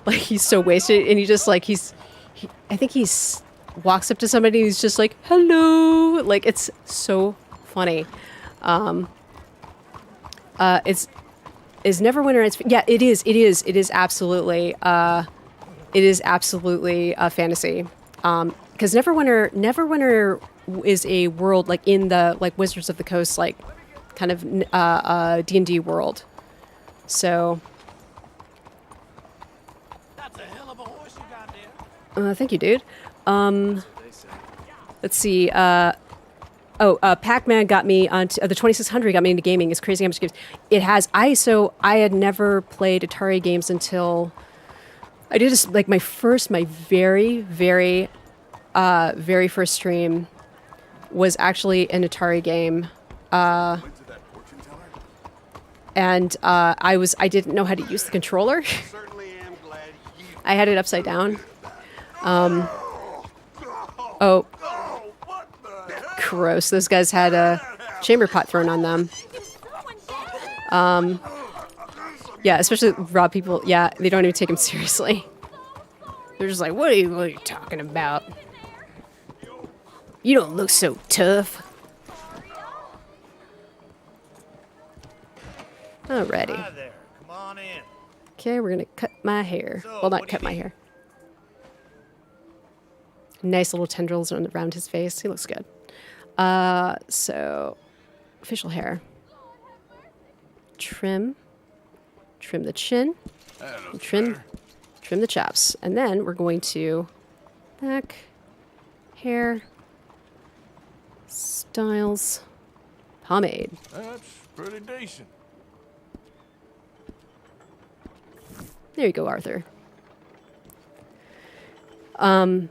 he's so wasted and he just like I think he's walks up to somebody who's just like, hello, like it's so funny. It's Neverwinter. It's, yeah, it is absolutely fantasy. Because Neverwinter is a world like in the like Wizards of the Coast, like kind of D&D world. So That's a hell of a horse you got there. thank you, dude. Let's see. Pac-Man got me onto the 2600. Got me into gaming. It's crazy how much games it has. I had never played Atari games until I did this, like my very first stream was actually an Atari game. And I didn't know how to use the controller. Certainly am glad you. I had it upside down. Gross. Those guys had a chamber pot thrown on them. Yeah, especially raw people. Yeah, they don't even take them seriously. They're just like, what are you talking about? You don't look so tough. Alrighty. Hi there. Come on in. Okay, we're gonna cut my hair. So, Well, what not do cut you my need? hair. Nice little tendrils around his face. He looks good. So, facial hair. Trim the chin, and trim the chops. And then we're going to back, hair, styles, pomade. That's pretty decent. There you go, Arthur. Well, I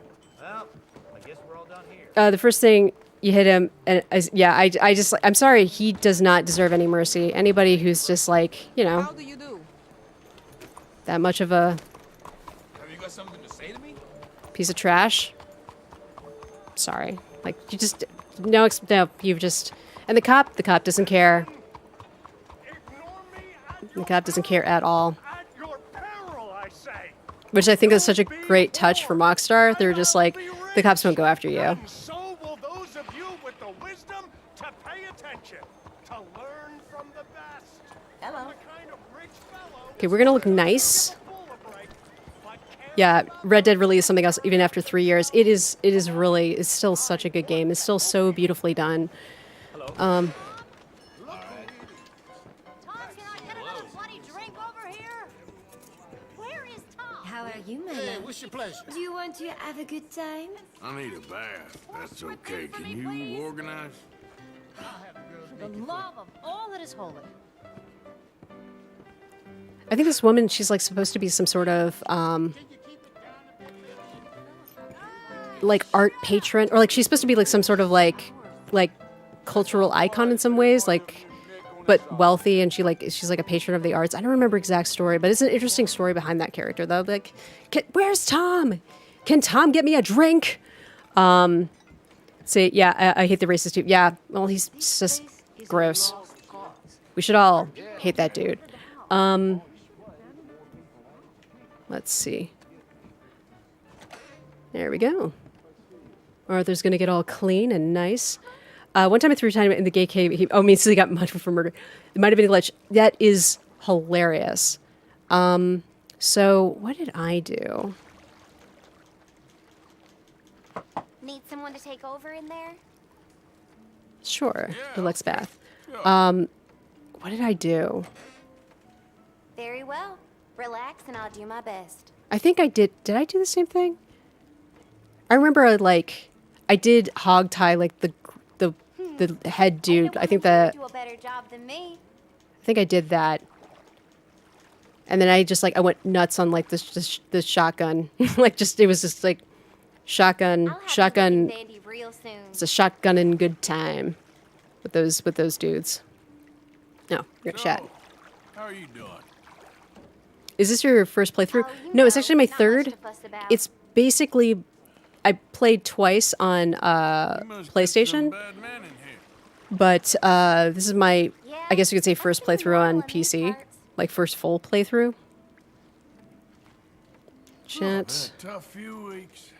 guess we're all done here. The first thing you hit him, and I'm sorry, he does not deserve any mercy. Anybody who's just like, How do you do? that much of a Have you got something to say to me? piece of trash. Sorry, like you just you've just, and the cop doesn't care. The cop doesn't care at all. At your peril, I say. Which I think is such a great touch from Rockstar. They're just like, the cops won't go after you. And so will those of you with the wisdom to pay attention, to learn from the best. Hello. The kind of rich fellow Okay, we're gonna look nice. full of break, but can't Yeah, Red Dead really is something else. Even after 3 years, it's still such a good game. It's still so beautifully done. Tom, can I get another bloody drink over here? Where is Tom? How are you, my Hey, love? what's your pleasure? Do you want to have a good time? I need a bath. That's With okay. me for Can me, you please? organize? For the love of all that is holy. I think this woman, she's like supposed to be some sort of like art patron, or like she's supposed to be like some sort of like cultural icon in some ways, like, but wealthy, and she's like a patron of the arts. I don't remember exact story, but it's an interesting story behind that character though. Like, where's Tom? Can Tom get me a drink? Say, yeah, I hate the racist dude. Yeah, well, he's just gross. We should all hate that dude. Let's see. There we go. Arthur's gonna get all clean and nice. One time I threw time in the gay cave. He immediately got much for murder. It might have been a glitch. That is hilarious. So what did I do? Need someone to take over in there? Sure, the Lex Bath. What did I do? Very well. Relax and I'll do my best. I think I did. Did I do the same thing? I remember I did hog tie like the head dude. I think do a better job than me. I think I did that. And then I just I went nuts on like this shotgun. Like it was just like shotgun. Dandy real soon. It's a shotgun and good time with those dudes. No, you're chat. How are you doing? Is this your first playthrough? No, it's actually my third. It's basically I played twice on PlayStation, but this is my, I guess you could say, first playthrough on PC, like first full playthrough. Chat. Tough few weeks.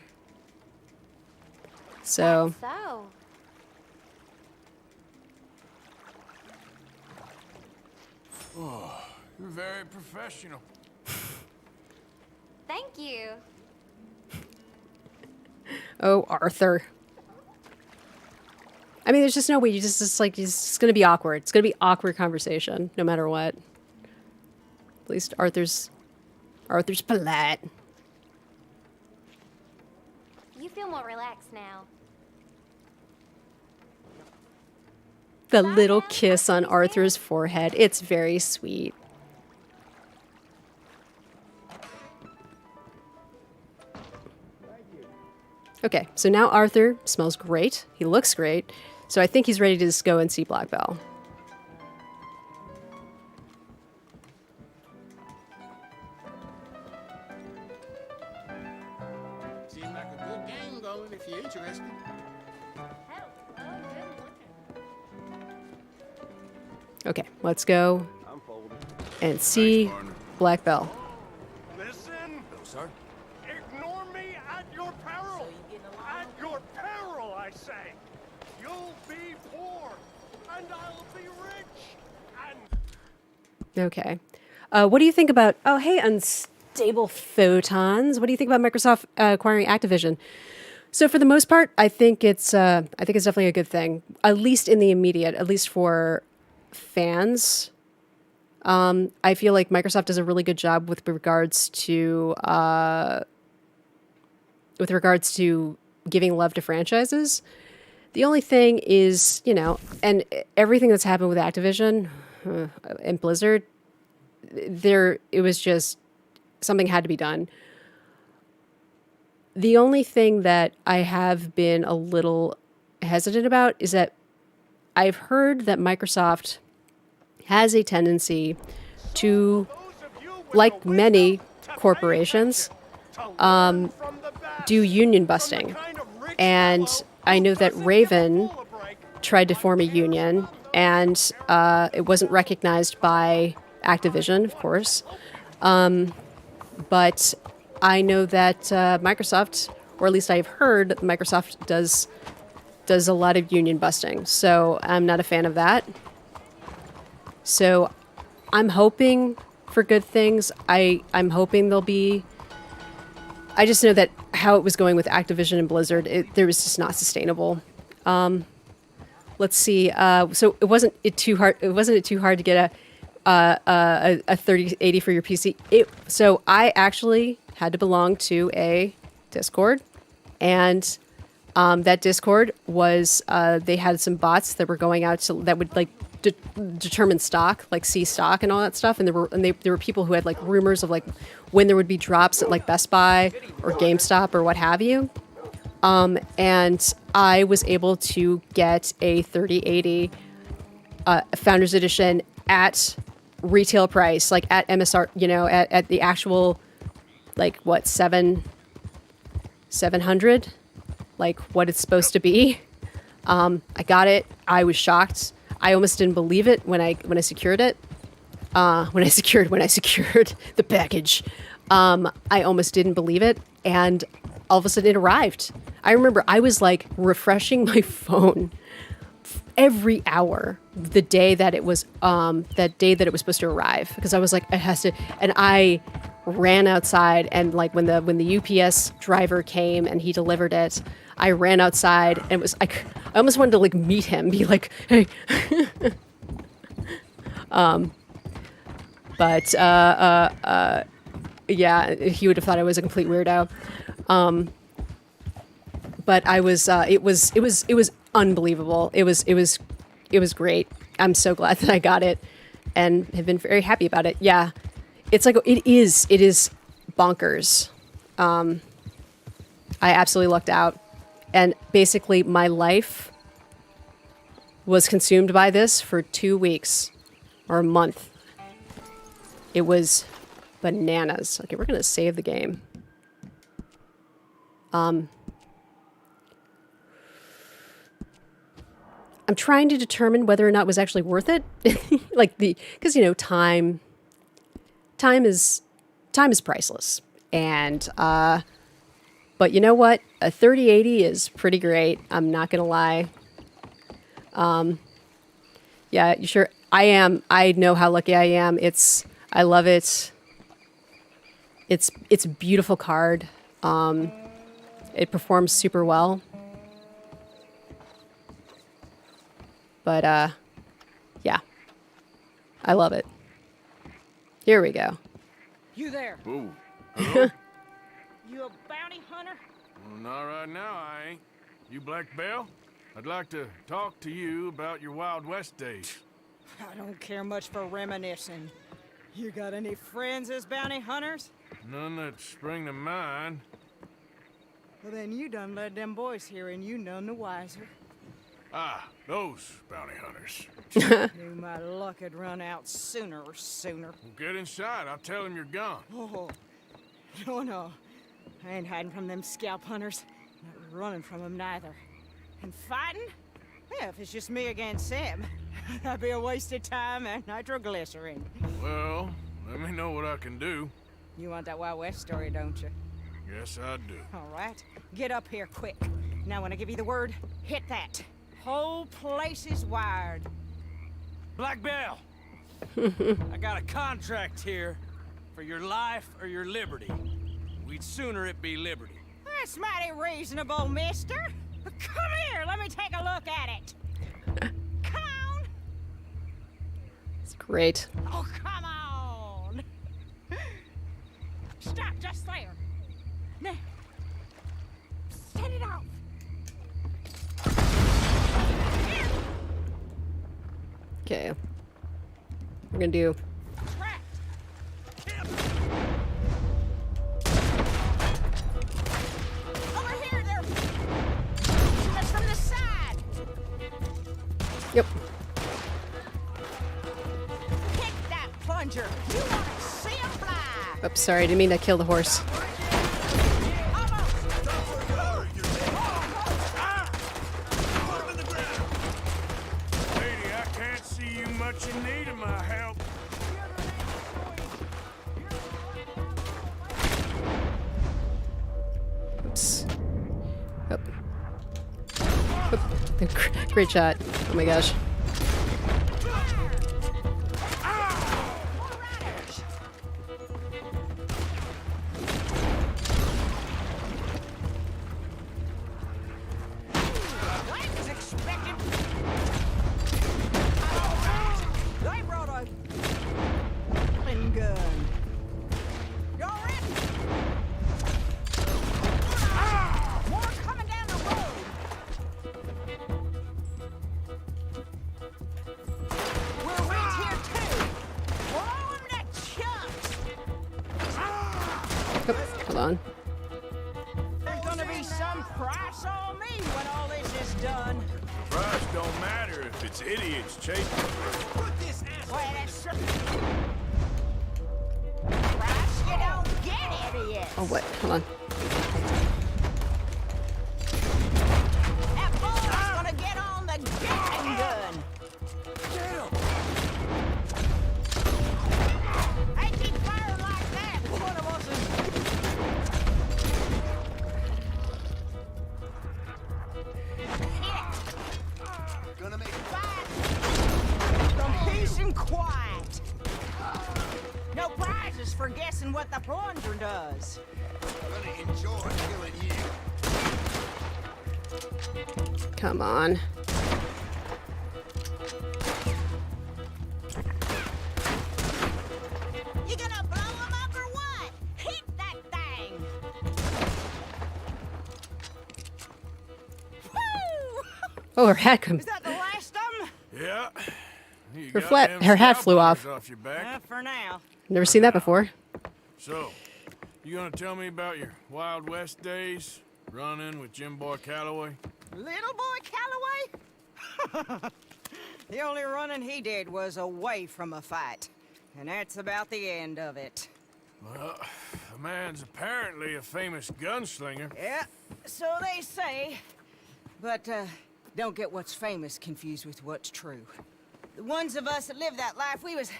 So. Oh, you're very professional. Thank you. Oh, Arthur. I mean, there's just no way. It's just going to be awkward. It's going to be awkward conversation, no matter what. At least Arthur's polite. You feel more relaxed now. The little kiss on Arthur's forehead. It's very sweet. Okay, so now Arthur smells great. He looks great. So I think he's ready to just go and see Black Belle. Seems like a good game going if you're interested. Okay, let's go and see Black Belle. Listen. Hello, sir. Ignore me at your peril. At your peril, I say. You'll be poor, and I'll be rich. And Okay. What do you think about... Oh, hey, Unstable Photons. What do you think about Microsoft acquiring Activision? So for the most part, I think it's definitely a good thing. At least in the immediate, at least for fans. I feel like Microsoft does a really good job with regards to giving love to franchises. The only thing is, and everything that's happened with Activision and Blizzard, it was just something had to be done. The only thing that I have been a little hesitant about is that I've heard that Microsoft has a tendency to, like many corporations, do union busting. And I know that Raven tried to form a union, and it wasn't recognized by Activision, of course. But I know that Microsoft, or at least I've heard that Microsoft does a lot of union busting. So I'm not a fan of that. So I'm hoping for good things. I'm hoping there'll be... I just know that how it was going with Activision and Blizzard, it was just not sustainable. Let's see. So wasn't it too hard to get a 3080 for your PC? So I actually had to belong to a Discord, and That Discord was they had some bots that were going out that would like determine stock, like see stock and all that stuff. And there were people who had like rumors of like when there would be drops at like Best Buy or GameStop or what have you. And I was able to get a 3080 Founders Edition at retail price, like at MSR, you know, at the actual, like what, 700, like what it's supposed to be. I got it. I was shocked. I almost didn't believe it when I secured it. When I secured the package, I almost didn't believe it, and all of a sudden it arrived. I remember I was like refreshing my phone every hour the day that it was supposed to arrive, because I was like, it has to. And I ran outside, and like when the UPS driver came and he delivered it, I ran outside and it was like I almost wanted to like meet him, be like, hey. But yeah, he would have thought I was a complete weirdo. But I was. It was unbelievable. It was great. I'm so glad that I got it, and have been very happy about it. Yeah, it's like it is bonkers. I absolutely lucked out, and basically my life was consumed by this for 2 weeks or a month. It was bananas. Okay, we're gonna save the game. I'm trying to determine whether or not it was actually worth it. Like because you know, time is priceless. And but you know what? A 3080 is pretty great. I'm not gonna lie. Yeah, you sure? I am. I know how lucky I am. I love it. It's a beautiful card. It performs super well. But, yeah. I love it. Here we go. You there? Whoa. Hello? You a bounty hunter? Well, not right now, I ain't. You Black Belle? I'd like to talk to you about your Wild West days. I don't care much for reminiscing. You got any friends as bounty hunters? None that spring to mind. Well, then you done led them boys here and you none the wiser. Ah, those bounty hunters. Knew my luck had run out sooner. Well, get inside. I'll tell them you're gone. Oh, no. I ain't hiding from them scalp hunters. Not running from them neither. And fighting? Yeah, if it's just me against them, that'd be a waste of time and nitroglycerin. Well, let me know what I can do. You want that Wild West story, don't you? Yes, I do. All right. Get up here quick. Now when I give you the word, hit that. Whole place is wired. Black Belle! I got a contract here for your life or your liberty. We'd sooner it be liberty. That's mighty reasonable, mister. Come here, let me take a look at it. Come on. It's great. Oh, come on. Stop just there. Now, set it off. Okay. We're gonna do. Over here, they're shooting us from the side. Yep. Hit that plunger. You want to see him fly. Oops, sorry, I didn't mean to kill the horse. Lady, I can't see you much in need of my help. Oops. Oop. Oop. Great shot. Oh my gosh. They brought a gun. Y'all ready? More coming down the road. on. There's gonna be some price on me when all this is done. Price don't matter if it's idiots chasing. Put this ass. Well, that's true. Price, you don't get idiots. Oh, what? Hold on. That boy's gonna get on the gatling gun. Hey, keep firing like that. One of us is... Gonna make From peace and quiet. No prizes for guessing what the plunger does. gonna enjoy killing you. Come on. You gonna blow him up or what? Hit that thing! Woo! Oh, her hat comes. Is that the last of them? Yeah. You Her got flat- them her hat scalp flew hunters off. your back. For now. Never seen that before. So, you gonna tell me about your Wild West days? Running with Jim Boy Calloway? Little boy Calloway? The only running he did was away from a fight. And that's about the end of it. Well, the man's apparently a famous gunslinger. Yeah, so they say. But, don't get what's famous confused with what's true. The ones of us that lived that life, we was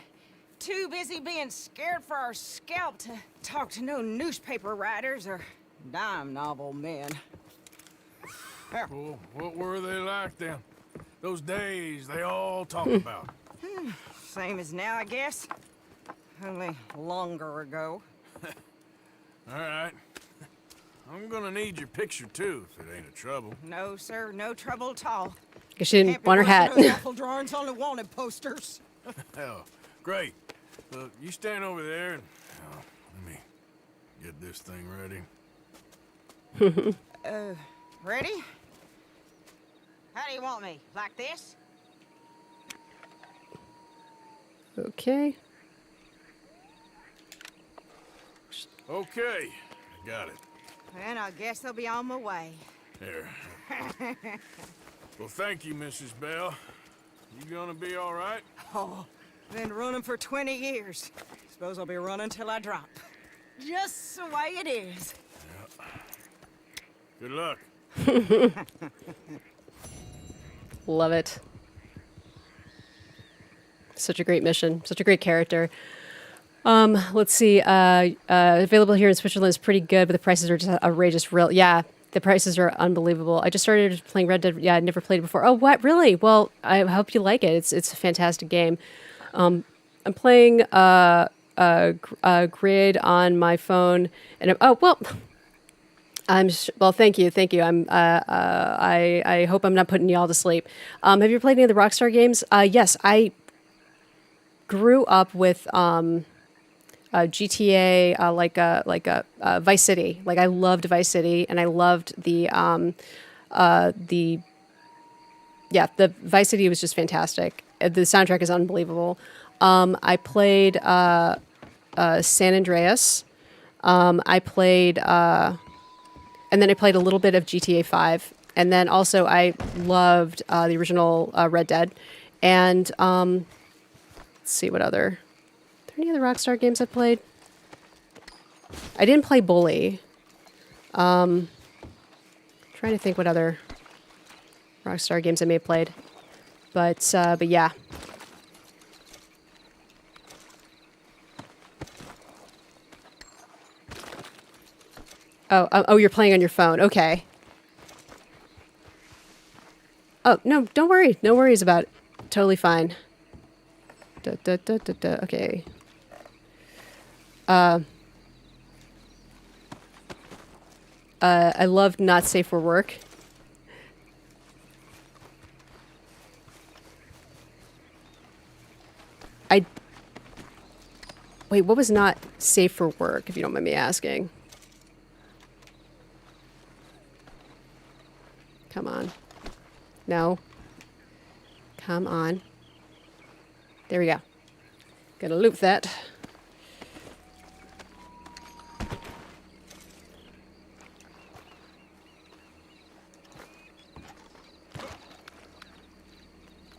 too busy being scared for our scalp to talk to no newspaper writers or dime novel men. Well, what were they like then? Those days they all talk about. Same as now, I guess. Only longer ago. All right. I'm gonna need your picture too, if it ain't a trouble. No, sir, no trouble at all. Guess she didn't Can't be want her worse than hat. those awful drawings on the wanted posters. Hell, great. Look, you stand over there and let me get this thing ready. Ready? How do you want me? Like this? Okay. Okay, I got it. And I guess I'll be on my way. There. Well, thank you, Mrs. Belle. You gonna be all right? Oh, been running for 20 years. Suppose I'll be running till I drop. Just the way it is. Good luck. Love it. Such a great mission. Such a great character. Let's see. Available here in Switzerland is pretty good, but the prices are just outrageous. Yeah, the prices are unbelievable. I just started playing Red Dead. Yeah, I'd never played it before. Oh, what? Really? Well, I hope you like it. It's a fantastic game. I'm playing Grid on my phone, and well, thank you. I hope I'm not putting y'all to sleep. Have you played any of the Rockstar games? Yes, I grew up with GTA, like Vice City. Like I loved Vice City, and I loved the Vice City was just fantastic. The soundtrack is unbelievable. I played San Andreas. I played. And then I played a little bit of GTA 5. And then also I loved the original Red Dead. And let's see what other... Are there any other Rockstar games I've played? I didn't play Bully. Trying to think what other Rockstar games I may have played. But yeah. Oh, you're playing on your phone. Okay. Oh, no, don't worry. No worries about it. Totally fine. Okay. I loved Not Safe for Work. Wait, what was Not Safe for Work, if you don't mind me asking? Come on. No. Come on. There we go. Gonna loop that.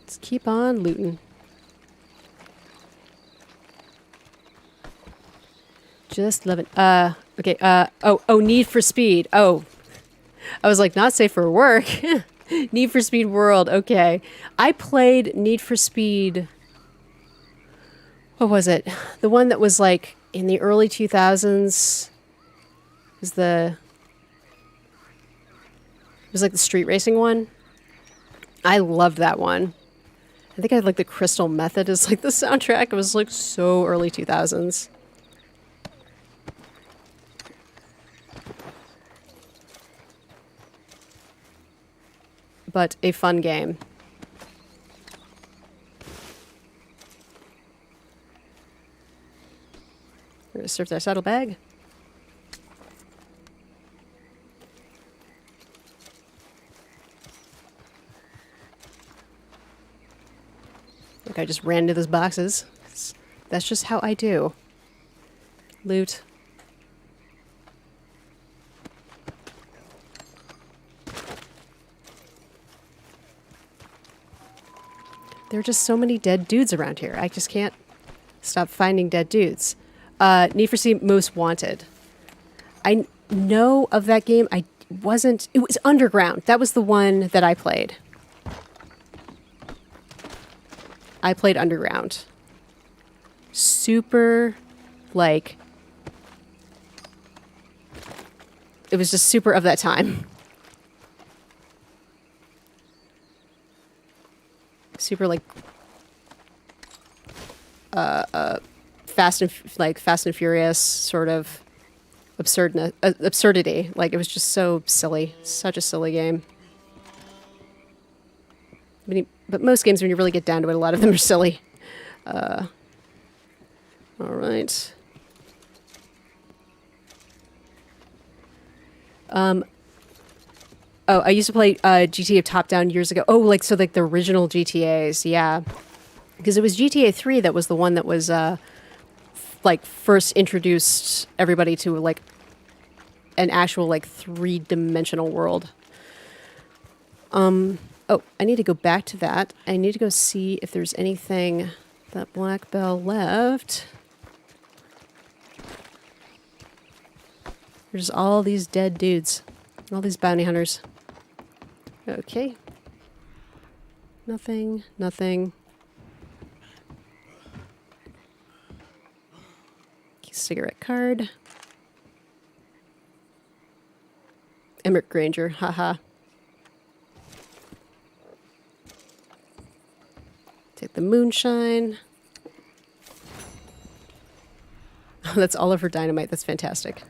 Let's keep on looting. Just love it. Okay. Oh, Need for Speed. Oh, I was like, not safe for work. Need for Speed World. Okay. I played Need for Speed. What was it? The one that was like in the early 2000s. It was like the street racing one. I loved that one. I think I had like the Crystal Method as like the soundtrack. It was like so early 2000s. But a fun game. We're gonna search our saddlebag. Look, I just ran into those boxes. That's just how I do. Loot. There are just so many dead dudes around here. I just can't stop finding dead dudes. Need for Speed Most Wanted. I know of that game. It was Underground. That was the one that I played. I played Underground. Super, like... It was just super of that time. Super like Fast and Furious sort of absurdity. Like, it was just so silly. Such a silly game. But most games, when you really get down to it, a lot of them are silly. All right. Oh, I used to play GTA top-down years ago. Oh, like the original GTAs, yeah. Because it was GTA 3 that was the one that was, first introduced everybody to, like, an actual, like, three-dimensional world. Oh, I need to go back to that. I need to go see if there's anything that Black Belle left. There's all these dead dudes. All these bounty hunters. Okay. Nothing. Cigarette card. Emmett Granger, haha. Take the moonshine. Oh, that's Oliver Dynamite. That's fantastic.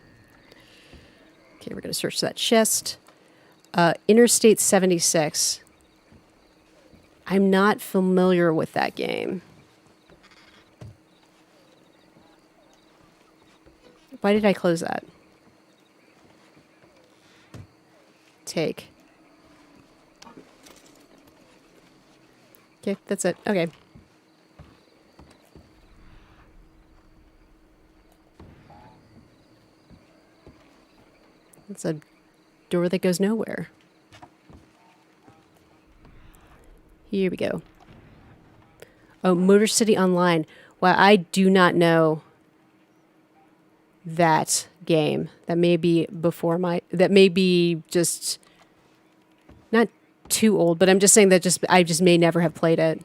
Okay, we're going to search that chest. Interstate 76. I'm not familiar with that game. Why did I close that? Take. Okay, that's it. Okay. It's a door that goes nowhere. Here we go. Oh, Motor City Online. Wow, I do not know that game. That may be that may be just not too old, but I'm just saying that I just may never have played it.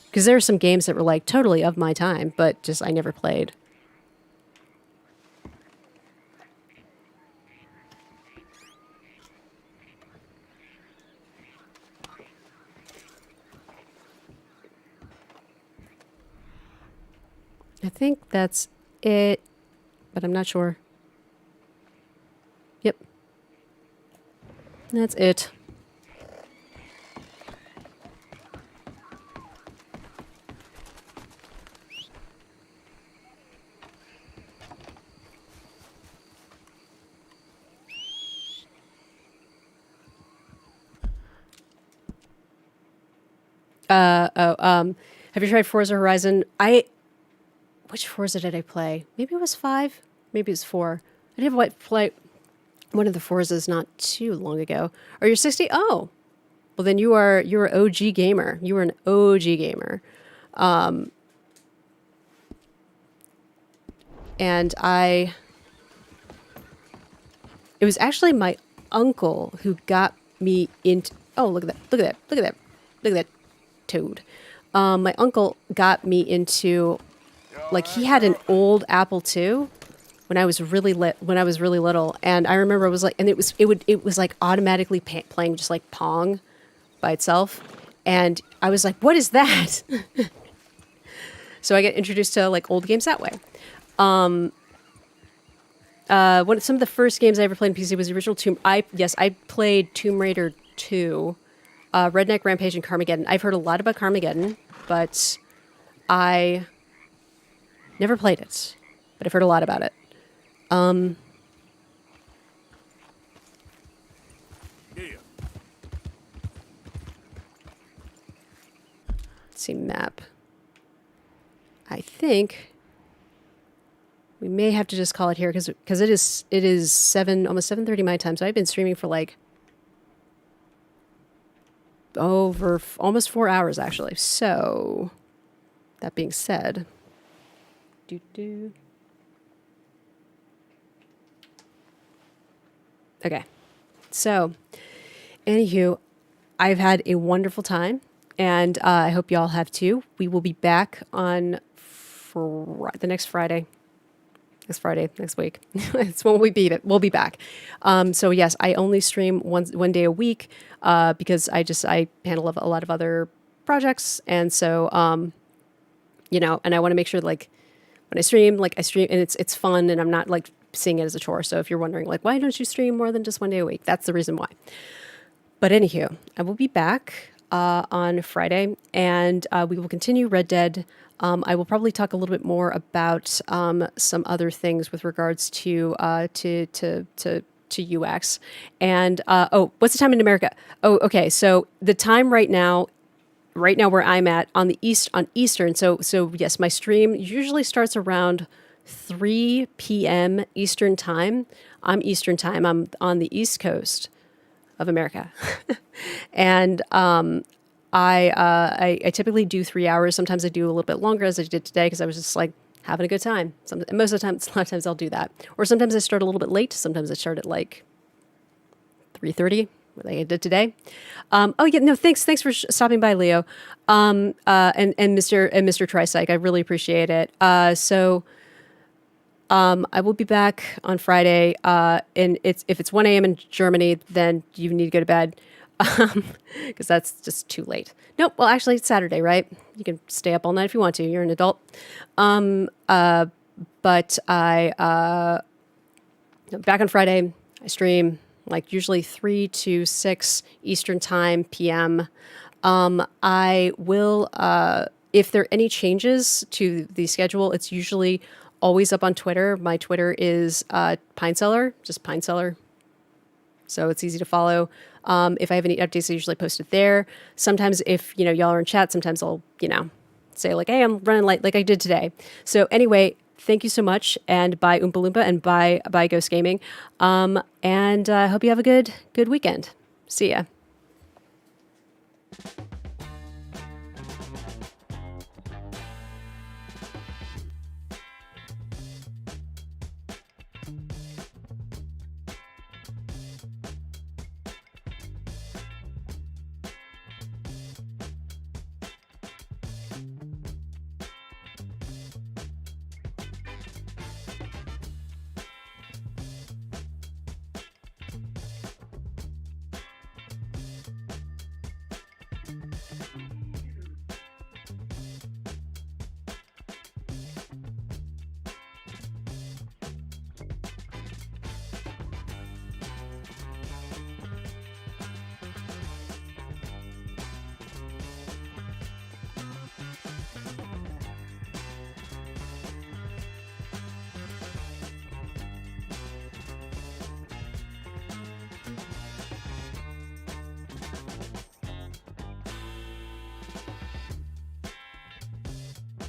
Because there are some games that were like totally of my time, but just I never played. I think that's it, but I'm not sure. Yep. That's it. Have you tried Forza Horizon? Which Forza did I play? Maybe it was 5. Maybe it was 4. I did play one of the Forzas not too long ago. Are you 60? Oh. Well, then you're an OG gamer. You were an OG gamer. And it was actually my uncle who got me into, oh, look at that, look at that, look at that, look at that toad. My uncle got me into, like, he had an old Apple II when I was really little, and I remember it was like, and it was like automatically playing just like Pong by itself, and I was like, what is that? So I get introduced to like old games that way. Some of the first games I ever played on PC was the original I played Tomb Raider 2, Redneck Rampage, and Carmageddon. I've heard a lot about Carmageddon, but I never played it. But I've heard a lot about it. Yeah. Let's see, map. I think we may have to just call it here because it is almost 7:30 my time. So I've been streaming for like over almost 4 hours actually. So that being said, okay. So, anywho, I've had a wonderful time, and I hope y'all have too. We will be back on the next Friday. Next week. It's when we'll be back. So yes, I only stream one day a week because I handle a lot of other projects, and so and I want to make sure like when I stream and it's fun, and I'm not like seeing it as a chore. So if you're wondering like why don't you stream more than just one day a week, that's the reason why. But anywho, I will be back on Friday, and we will continue Red Dead. I will probably talk a little bit more about some other things with regards to UX. And what's the time in America? Oh, okay. So the time right now where I'm at on Eastern. So yes, my stream usually starts around 3 p.m. Eastern time. I'm Eastern time. I'm on the East Coast of America, and I typically do 3 hours. Sometimes I do a little bit longer, as I did today, because I was just like having a good time. Most of the time, a lot of times I'll do that. Or sometimes I start a little bit late. Sometimes I start at like 3:30, like I did today. Thanks for stopping by, Leo, and Mr. Tricycle. I really appreciate it. I will be back on Friday, and if it's 1 a.m. in Germany, then you need to go to bed. Because that's just too late. Nope. Well, actually, it's Saturday, right? You can stay up all night if you want to. You're an adult. But I back on Friday. I stream like usually 3 to 6 Eastern time PM. I will if there are any changes to the schedule. It's usually always up on Twitter. My Twitter is Cellar, just Cellar. So it's easy to follow. If I have any updates, I usually post it there. Sometimes if, y'all are in chat, sometimes I'll, say like, hey, I'm running late like I did today. So anyway, thank you so much. And bye Oompa Loompa, and bye Ghost Gaming. And I hope you have a good weekend. See ya.